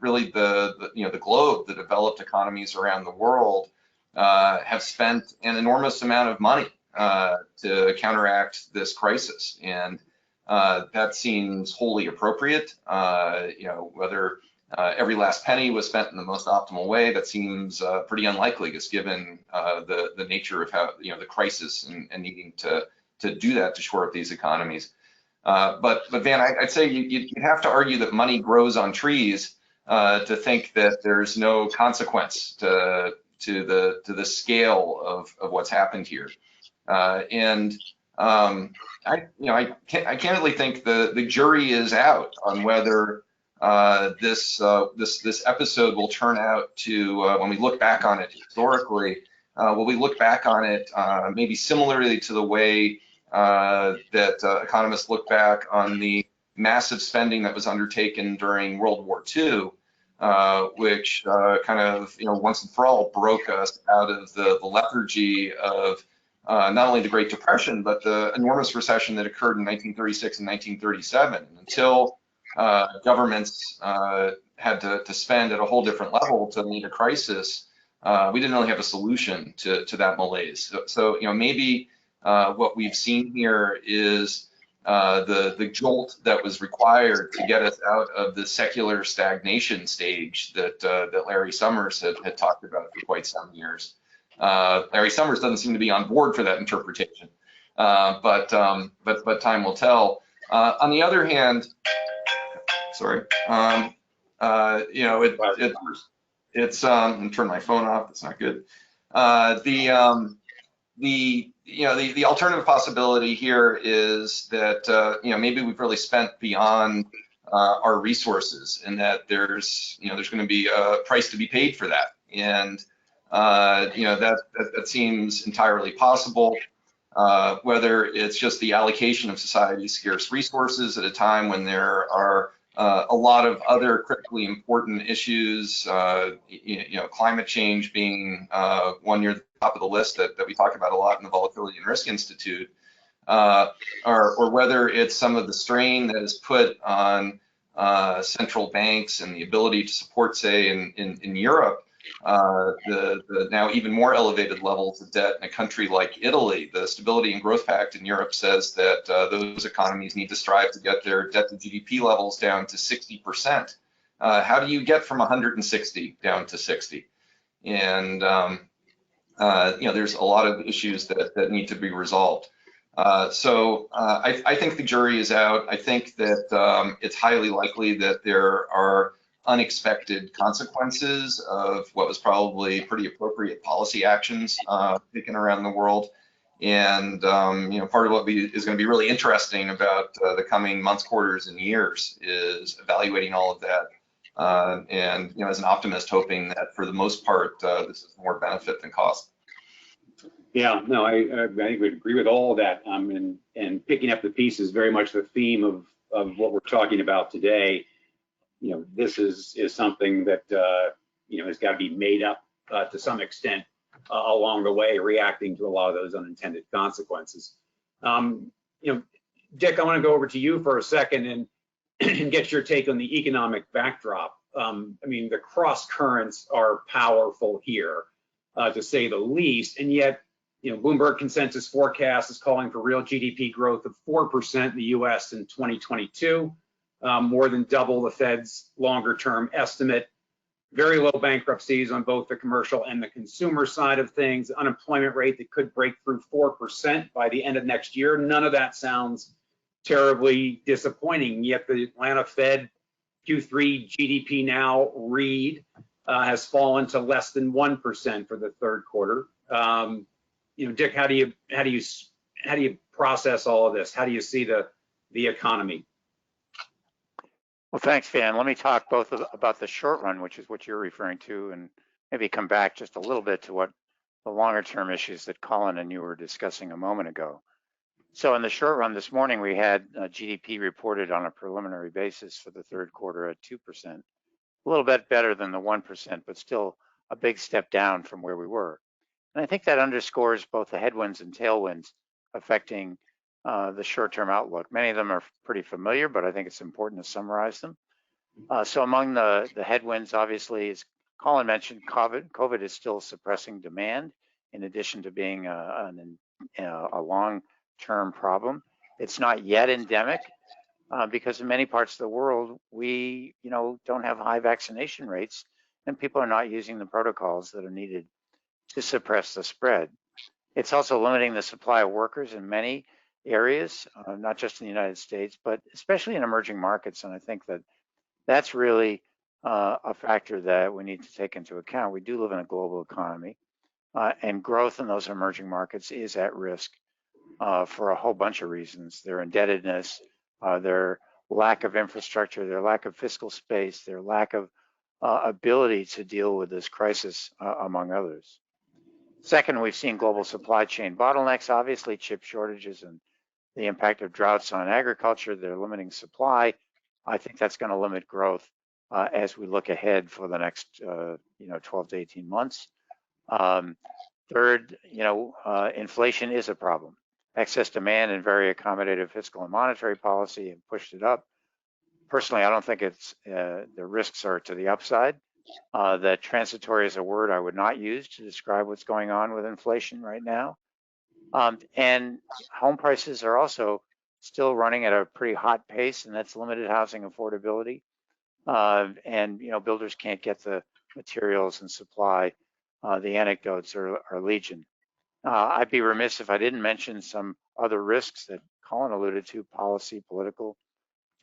really the globe, the developed economies around the world, have spent an enormous amount of money to counteract this crisis, and that seems wholly appropriate. Whether every last penny was spent in the most optimal way, that seems pretty unlikely, just given the nature of how the crisis and needing to do that to shore up these economies. But Van, I'd say you have to argue that money grows on trees to think that there's no consequence to the scale of what's happened here. I candidly think the jury is out on whether this episode will turn out to, when we look back on it historically, will we look back on it maybe similarly to the way that economists look back on the massive spending that was undertaken during World War II, which kind of, once and for all broke us out of the lethargy of not only the Great Depression, but the enormous recession that occurred in 1936 and 1937. Until governments had to spend at a whole different level to meet a crisis, we didn't really have a solution to that malaise. So maybe what we've seen here is the jolt that was required to get us out of the secular stagnation stage that Larry Summers had talked about for quite some years. Larry Summers doesn't seem to be on board for that interpretation, but time will tell. On the other hand, sorry, it's I'm gonna turn my phone off. That's not good. The alternative possibility here is that maybe we've really spent beyond our resources, and that there's going to be a price to be paid for that, and that seems entirely possible. Whether it's just the allocation of society's scarce resources at a time when there are a lot of other critically important issues, climate change being one near the top of the list that we talk about a lot in the Volatility and Risk Institute, or whether it's some of the strain that is put on central banks and the ability to support, say, in Europe, the now even more elevated levels of debt in a country like Italy. The Stability and Growth Pact in Europe says that those economies need to strive to get their debt to GDP levels down to 60%. How do you get from 160 down to 60? And there's a lot of issues that need to be resolved. So I think the jury is out. I think that it's highly likely that there are unexpected consequences of what was probably pretty appropriate policy actions taken around the world. And part of what is going to be really interesting about the coming months, quarters, and years is evaluating all of that. And as an optimist, hoping that for the most part, this is more benefit than cost. Yeah, no, I think we'd agree with all of that. And picking up the pieces, very much the theme of what we're talking about today. This is something that has got to be made up to some extent along the way, reacting to a lot of those unintended consequences. Dick, I want to go over to you for a second, and and get your take on the economic backdrop. I mean, the cross currents are powerful here, to say the least, and yet, Bloomberg consensus forecast is calling for real GDP growth of 4% in the U.S. in 2022, more than double the Fed's longer-term estimate. Very low bankruptcies on both the commercial and the consumer side of things, unemployment rate that could break through 4% by the end of next year. None of that sounds terribly disappointing, yet the Atlanta Fed Q3 GDP now read has fallen to less than 1% for the third quarter. Dick, how do you process all of this? How do you see the economy? Well, thanks, Van. Let me talk both about the short run, which is what you're referring to, and maybe come back just a little bit to what the longer term issues that Colin and you were discussing a moment ago. So in the short run this morning, we had GDP reported on a preliminary basis for the third quarter at 2%, a little bit better than the 1%, but still a big step down from where we were. And I think that underscores both the headwinds and tailwinds affecting the short-term outlook. Many of them are pretty familiar, but I think it's important to summarize them. So among the headwinds, obviously, as Colin mentioned, COVID is still suppressing demand, in addition to being a long-term problem. It's not yet endemic because in many parts of the world, we don't have high vaccination rates, and people are not using the protocols that are needed to suppress the spread. It's also limiting the supply of workers in many areas, not just in the United States, but especially in emerging markets. And I think that that's really a factor that we need to take into account. We do live in a global economy, and growth in those emerging markets is at risk for a whole bunch of reasons. Their indebtedness, their lack of infrastructure, their lack of fiscal space, their lack of ability to deal with this crisis, among others. Second, we've seen global supply chain bottlenecks, obviously chip shortages and the impact of droughts on agriculture. They're limiting supply. I think that's going to limit growth as we look ahead for the next 12 to 18 months. Third, inflation is a problem. Excess demand and very accommodative fiscal and monetary policy have pushed it up. Personally, I don't think the risks are to the upside. That transitory is a word I would not use to describe what's going on with inflation right now. And home prices are also still running at a pretty hot pace, and that's limited housing affordability. And builders can't get the materials and supply. The anecdotes are legion. I'd be remiss if I didn't mention some other risks that Colin alluded to: policy, political,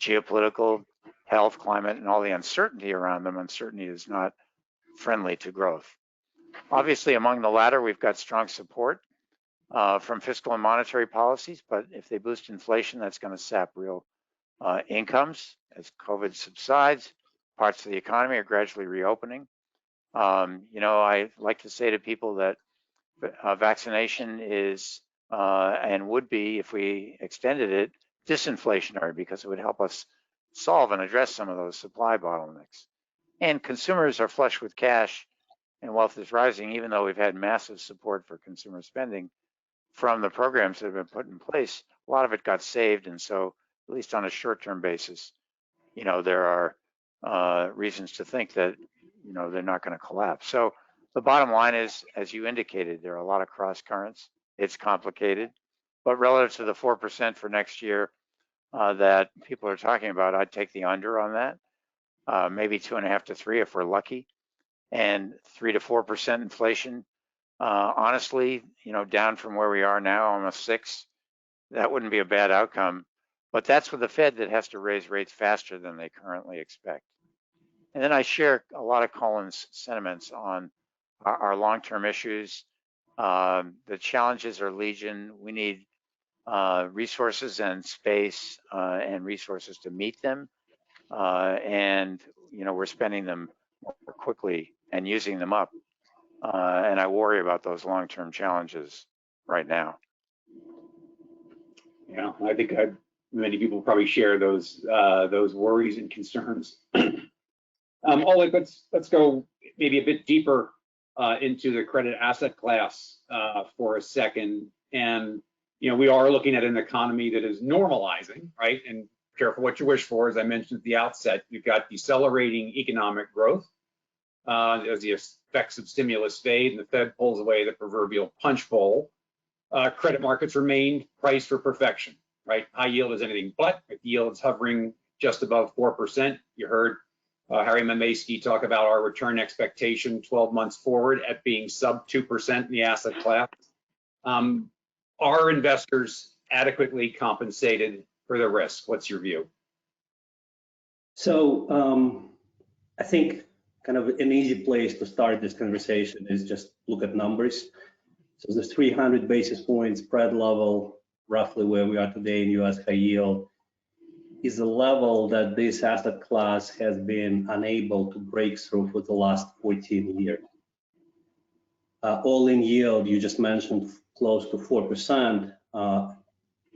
geopolitical, health, climate, and all the uncertainty around them. Uncertainty is not friendly to growth. Obviously, among the latter, we've got strong support from fiscal and monetary policies, but if they boost inflation, that's going to sap real incomes. As COVID subsides, parts of the economy are gradually reopening. I like to say to people that vaccination is and would be, if we extended it, disinflationary, because it would help us solve and address some of those supply bottlenecks. And consumers are flush with cash and wealth is rising, even though we've had massive support for consumer spending from the programs that have been put in place. A lot of it got saved, and so at least on a short-term basis, there are reasons to think that they're not going to collapse. So the bottom line is, as you indicated, there are a lot of cross currents. It's complicated, but relative to the 4% for next year that people are talking about, I'd take the under on that. Maybe 2.5 to 3 if we're lucky, and 3 to 4% inflation. Honestly, down from where we are now, almost 6, that wouldn't be a bad outcome. But that's with the Fed that has to raise rates faster than they currently expect. And then I share a lot of Colin's sentiments on our long-term issues. The challenges are legion. We need resources and space and resources to meet them. And we're spending them more quickly and using them up. And I worry about those long-term challenges right now. Yeah, I think many people probably share those worries and concerns. Oleg, let's go maybe a bit deeper into the credit asset class for a second. And we are looking at an economy that is normalizing, right? And careful what you wish for. As I mentioned at the outset, you've got decelerating economic growth as the effects of stimulus fade and the Fed pulls away the proverbial punch bowl. Credit markets remained priced for perfection, right? High yield is anything but. If the yield's hovering just above 4%, you heard Harry Mamaysky talk about our return expectation 12 months forward at being sub 2% in the asset class. Are investors adequately compensated for the risk? What's your view? So I think kind of an easy place to start this conversation is just look at numbers. So the 300 basis point spread level, roughly where we are today in US high yield, is a level that this asset class has been unable to break through for the last 14 years. All-in yield, you just mentioned, close to 4%,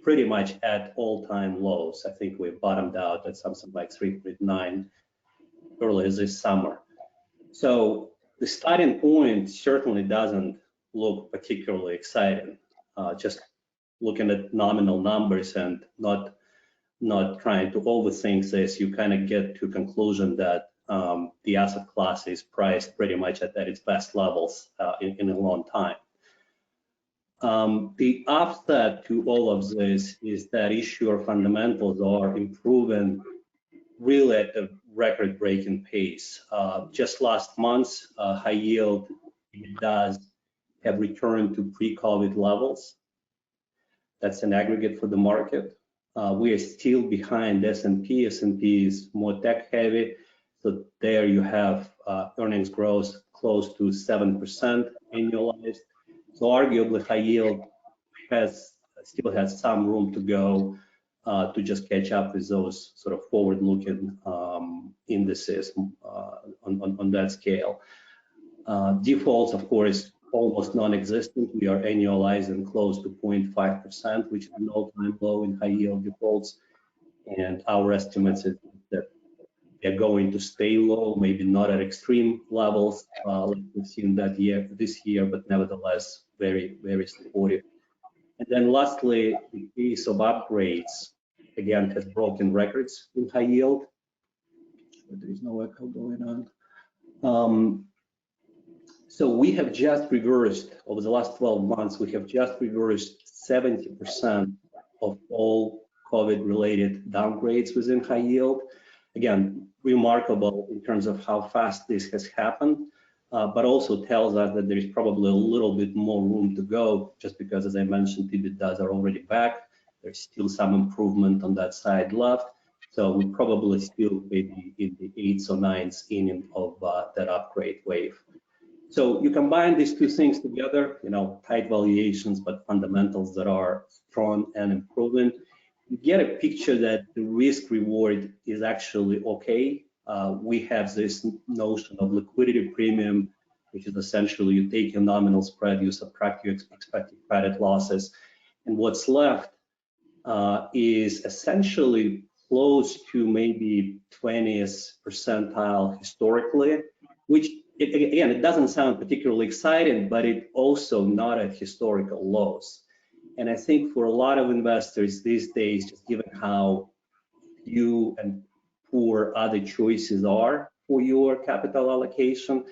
pretty much at all-time lows. I think we bottomed out at something like 3.9 earlier this summer. So the starting point certainly doesn't look particularly exciting. Just looking at nominal numbers and not trying to overthink this, you kind of get to a conclusion that the asset class is priced pretty much at its best levels in a long time. The offset to all of this is that issuer fundamentals are improving really at a record-breaking pace. Just last month, high yield does have returned to pre-COVID levels. That's an aggregate for the market. We are still behind S&P. S&P is more tech-heavy, so there you have earnings growth close to 7% annualized. So arguably, high yield still has some room to go to just catch up with those sort of forward-looking indices on that scale. Defaults, of course, almost non-existent. We are annualizing close to 0.5%, which is an all-time low in high-yield defaults. And our estimates is that they're going to stay low, maybe not at extreme levels like we've seen this year, but nevertheless very, very supportive. And then lastly, the pace of upgrades again has broken records in high yield. There is no echo going on. So we have just reversed, over the last 12 months, we have just reversed 70% of all COVID-related downgrades within high yield. Again, remarkable in terms of how fast this has happened, but also tells us that there is probably a little bit more room to go, just because, as I mentioned, EBITDAs are already back. There's still some improvement on that side left. So we probably still maybe in the 8th or 9th inning of that upgrade wave. So you combine these two things together, tight valuations, but fundamentals that are strong and improving, you get a picture that the risk reward is actually okay. We have this notion of liquidity premium, which is essentially you take your nominal spread, you subtract your expected credit losses, and what's left is essentially close to maybe 20th percentile historically, which again, it doesn't sound particularly exciting, but it also not at historical lows. And I think for a lot of investors these days, just given how few and poor other choices are for your capital allocation,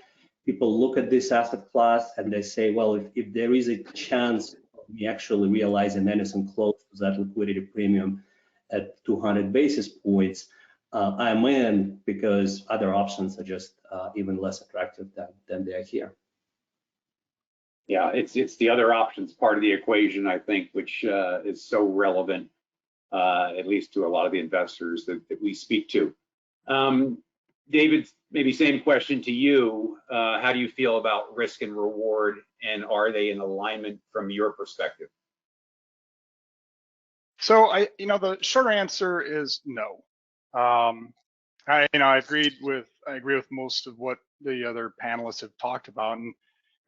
people look at this asset class and they say, well, if there is a chance of me actually realizing anything close to that liquidity premium at 200 basis points, I'm in, because other options are just even less attractive than they are here. Yeah, it's the other options part of the equation, I think, which is so relevant, at least to a lot of the investors that we speak to. David, maybe same question to you. How do you feel about risk and reward, and are they in alignment from your perspective? So the short answer is no. I agree with most of what the other panelists have talked about, and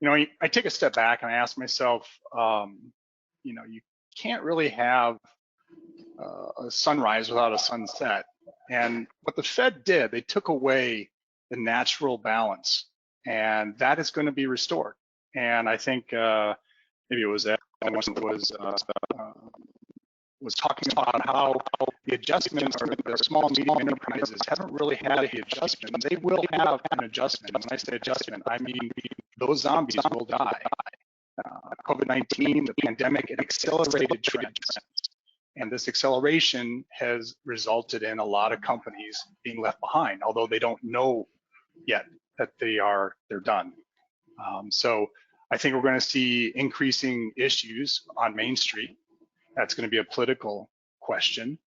I take a step back and I ask myself, you can't really have a sunrise without a sunset. And what the Fed did, they took away the natural balance, and that is going to be restored. And I think maybe it was Ed was talking about how the adjustments for the small and medium enterprises haven't really had the adjustment. They will have an adjustment. When I say adjustment, I mean those zombies will die. COVID-19, the pandemic, it accelerated trends. And this acceleration has resulted in a lot of companies being left behind, although they don't know yet that they're done. So I think we're going to see increasing issues on Main Street. That's going to be a political question.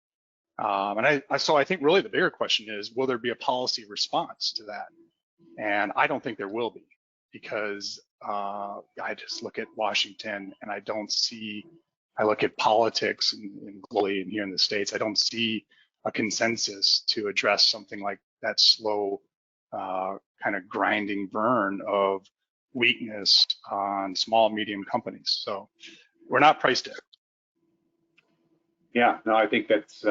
So I think really the bigger question is, will there be a policy response to that? And I don't think there will be, because I just look at Washington and I look at politics and globally and here in the States, I don't see a consensus to address something like that slow kind of grinding burn of weakness on small, medium companies. So we're not priced in. Yeah, no, I think that's,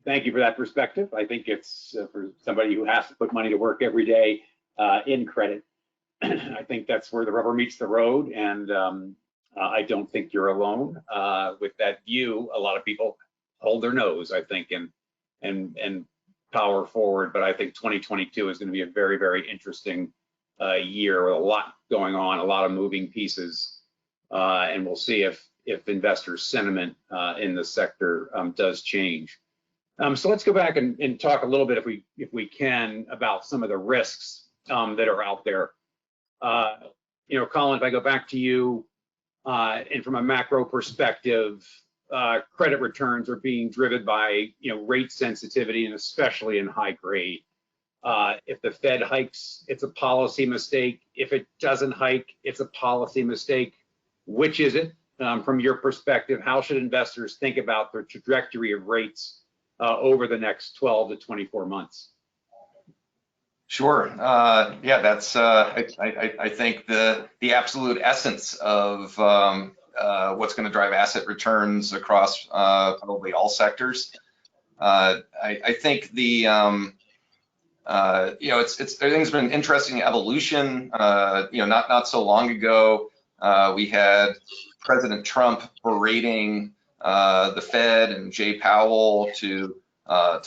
thank you for that perspective. I think it's for somebody who has to put money to work every day in credit. I think that's where the rubber meets the road. And I don't think you're alone with that view. A lot of people hold their nose, I think, and power forward. But I think 2022 is going to be a very, very interesting year with a lot going on, a lot of moving pieces. And we'll see if investor sentiment in the sector does change. So let's go back and talk a little bit, if we can, about some of the risks that are out there. Colin, if I go back to you, and from a macro perspective, credit returns are being driven by rate sensitivity, and especially in high grade. If the Fed hikes, it's a policy mistake. If it doesn't hike, it's a policy mistake. Which is it? From your perspective, how should investors think about the trajectory of rates over the next 12 to 24 months? Sure. Yeah, that's I think the absolute essence of what's going to drive asset returns across probably all sectors. I think everything's been an interesting evolution. Not so long ago, we had President Trump berating the Fed and Jay Powell to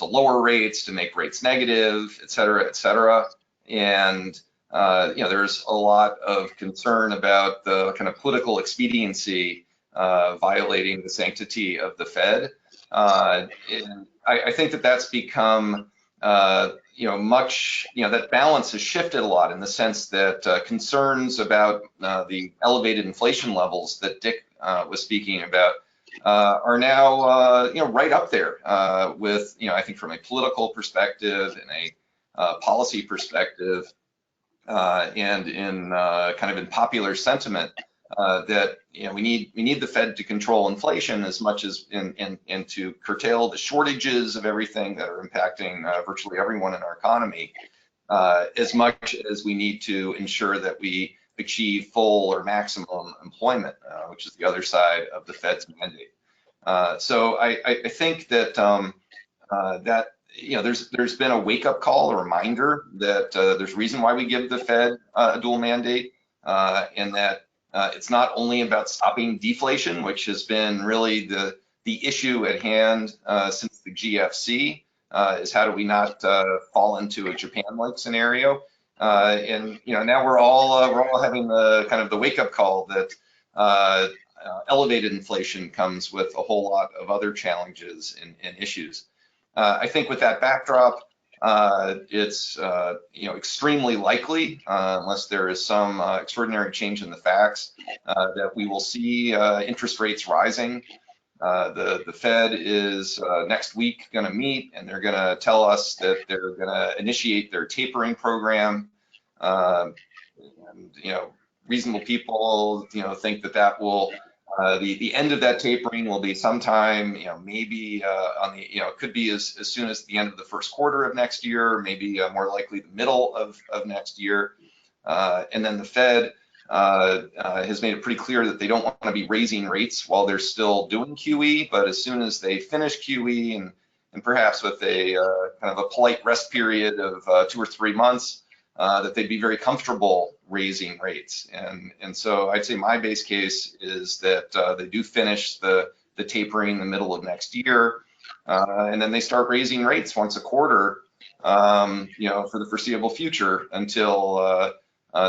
lower rates, to make rates negative, et cetera, et cetera. And there's a lot of concern about the kind of political expediency violating the sanctity of the Fed. And I think that's become that balance has shifted a lot, in the sense that concerns about the elevated inflation levels that Dick was speaking about are now right up there with I think from a political perspective and a policy perspective, and in kind of in popular sentiment, that we need the Fed to control inflation as much as and to curtail the shortages of everything that are impacting virtually everyone in our economy, as much as we need to ensure that we achieve full or maximum employment, which is the other side of the Fed's mandate. So I think that there's been a wake-up call, a reminder that there's reason why we give the Fed a dual mandate, and that it's not only about stopping deflation, which has been really the issue at hand since the GFC, is how do we not fall into a Japan-like scenario. And now we're all having the kind of the wake-up call that elevated inflation comes with a whole lot of other challenges and issues. I think with that backdrop, it's extremely likely, unless there is some extraordinary change in the facts, that we will see interest rates rising. The Fed is next week going to meet, and they're going to tell us that they're going to initiate their tapering program. And reasonable people think that will the end of that tapering will be sometime maybe on the it could be as soon as the end of the first quarter of next year, maybe more likely the middle of next year. And then the Fed has made it pretty clear that they don't want to be raising rates while they're still doing QE, but as soon as they finish QE and perhaps with a kind of a polite rest period of 2 or 3 months, that they'd be very comfortable raising rates. And so I'd say my base case is that they do finish the tapering in the middle of next year. and then they start raising rates once a quarter, for the foreseeable future until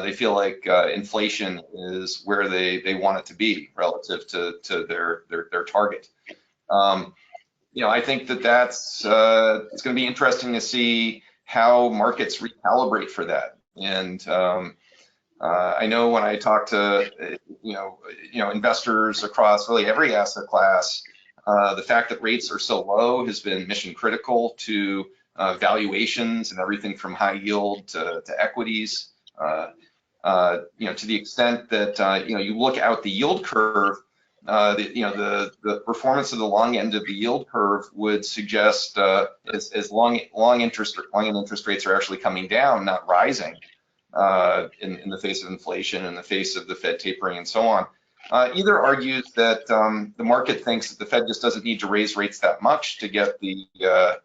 they feel like inflation is where they want it to be relative to their target. I think that's it's going to be interesting to see how markets recalibrate for that. And I know when I talk to investors across really every asset class, the fact that rates are so low has been mission critical to valuations and everything from high yield to equities. To the extent that you look out the yield curve, the performance of the long end of the yield curve would suggest as long interest rates are actually coming down, not rising in the face of inflation, in the face of the Fed tapering, and so on. Either argues that the market thinks that the Fed just doesn't need to raise rates that much to get the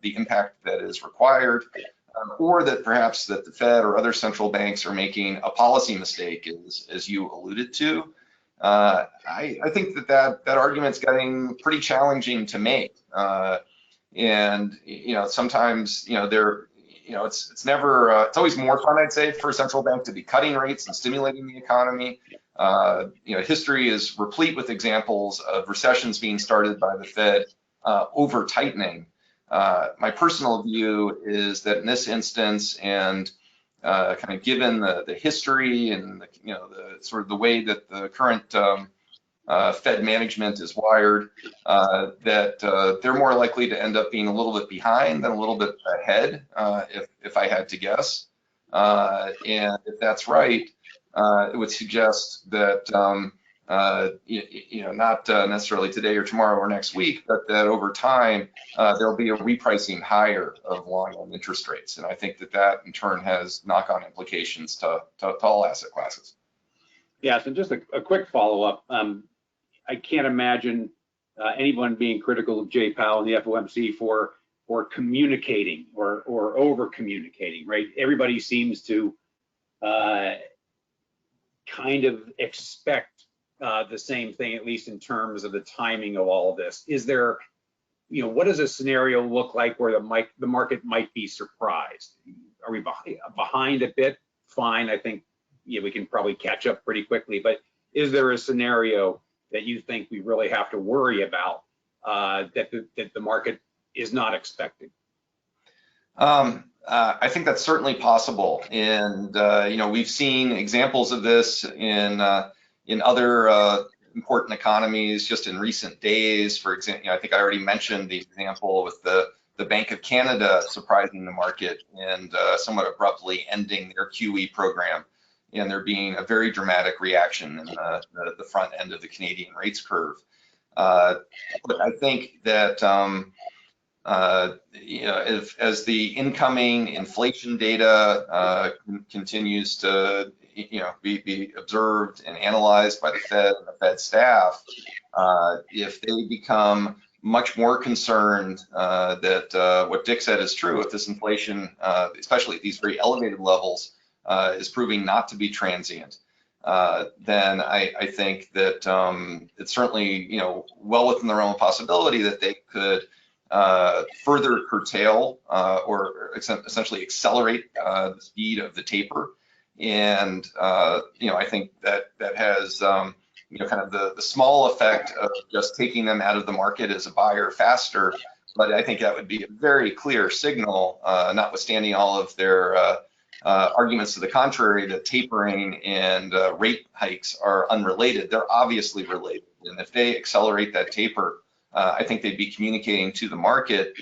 impact that is required, or that perhaps that the Fed or other central banks are making a policy mistake, as you alluded to. I think that argument's getting pretty challenging to make, and sometimes it's never it's always more fun, I'd say, for a central bank to be cutting rates and stimulating the economy. History is replete with examples of recessions being started by the Fed over tightening. My personal view is that in this instance, and kind of given the history and the sort of the way that the current Fed management is wired, that they're more likely to end up being a little bit behind than a little bit ahead, if I had to guess. And if that's right, it would suggest that not necessarily today or tomorrow or next week, but that over time there'll be a repricing higher of long-end interest rates, and I think that in turn has knock-on implications to all asset classes. Yeah. So just a quick follow-up. I can't imagine anyone being critical of Jay Powell and the FOMC for communicating or over communicating, right? Everybody seems to kind of expect the same thing, at least in terms of the timing of all of this. Is there, what does a scenario look like where the market might be surprised? Are we behind a bit? Fine, I think we can probably catch up pretty quickly, but is there a scenario that you think we really have to worry about that the market is not expecting? I think that's certainly possible, and we've seen examples of this in other important economies just in recent days. For example, I think I already mentioned the example with the Bank of Canada surprising the market and somewhat abruptly ending their QE program, and there being a very dramatic reaction in the front end of the Canadian rates curve. But I think that as the incoming inflation data continues to be observed and analyzed by the Fed and the Fed staff, if they become much more concerned that what Dick said is true, if this inflation, especially at these very elevated levels, is proving not to be transient, then I think that it's certainly well within the realm of possibility that they could further curtail or essentially accelerate the speed of the taper. And I think that has kind of the small effect of just taking them out of the market as a buyer faster. But I think that would be a very clear signal, notwithstanding all of their arguments to the contrary, that tapering and rate hikes are unrelated. They're obviously related, and if they accelerate that taper, I think they'd be communicating to the market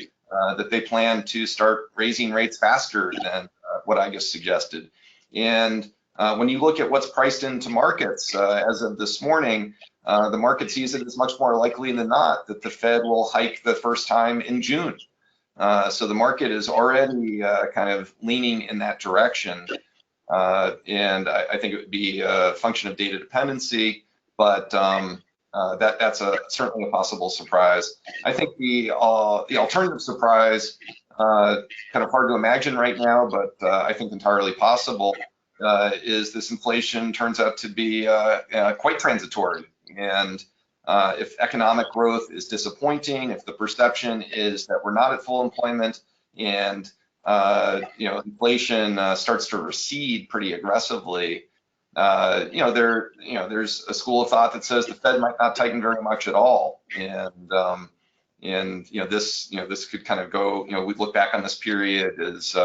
that they plan to start raising rates faster than what I just suggested. And when you look at what's priced into markets as of this morning, the market sees it as much more likely than not that the Fed will hike the first time in June. So the market is already kind of leaning in that direction. And I think it would be a function of data dependency, but that's certainly a possible surprise. I think the alternative surprise, kind of hard to imagine right now, but I think entirely possible, is this inflation turns out to be quite transitory, and If economic growth is disappointing, if the perception is that we're not at full employment and inflation starts to recede pretty aggressively, there's a school of thought that says the Fed might not tighten very much at all, and this could kind of go. We look back on this period as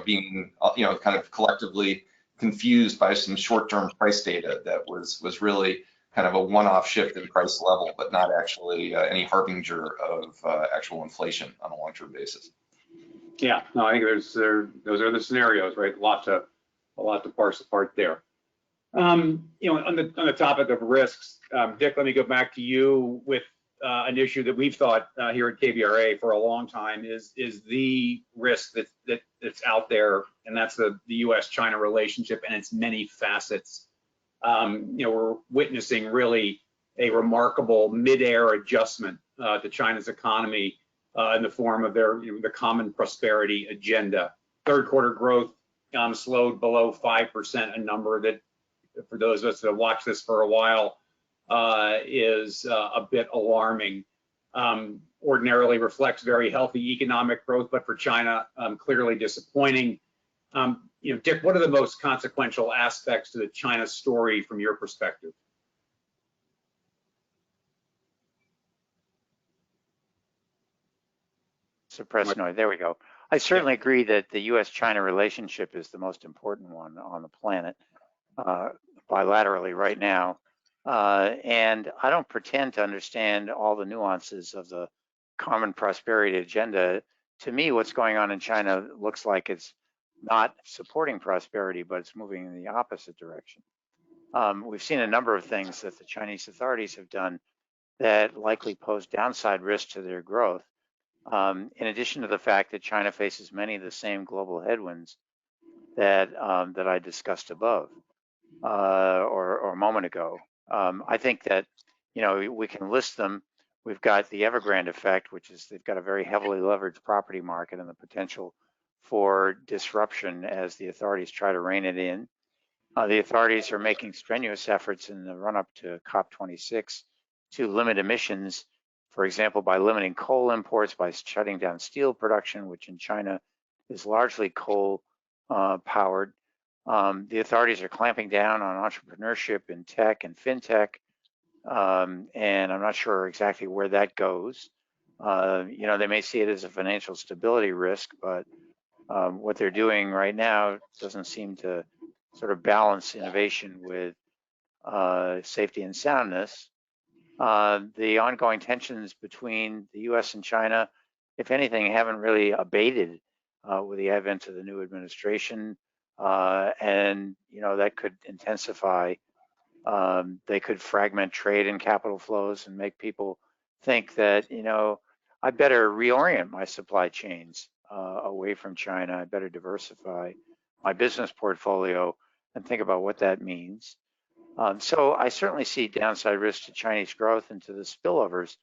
being kind of collectively confused by some short-term price data that was really kind of a one-off shift in price level, but not actually any harbinger of actual inflation on a long-term basis. Yeah, no, I think those are the scenarios, right? A lot to parse apart there. On the topic of risks, Dick, let me go back to you with an issue that we've thought here at KBRA for a long time is the risk that's out there, and that's the U.S.-China relationship and its many facets. We're witnessing really a remarkable mid-air adjustment to China's economy in the form of the common prosperity agenda. Third quarter growth slowed below 5%, a number that, for those of us that have watched this for a while, is a bit alarming. Ordinarily reflects very healthy economic growth, but for China, clearly disappointing. Dick, what are the most consequential aspects to the China story from your perspective? Suppress noise. There we go. I certainly agree that the U.S.-China relationship is the most important one on the planet, bilaterally right now. And I don't pretend to understand all the nuances of the common prosperity agenda. To me, what's going on in China looks like it's not supporting prosperity, but it's moving in the opposite direction. We've seen a number of things that the Chinese authorities have done that likely pose downside risks to their growth. In addition to the fact that China faces many of the same global headwinds that I discussed above or a moment ago. I think that we can list them. We've got the Evergrande effect, which is they've got a very heavily leveraged property market and the potential for disruption as the authorities try to rein it in. The authorities are making strenuous efforts in the run-up to COP26 to limit emissions, for example, by limiting coal imports, by shutting down steel production, which in China is largely coal powered. The authorities are clamping down on entrepreneurship in tech and fintech, and I'm not sure exactly where that goes. They may see it as a financial stability risk, but what they're doing right now doesn't seem to sort of balance innovation with safety and soundness. The ongoing tensions between the U.S. and China, if anything, haven't really abated with the advent of the new administration, and that could intensify. They could fragment trade and capital flows and make people think that I better reorient my supply chains away from China. I better diversify my business portfolio and think about what that means. So I certainly see downside risks to Chinese growth and to the spillovers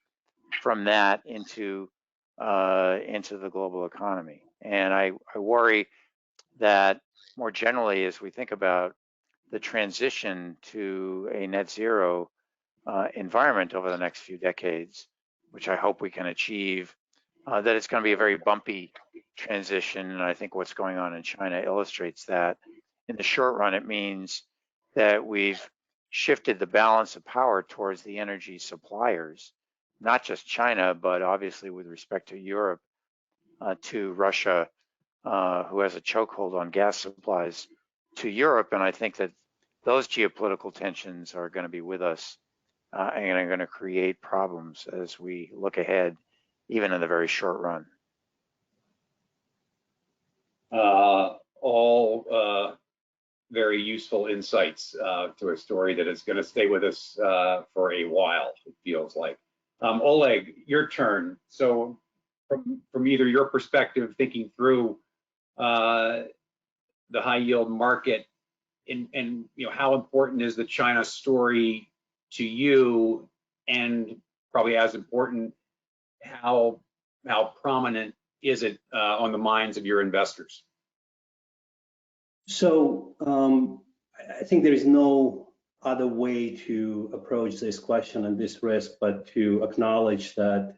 from that into the global economy. And I worry that more generally, as we think about the transition to a net zero environment over the next few decades, which I hope we can achieve, that it's going to be a very bumpy transition. And I think what's going on in China illustrates that. In the short run, it means that we've shifted the balance of power towards the energy suppliers, not just China, but obviously with respect to Europe, to Russia, who has a chokehold on gas supplies to Europe. And I think that those geopolitical tensions are going to be with us and are going to create problems as we look ahead, even in the very short run. All very useful insights to a story that is going to stay with us for a while, it feels like. Oleg, your turn. So from either your perspective, thinking through the high yield market and how important is the China story to you, and probably as important, how prominent is it on the minds of your investors? So I think there is no other way to approach this question and this risk, but to acknowledge that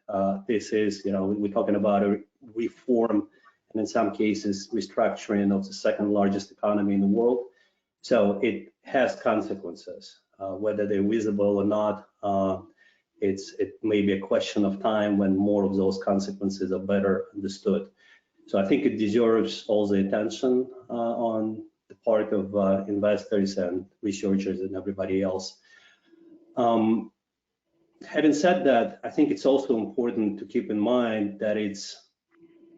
this is, we're talking about a reform and in some cases restructuring of the second largest economy in the world. So it has consequences, whether they're visible or not. It may be a question of time when more of those consequences are better understood. So I think it deserves all the attention on the part of investors and researchers and everybody else. Having said that, I think it's also important to keep in mind that it's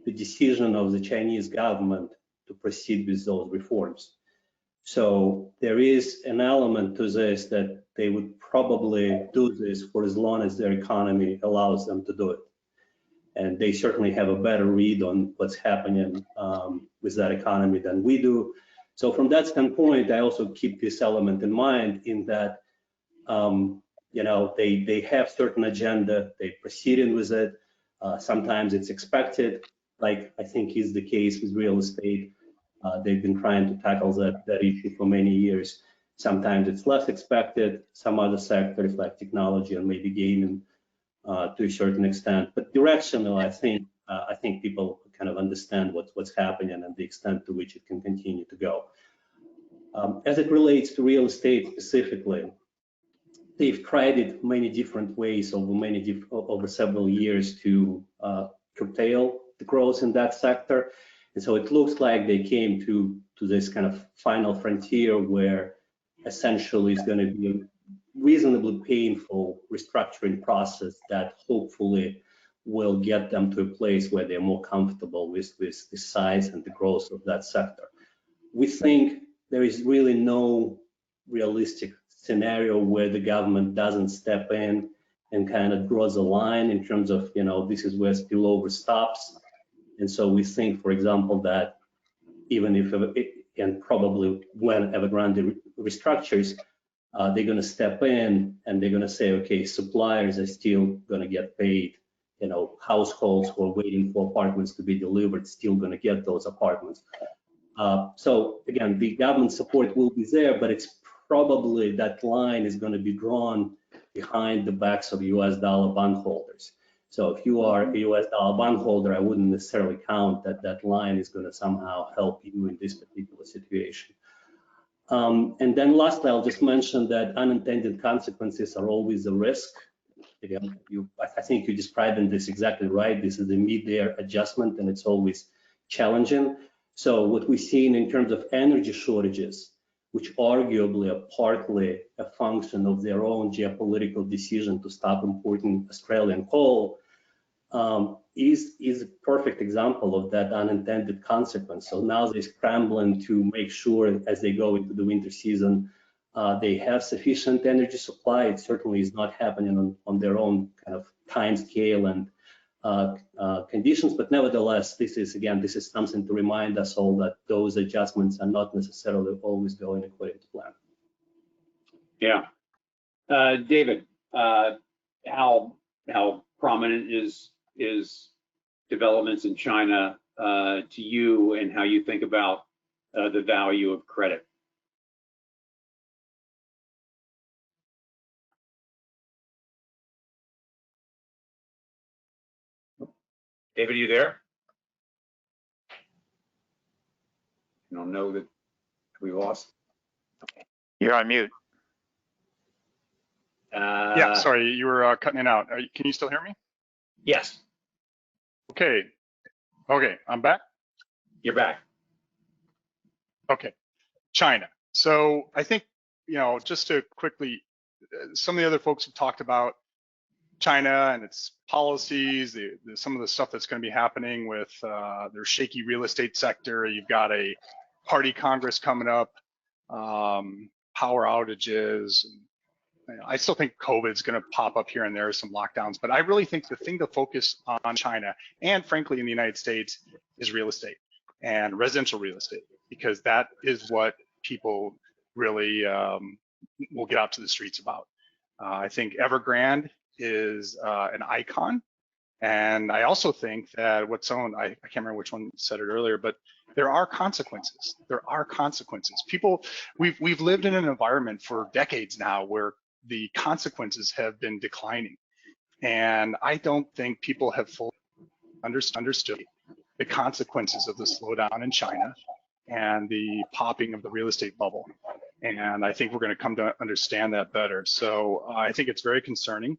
the decision of the Chinese government to proceed with those reforms. So there is an element to this that they would probably do this for as long as their economy allows them to do it. And they certainly have a better read on what's happening with that economy than we do. So from that standpoint, I also keep this element in mind in that, they have certain agenda, they proceeding with it. Sometimes it's expected, like I think is the case with real estate. They've been trying to tackle that issue for many years. Sometimes it's less expected. Some other sectors like technology and maybe gaming to a certain extent. But directionally, I think people kind of understand what's happening and the extent to which it can continue to go. As it relates to real estate specifically, they've tried it many different ways over several years to curtail the growth in that sector. And so it looks like they came to this kind of final frontier where essentially it's going to be a reasonably painful restructuring process that hopefully will get them to a place where they're more comfortable with the size and the growth of that sector. We think there is really no realistic scenario where the government doesn't step in and kind of draws a line in terms of, this is where spillover stops. And so we think, for example, that even if, and probably when Evergrande restructures, they're going to step in and they're going to say, okay, suppliers are still going to get paid. Households who are waiting for apartments to be delivered still going to get those apartments. So again, the government support will be there, but it's probably that line is going to be drawn behind the backs of US dollar bondholders. So if you are a US dollar bondholder, I wouldn't necessarily count that line is going to somehow help you in this particular situation. And then lastly, I'll just mention that unintended consequences are always a risk. Again, I think you're describing this exactly right. This is a mid-year adjustment and it's always challenging. So what we're seeing in terms of energy shortages, which arguably are partly a function of their own geopolitical decision to stop importing Australian coal, is a perfect example of that unintended consequence. So now they're scrambling to make sure as they go into the winter season, they have sufficient energy supply. It certainly is not happening on their own kind of time scale and conditions, but nevertheless, this is something to remind us all that those adjustments are not necessarily always going according to plan. Yeah, David, how prominent is developments in China to you, and how you think about the value of credit? David, are you there? I don't know that we lost. Okay. You're on mute. Yeah, sorry, you were cutting it out. Can you still hear me? Yes. Okay, I'm back. You're back. Okay, China. So I think, just to quickly, some of the other folks have talked about China and its policies, some of the stuff that's going to be happening with their shaky real estate sector. You've got a party Congress coming up, power outages. I still think COVID is going to pop up here and there, some lockdowns, but I really think the thing to focus on China and frankly in the United States is real estate and residential real estate, because that is what people really will get out to the streets about. I think Evergrande is an icon. And I also think that I can't remember which one said it earlier, but there are consequences. There are consequences. People, we've lived in an environment for decades now where the consequences have been declining. And I don't think people have fully understood the consequences of the slowdown in China and the popping of the real estate bubble. And I think we're going to come to understand that better. So I think it's very concerning.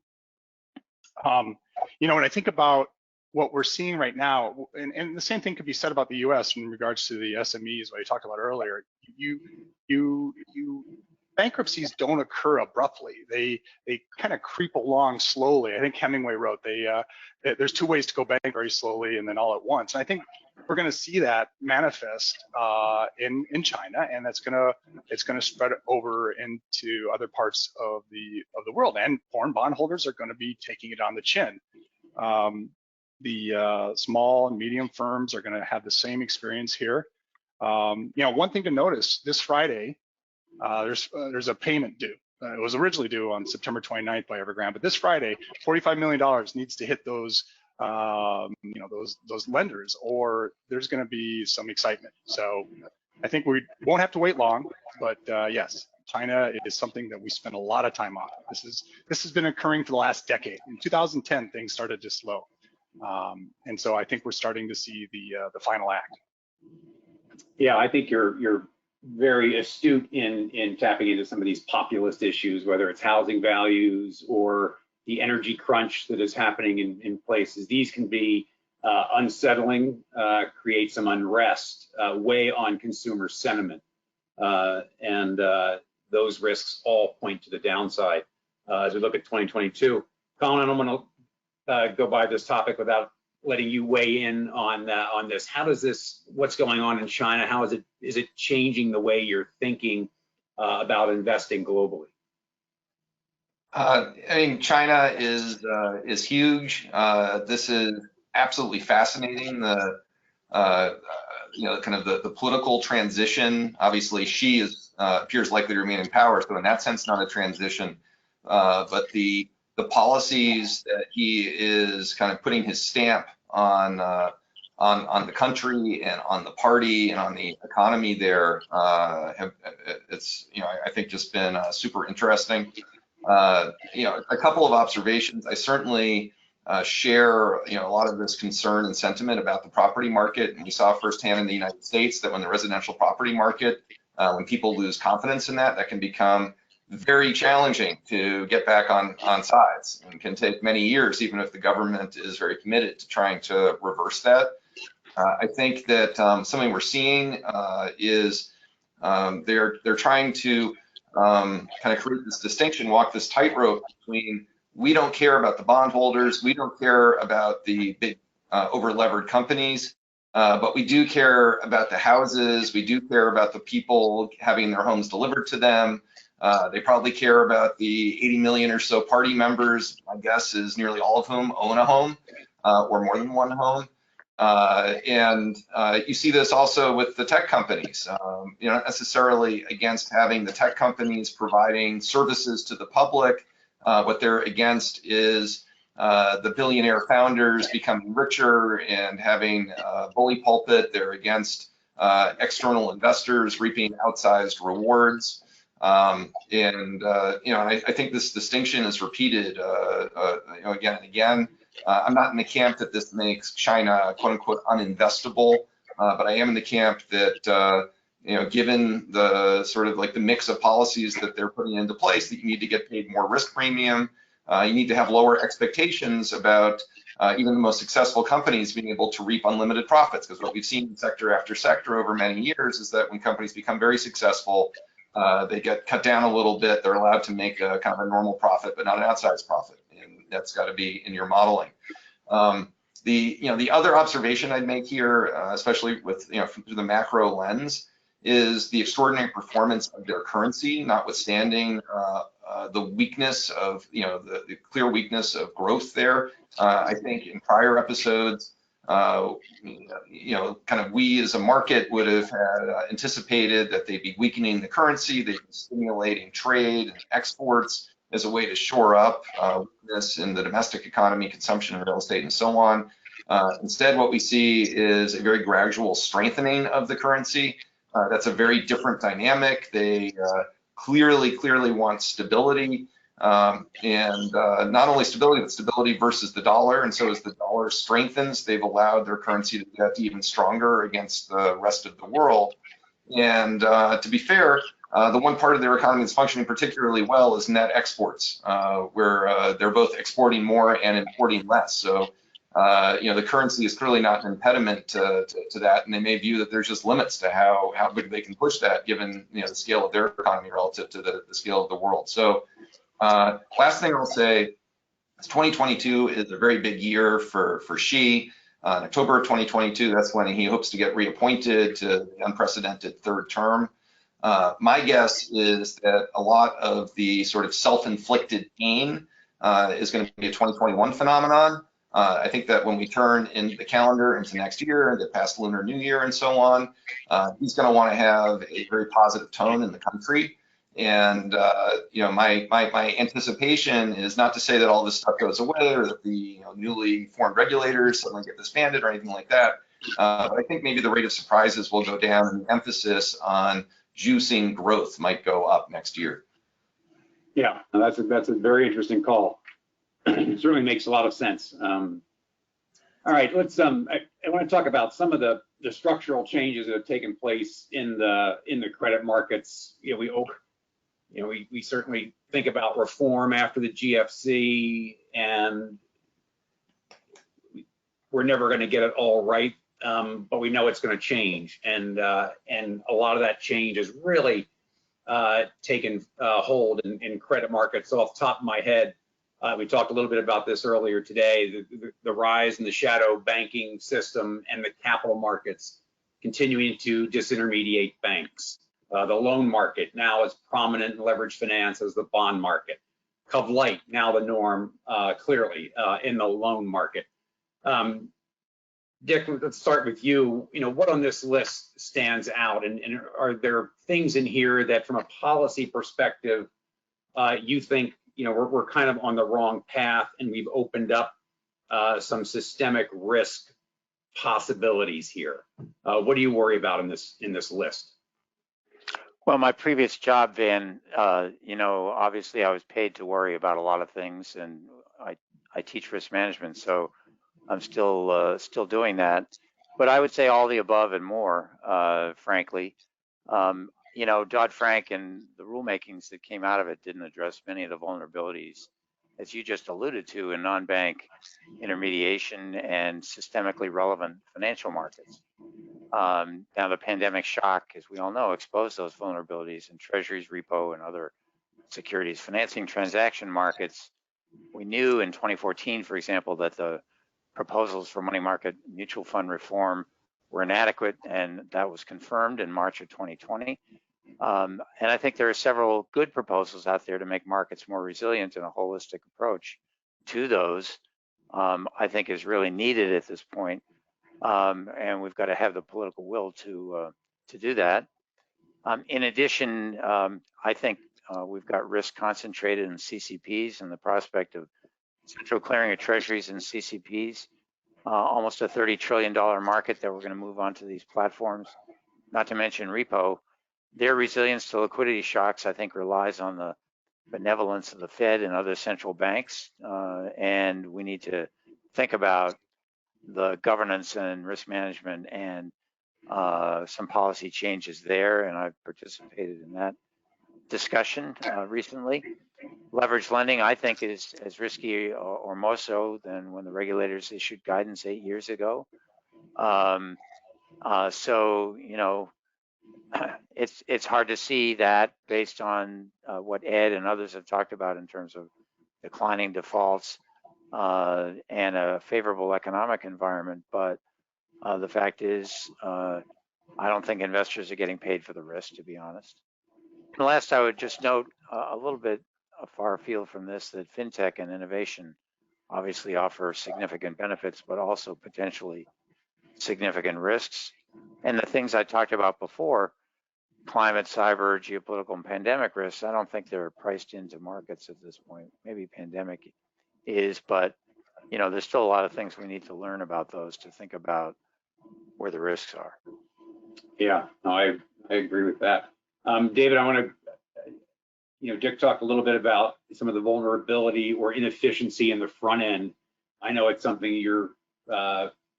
You know, when I think about what we're seeing right now, and the same thing could be said about the U.S. in regards to the SMEs, what I talked about earlier. Bankruptcies don't occur abruptly. They kind of creep along slowly. I think Hemingway wrote there's two ways to go bankrupt, very slowly and then all at once. And I think we're going to see that manifest in China, and it's going to spread over into other parts of the world. And foreign bondholders are going to be taking it on the chin. The small and medium firms are going to have the same experience here. You know, one thing to notice this Friday. There's a payment due. It was originally due on September 29th by Evergrande, but this Friday, $45 million needs to hit those, you know, those lenders, or there's going to be some excitement. So I think we won't have to wait long, but yes, China is something that we spend a lot of time on. This has been occurring for the last decade. In 2010, things started to slow, and so I think we're starting to see the final act. Yeah, I think you're very astute in tapping into some of these populist issues, whether it's housing values or the energy crunch that is happening in places. These can be unsettling, create some unrest, weigh on consumer sentiment, and those risks all point to the downside as we look at 2022. Colin, I don't want to go by this topic without letting you weigh in on this. How does this, what's going on in China, how is it changing the way you're thinking about investing globally? I mean, China is huge. This is absolutely fascinating. You know, kind of the political transition. Obviously, Xi appears likely to remain in power, so in that sense, not a transition. But the policies that he is kind of putting his stamp on the country and on the party and on the economy there, it's, you know, I think just been super interesting. You know, a couple of observations. I certainly share, you know, a lot of this concern and sentiment about the property market. And we saw firsthand in the United States that when the residential property market, when people lose confidence in that can become very challenging to get back on sides, and can take many years, even if the government is very committed to trying to reverse that. I think that something we're seeing is they're trying to kind of create this distinction, walk this tightrope between, we don't care about the bondholders, we don't care about the big over-levered companies, but we do care about the houses, we do care about the people having their homes delivered to them. They probably care about the 80 million or so party members, my guess is nearly all of whom own a home or more than one home. And you see this also with the tech companies. You're not necessarily against having the tech companies providing services to the public. What they're against is the billionaire founders becoming richer and having bully pulpit. They're against external investors reaping outsized rewards. You know, I think this distinction is repeated, you know, again and again. I'm not in the camp that this makes China "quote unquote" uninvestable, but I am in the camp that you know, given the sort of like the mix of policies that they're putting into place, that you need to get paid more risk premium. You need to have lower expectations about even the most successful companies being able to reap unlimited profits, because what we've seen in sector after sector over many years is that when companies become very successful, they get cut down a little bit. They're allowed to make a kind of a normal profit, but not an outsized profit, and that's got to be in your modeling. The other observation I'd make here, especially with, you know, through the macro lens, is the extraordinary performance of their currency, notwithstanding the weakness of, you know, the clear weakness of growth there. I think in prior episodes, you know, kind of we as a market would have had anticipated that they'd be weakening the currency, they'd be stimulating trade and exports as a way to shore up weakness in the domestic economy, consumption, and real estate, and so on. Instead, what we see is a very gradual strengthening of the currency. That's a very different dynamic. They clearly want stability, and not only stability, but stability versus the dollar. And so as the dollar strengthens, they've allowed their currency to get even stronger against the rest of the world. And to be fair, the one part of their economy that's functioning particularly well is net exports, where they're both exporting more and importing less. So, the currency is clearly not an impediment to that, and they may view that there's just limits to how big they can push that, given the scale of their economy relative to the scale of the world. So, last thing I'll say is 2022 is a very big year for Xi. In October of 2022, that's when he hopes to get reappointed to the unprecedented third term. My guess is that a lot of the sort of self-inflicted pain is going to be a 2021 phenomenon. I think that when we turn in the calendar into next year and get past Lunar New Year and so on, he's going to want to have a very positive tone in the country. And my anticipation is not to say that all this stuff goes away or that the newly formed regulators suddenly get disbanded or anything like that. But I think maybe the rate of surprises will go down, and the emphasis on juicing growth might go up next year. Yeah, that's a very interesting call. It certainly makes a lot of sense. All right, let's. I want to talk about some of the structural changes that have taken place in the credit markets. We certainly think about reform after the GFC, and we're never going to get it all right, but we know it's going to change, and a lot of that change has really taken hold in credit markets. So off the top of my head, we talked a little bit about this earlier today, the rise in the shadow banking system and the capital markets continuing to disintermediate banks. The loan market now is prominent in leveraged finance as the bond market. Cov Light now the norm, clearly in the loan market. Dick, let's start with you. What on this list stands out, and are there things in here that, from a policy perspective, you think we're kind of on the wrong path, and we've opened up some systemic risk possibilities here? What do you worry about in this list? Well, my previous job, Van, obviously I was paid to worry about a lot of things, and I teach risk management, so I'm still doing that. But I would say all the above and more, frankly. Dodd-Frank and the rulemakings that came out of it didn't address many of the vulnerabilities, as you just alluded to, in non-bank intermediation and systemically relevant financial markets. Now, the pandemic shock, as we all know, exposed those vulnerabilities in treasuries, repo, and other securities financing transaction markets. We knew in 2014, for example, that the proposals for money market mutual fund reform were inadequate, and that was confirmed in March of 2020. And I think there are several good proposals out there to make markets more resilient, and a holistic approach to those, I think, is really needed at this point. And we've got to have the political will to do that. In addition, I think we've got risk concentrated in CCPs, and the prospect of central clearing of treasuries and CCPs, almost a $30 trillion market that we're going to move onto these platforms, not to mention repo. Their resilience to liquidity shocks, I think, relies on the benevolence of the Fed and other central banks, and we need to think about the governance and risk management and some policy changes there, and I've participated in that discussion recently. Leveraged lending, I think, is as risky or more so than when the regulators issued guidance 8 years ago. It's hard to see that based on what Ed and others have talked about in terms of declining defaults and a favorable economic environment. But the fact is, I don't think investors are getting paid for the risk, to be honest. And last, I would just note a little bit far afield from this, that fintech and innovation obviously offer significant benefits, but also potentially significant risks. And the things I talked about before, climate, cyber, geopolitical, and pandemic risks, I don't think they're priced into markets at this point. Maybe pandemic is, but you know, there's still a lot of things we need to learn about those to think about where the risks are. Yeah, no, I agree with that. David, I want to, Dick talked a little bit about some of the vulnerability or inefficiency in the front end. I know it's something you're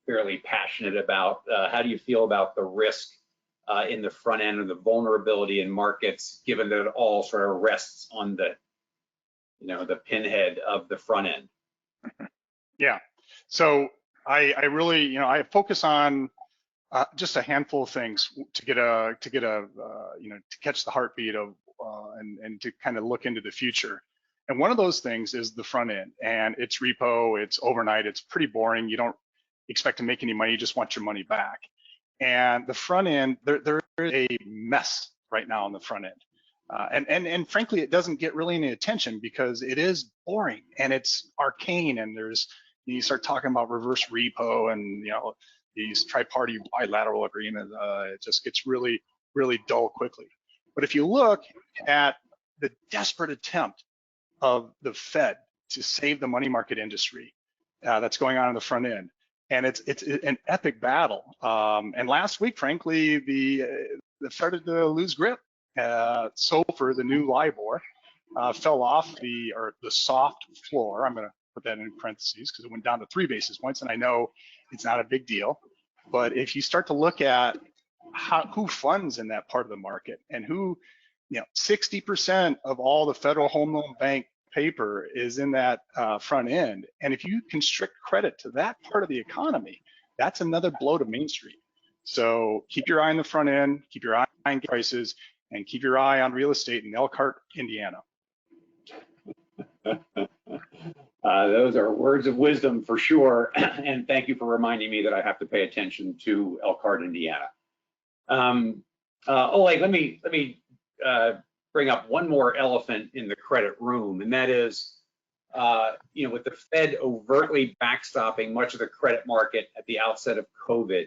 fairly passionate about. How do you feel about the risk in the front end and the vulnerability in markets, given that it all sort of rests on the, the pinhead of the front end? Yeah, so I really, I focus on just a handful of things to catch the heartbeat of and to kind of look into the future. And one of those things is the front end, and it's repo, it's overnight, it's pretty boring. You don't expect to make any money, you just want your money back. And the front end, there is a mess right now on the front end. And frankly, it doesn't get really any attention because it is boring and it's arcane, and you start talking about reverse repo and these tri-party bilateral agreements. It just gets really, really dull quickly. But if you look at the desperate attempt of the Fed to save the money market industry that's going on in the front end, and it's an epic battle. And last week, frankly, the started to lose grip. SOFR, the new LIBOR, fell off the soft floor. I'm going to put that in parentheses because it went down to 3 basis points, and I know it's not a big deal. But if you start to look at who funds in that part of the market, and who, 60% of all the Federal Home Loan Bank paper is in that front end. And if you constrict credit to that part of the economy, that's another blow to Main Street. So keep your eye on the front end, keep your eye on prices, and keep your eye on real estate in Elkhart, Indiana. Those are words of wisdom for sure. And thank you for reminding me that I have to pay attention to Elkhart, Indiana. Oleg, let me bring up one more elephant in the credit room, and that is, with the Fed overtly backstopping much of the credit market at the outset of COVID,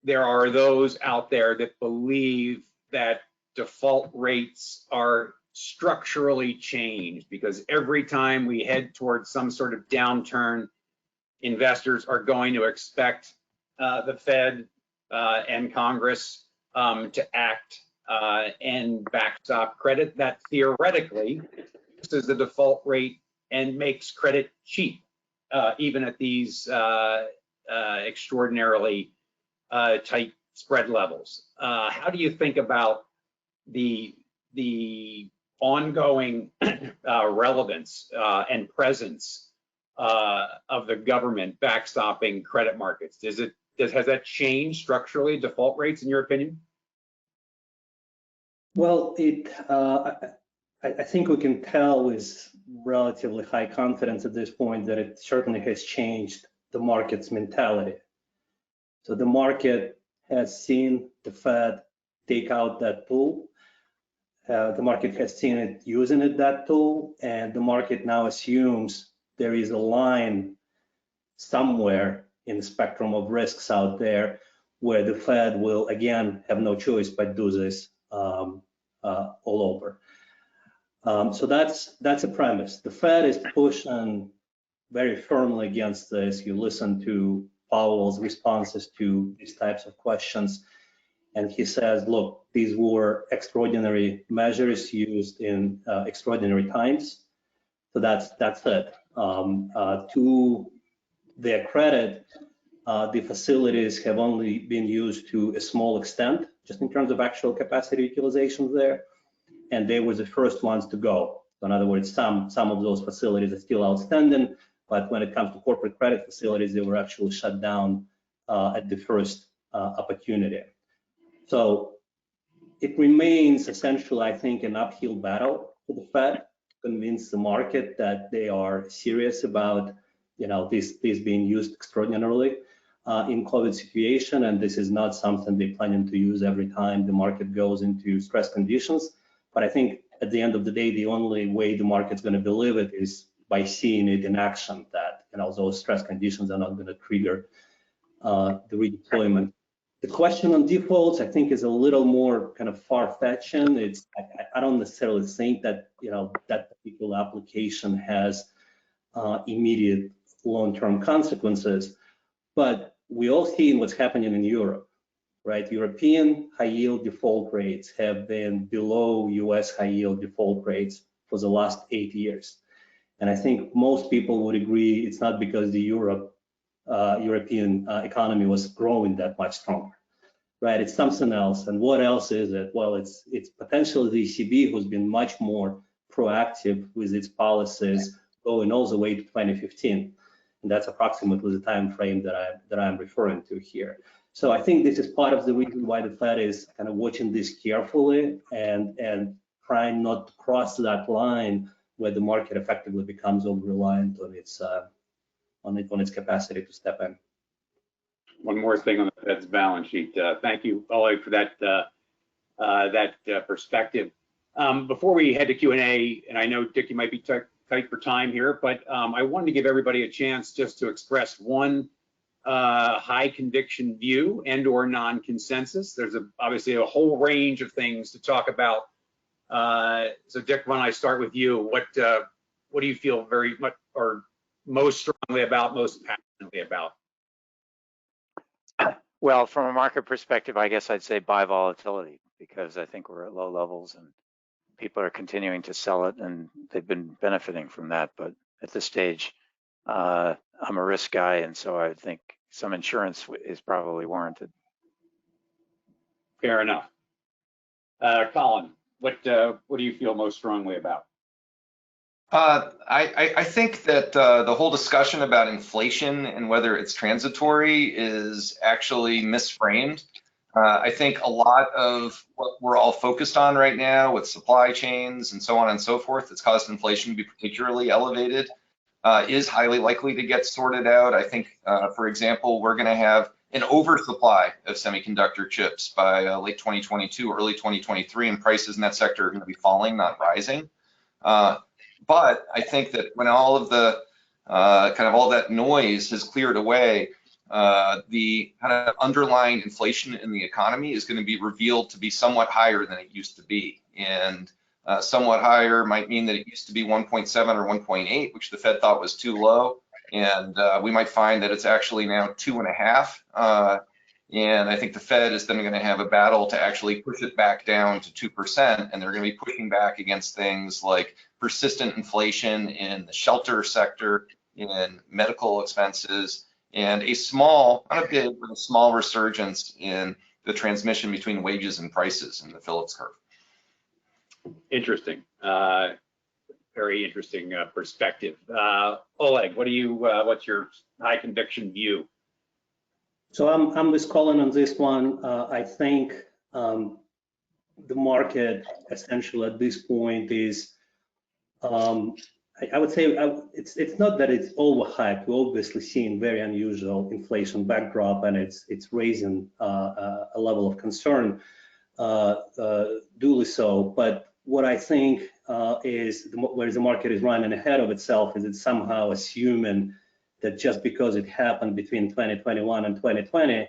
there are those out there that believe that default rates are structurally changed because every time we head towards some sort of downturn, investors are going to expect the Fed and Congress to act and backstop credit that theoretically is the default rate and makes credit cheap, even at these extraordinarily tight spread levels. How do you think about the ongoing relevance and presence of the government backstopping credit markets? Has that changed structurally default rates in your opinion? Well, I think we can tell with relatively high confidence at this point that it certainly has changed the market's mentality. So the market has seen the Fed take out that tool. The market has seen it using that tool, and the market now assumes there is a line somewhere in the spectrum of risks out there where the Fed will again have no choice but do this all over. So that's a premise. The Fed is pushing very firmly against this. You listen to Powell's responses to these types of questions, and he says, look, these were extraordinary measures used in extraordinary times. So that's it. To their credit, the facilities have only been used to a small extent, just in terms of actual capacity utilization there. And they were the first ones to go. So in other words, some of those facilities are still outstanding, but when it comes to corporate credit facilities, they were actually shut down at the first opportunity. So it remains essentially, I think, an uphill battle for the Fed to convince the market that they are serious about, this being used extraordinarily in COVID situation, and this is not something they're planning to use every time the market goes into stress conditions. But I think at the end of the day, the only way the market's going to believe it is by seeing it in action, that those stress conditions are not going to trigger the redeployment. The question on defaults, I think, is a little more kind of far-fetched. I don't necessarily think that that particular application has immediate long-term consequences. But we all seen what's happening in Europe, right? European high-yield default rates have been below US high-yield default rates for the last 8 years. And I think most people would agree it's not because the European economy was growing that much stronger, right? It's something else. And what else is it? Well, it's potentially the ECB who's been much more proactive with its policies going all the way to 2015. And that's approximately the time frame that I'm referring to here. So I think this is part of the reason why the Fed is kind of watching this carefully and trying not to cross that line where the market effectively becomes over-reliant on its capacity to step in. One more thing on the Fed's balance sheet. Thank you, Oleg, for that perspective. Before we head to Q&A, and I know, Dick, you might be tight for time here, but I wanted to give everybody a chance just to express one high conviction view and or non-consensus. There's obviously a whole range of things to talk about. So Dick, why don't I start with you? What do you feel very much or most strongly about, most passionately about? Well, from a market perspective, I guess I'd say buy volatility, because I think we're at low levels and people are continuing to sell it and they've been benefiting from that. But at this stage, I'm a risk guy, and so I think some insurance is probably warranted. Fair enough. Colin, what do you feel most strongly about? I think that the whole discussion about inflation and whether it's transitory is actually misframed. I think a lot of what we're all focused on right now with supply chains and so on and so forth that's caused inflation to be particularly elevated is highly likely to get sorted out. I think, for example, we're going to have an oversupply of semiconductor chips by late 2022, early 2023, and prices in that sector are going to be falling, not rising. But I think that when all of the all that noise has cleared away, the kind of underlying inflation in the economy is going to be revealed to be somewhat higher than it used to be. And somewhat higher might mean that it used to be 1.7 or 1.8, which the Fed thought was too low. And we might find that it's actually now 2.5. And I think the Fed is then going to have a battle to actually push it back down to 2%. And they're going to be pushing back against things like persistent inflation in the shelter sector, in medical expenses, and a small, not a big, but a small resurgence in the transmission between wages and prices in the Phillips curve. Interesting. Very interesting perspective. Oleg, what's your high conviction view? So I'm with Colin on this one. I think the market essentially at this point is, I would say it's not that it's overhyped. We're obviously seeing very unusual inflation backdrop, and it's raising a level of concern, duly so. But what I think is where the market is running ahead of itself is it's somehow assuming that just because it happened between 2021 and 2020,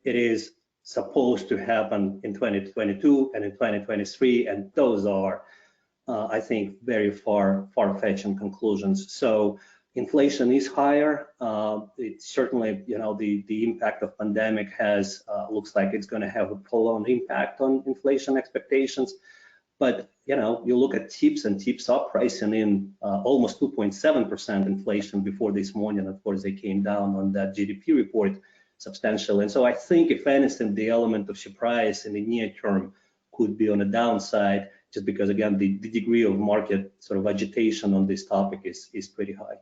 it is supposed to happen in 2022 and in 2023, and those are, I think, very far-fetching conclusions. So inflation is higher. It's certainly, the impact of pandemic looks like it's going to have a prolonged impact on inflation expectations. But you look at TIPS, and TIPS are pricing in almost 2.7% inflation before this morning. Of course, they came down on that GDP report substantially. And so I think, if anything, the element of surprise in the near term could be on the downside, just because, again, the degree of market sort of agitation on this topic is pretty high.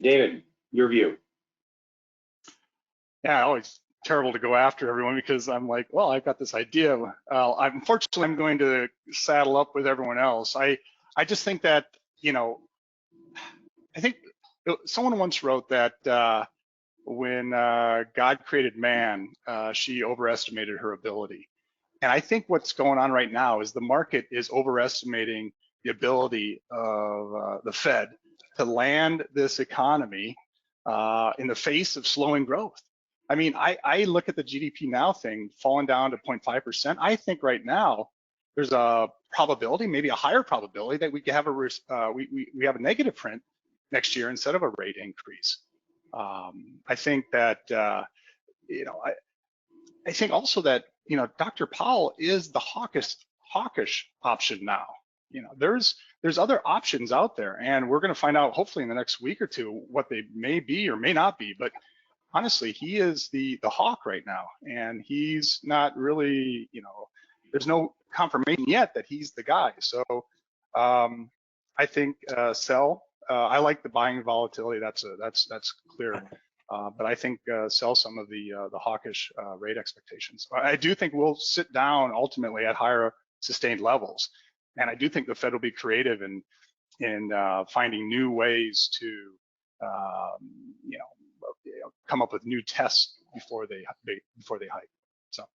David, your view? Yeah, always terrible to go after everyone because I'm like, well, I've got this idea. Unfortunately, I'm going to saddle up with everyone else. I just think that, I think someone once wrote that when God created man, she overestimated her ability. And I think what's going on right now is the market is overestimating the ability of the Fed to land this economy in the face of slowing growth. I mean, I look at the GDP now thing falling down to 0.5%. I think right now there's a probability, maybe a higher probability, that we could have we have a negative print next year instead of a rate increase. I think that I think also that Dr. Powell is the hawkish option now. There's other options out there, and we're going to find out hopefully in the next week or two what they may be or may not be. But honestly, he is the hawk right now, and he's not really, there's no confirmation yet that he's the guy. So I think sell. I like the buying volatility. That's clear. But I think sell some of the hawkish rate expectations. I do think we'll sit down ultimately at higher sustained levels, and I do think the Fed will be creative in finding new ways to come up with new tests before they hike. So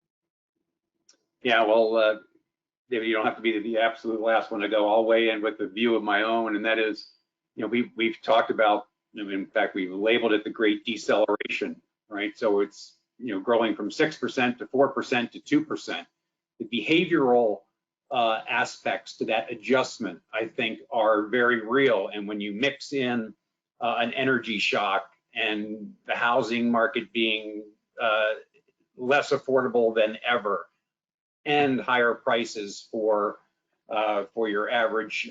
yeah, well, David, you don't have to be the absolute last one to go. I'll weigh in with the view of my own, and that is, we've talked about. In fact, we've labeled it the great deceleration, right? So it's, growing from 6% to 4% to 2%. The behavioral aspects to that adjustment, I think, are very real. And when you mix in an energy shock and the housing market being less affordable than ever, and higher prices for your average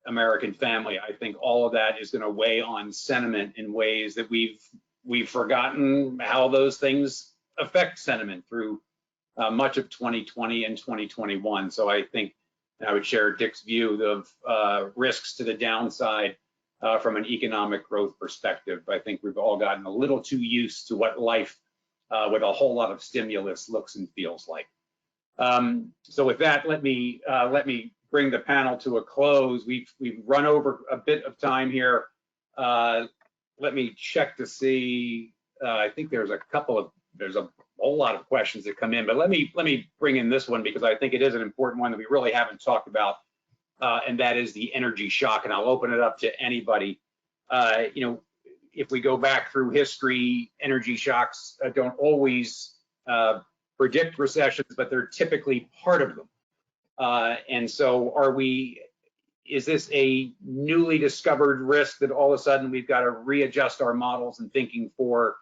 American family, I think all of that is going to weigh on sentiment in ways that we've forgotten how those things affect sentiment through much of 2020 and 2021. So I think I would share Dick's view of risks to the downside from an economic growth perspective. I think we've all gotten a little too used to what life with a whole lot of stimulus looks and feels like. So with that, let me bring the panel to a close. We've run over a bit of time here. Let me check to see. I think there's a whole lot of questions that come in, but let me bring in this one because I think it is an important one that we really haven't talked about, and that is the energy shock. And I'll open it up to anybody. If we go back through history, energy shocks don't always predict recessions, but they're typically part of them. And so is this a newly discovered risk that all of a sudden we've got to readjust our models and thinking for,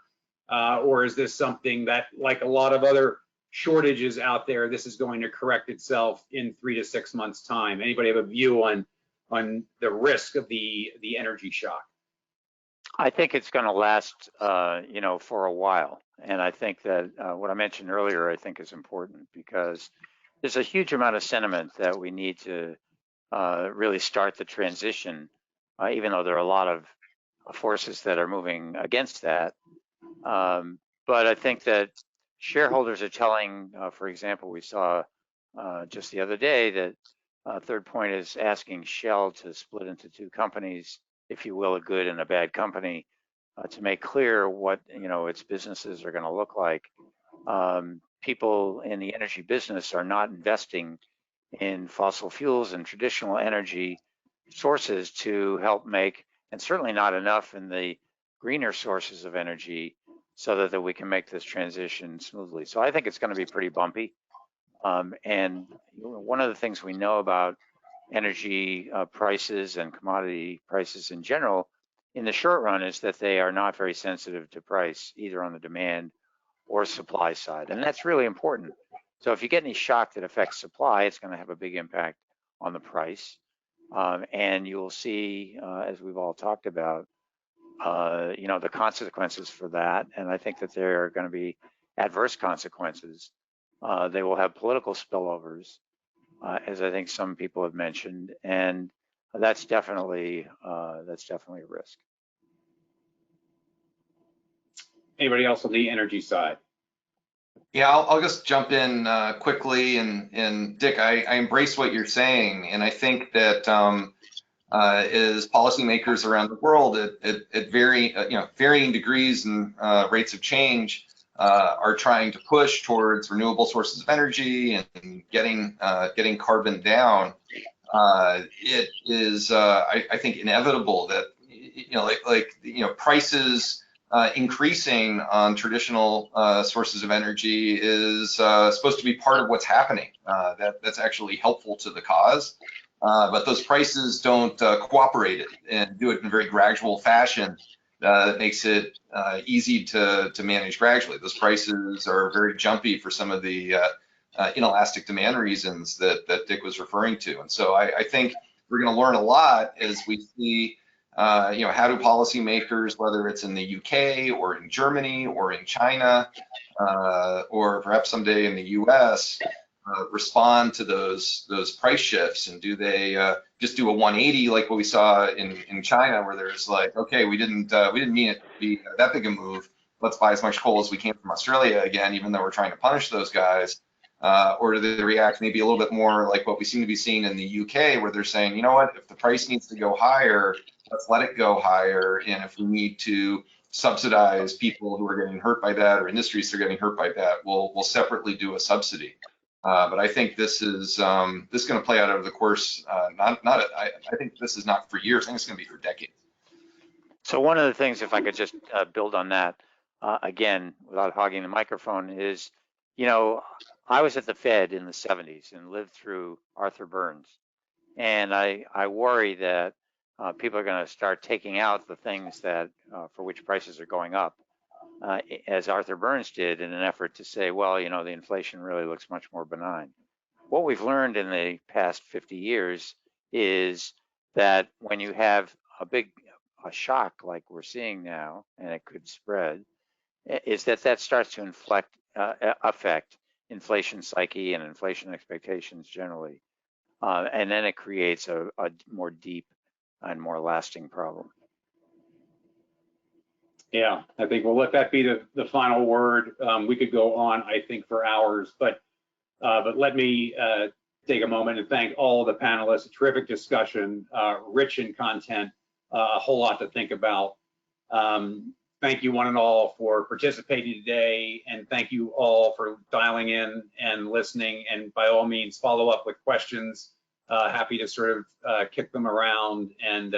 or is this something that, like a lot of other shortages out there, this is going to correct itself in 3 to 6 months' time? Anybody have a view on the risk of the energy shock? I think it's going to last, for a while. And I think that what I mentioned earlier, I think is important because there's a huge amount of sentiment that we need to really start the transition, even though there are a lot of forces that are moving against that. But I think that shareholders are telling, for example, we saw just the other day that Third Point is asking Shell to split into 2 companies, if you will, a good and a bad company, to make clear what its businesses are going to look like. People in the energy business are not investing in fossil fuels and traditional energy sources to help make, and certainly not enough in the greener sources of energy so that we can make this transition smoothly. So I think it's going to be pretty bumpy. And one of the things we know about energy prices and commodity prices in general in the short run is that they are not very sensitive to price, either on the demand or supply side. And that's really important. So if you get any shock that affects supply, it's going to have a big impact on the price. And you will see, as we've all talked about, the consequences for that. And I think that there are going to be adverse consequences. They will have political spillovers, as I think some people have mentioned. And that's definitely a risk. Anybody else on the energy side? Yeah, I'll just jump in quickly. And Dick, I embrace what you're saying. And I think that as policymakers around the world at varying degrees and rates of change are trying to push towards renewable sources of energy and getting carbon down, it is I think inevitable that prices increasing on traditional sources of energy is supposed to be part of what's happening. That's actually helpful to the cause. But those prices don't cooperate and do it in a very gradual fashion that makes it easy to manage gradually. Those prices are very jumpy for some of the inelastic demand reasons that Dick was referring to. And so I think we're going to learn a lot as we see, how do policymakers, whether it's in the UK or in Germany or in China, or perhaps someday in the US, respond to those price shifts, and do they just do a 180 like what we saw in China, where there's like, okay, we didn't mean it to be that big a move. Let's buy as much coal as we can from Australia again, even though we're trying to punish those guys. Or do they react maybe a little bit more like what we seem to be seeing in the UK, where they're saying, you know what, if the price needs to go higher, let's let it go higher, and if we need to subsidize people who are getting hurt by that, or industries that are getting hurt by that, we'll separately do a subsidy. But I think this is going to play out over the course. I think this is not for years. I think it's going to be for decades. So one of the things, if I could just build on that, again, without hogging the microphone, is, I was at the Fed in the 70s and lived through Arthur Burns. And I worry that people are going to start taking out the things that for which prices are going up, as Arthur Burns did, in an effort to say, well, the inflation really looks much more benign. What we've learned in the past 50 years is that when you have a shock like we're seeing now, and it could spread, is that starts to affect inflation psyche and inflation expectations generally. And then it creates a more deep and more lasting problem. Yeah, I think we'll let that be the final word. We could go on, I think, for hours, but let me take a moment and thank all of the panelists. A terrific discussion, rich in content, a whole lot to think about. Thank you one and all for participating today, and thank you all for dialing in and listening, and by all means follow up with questions. Happy to sort of kick them around and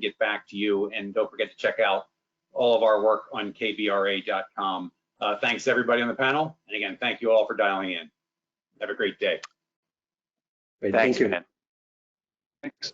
get back to you, and don't forget to check out all of our work on kbra.com. Thanks everybody on the panel, and again, thank you all for dialing in. Have a great day. Great, Thanks, thank you. man. Thanks.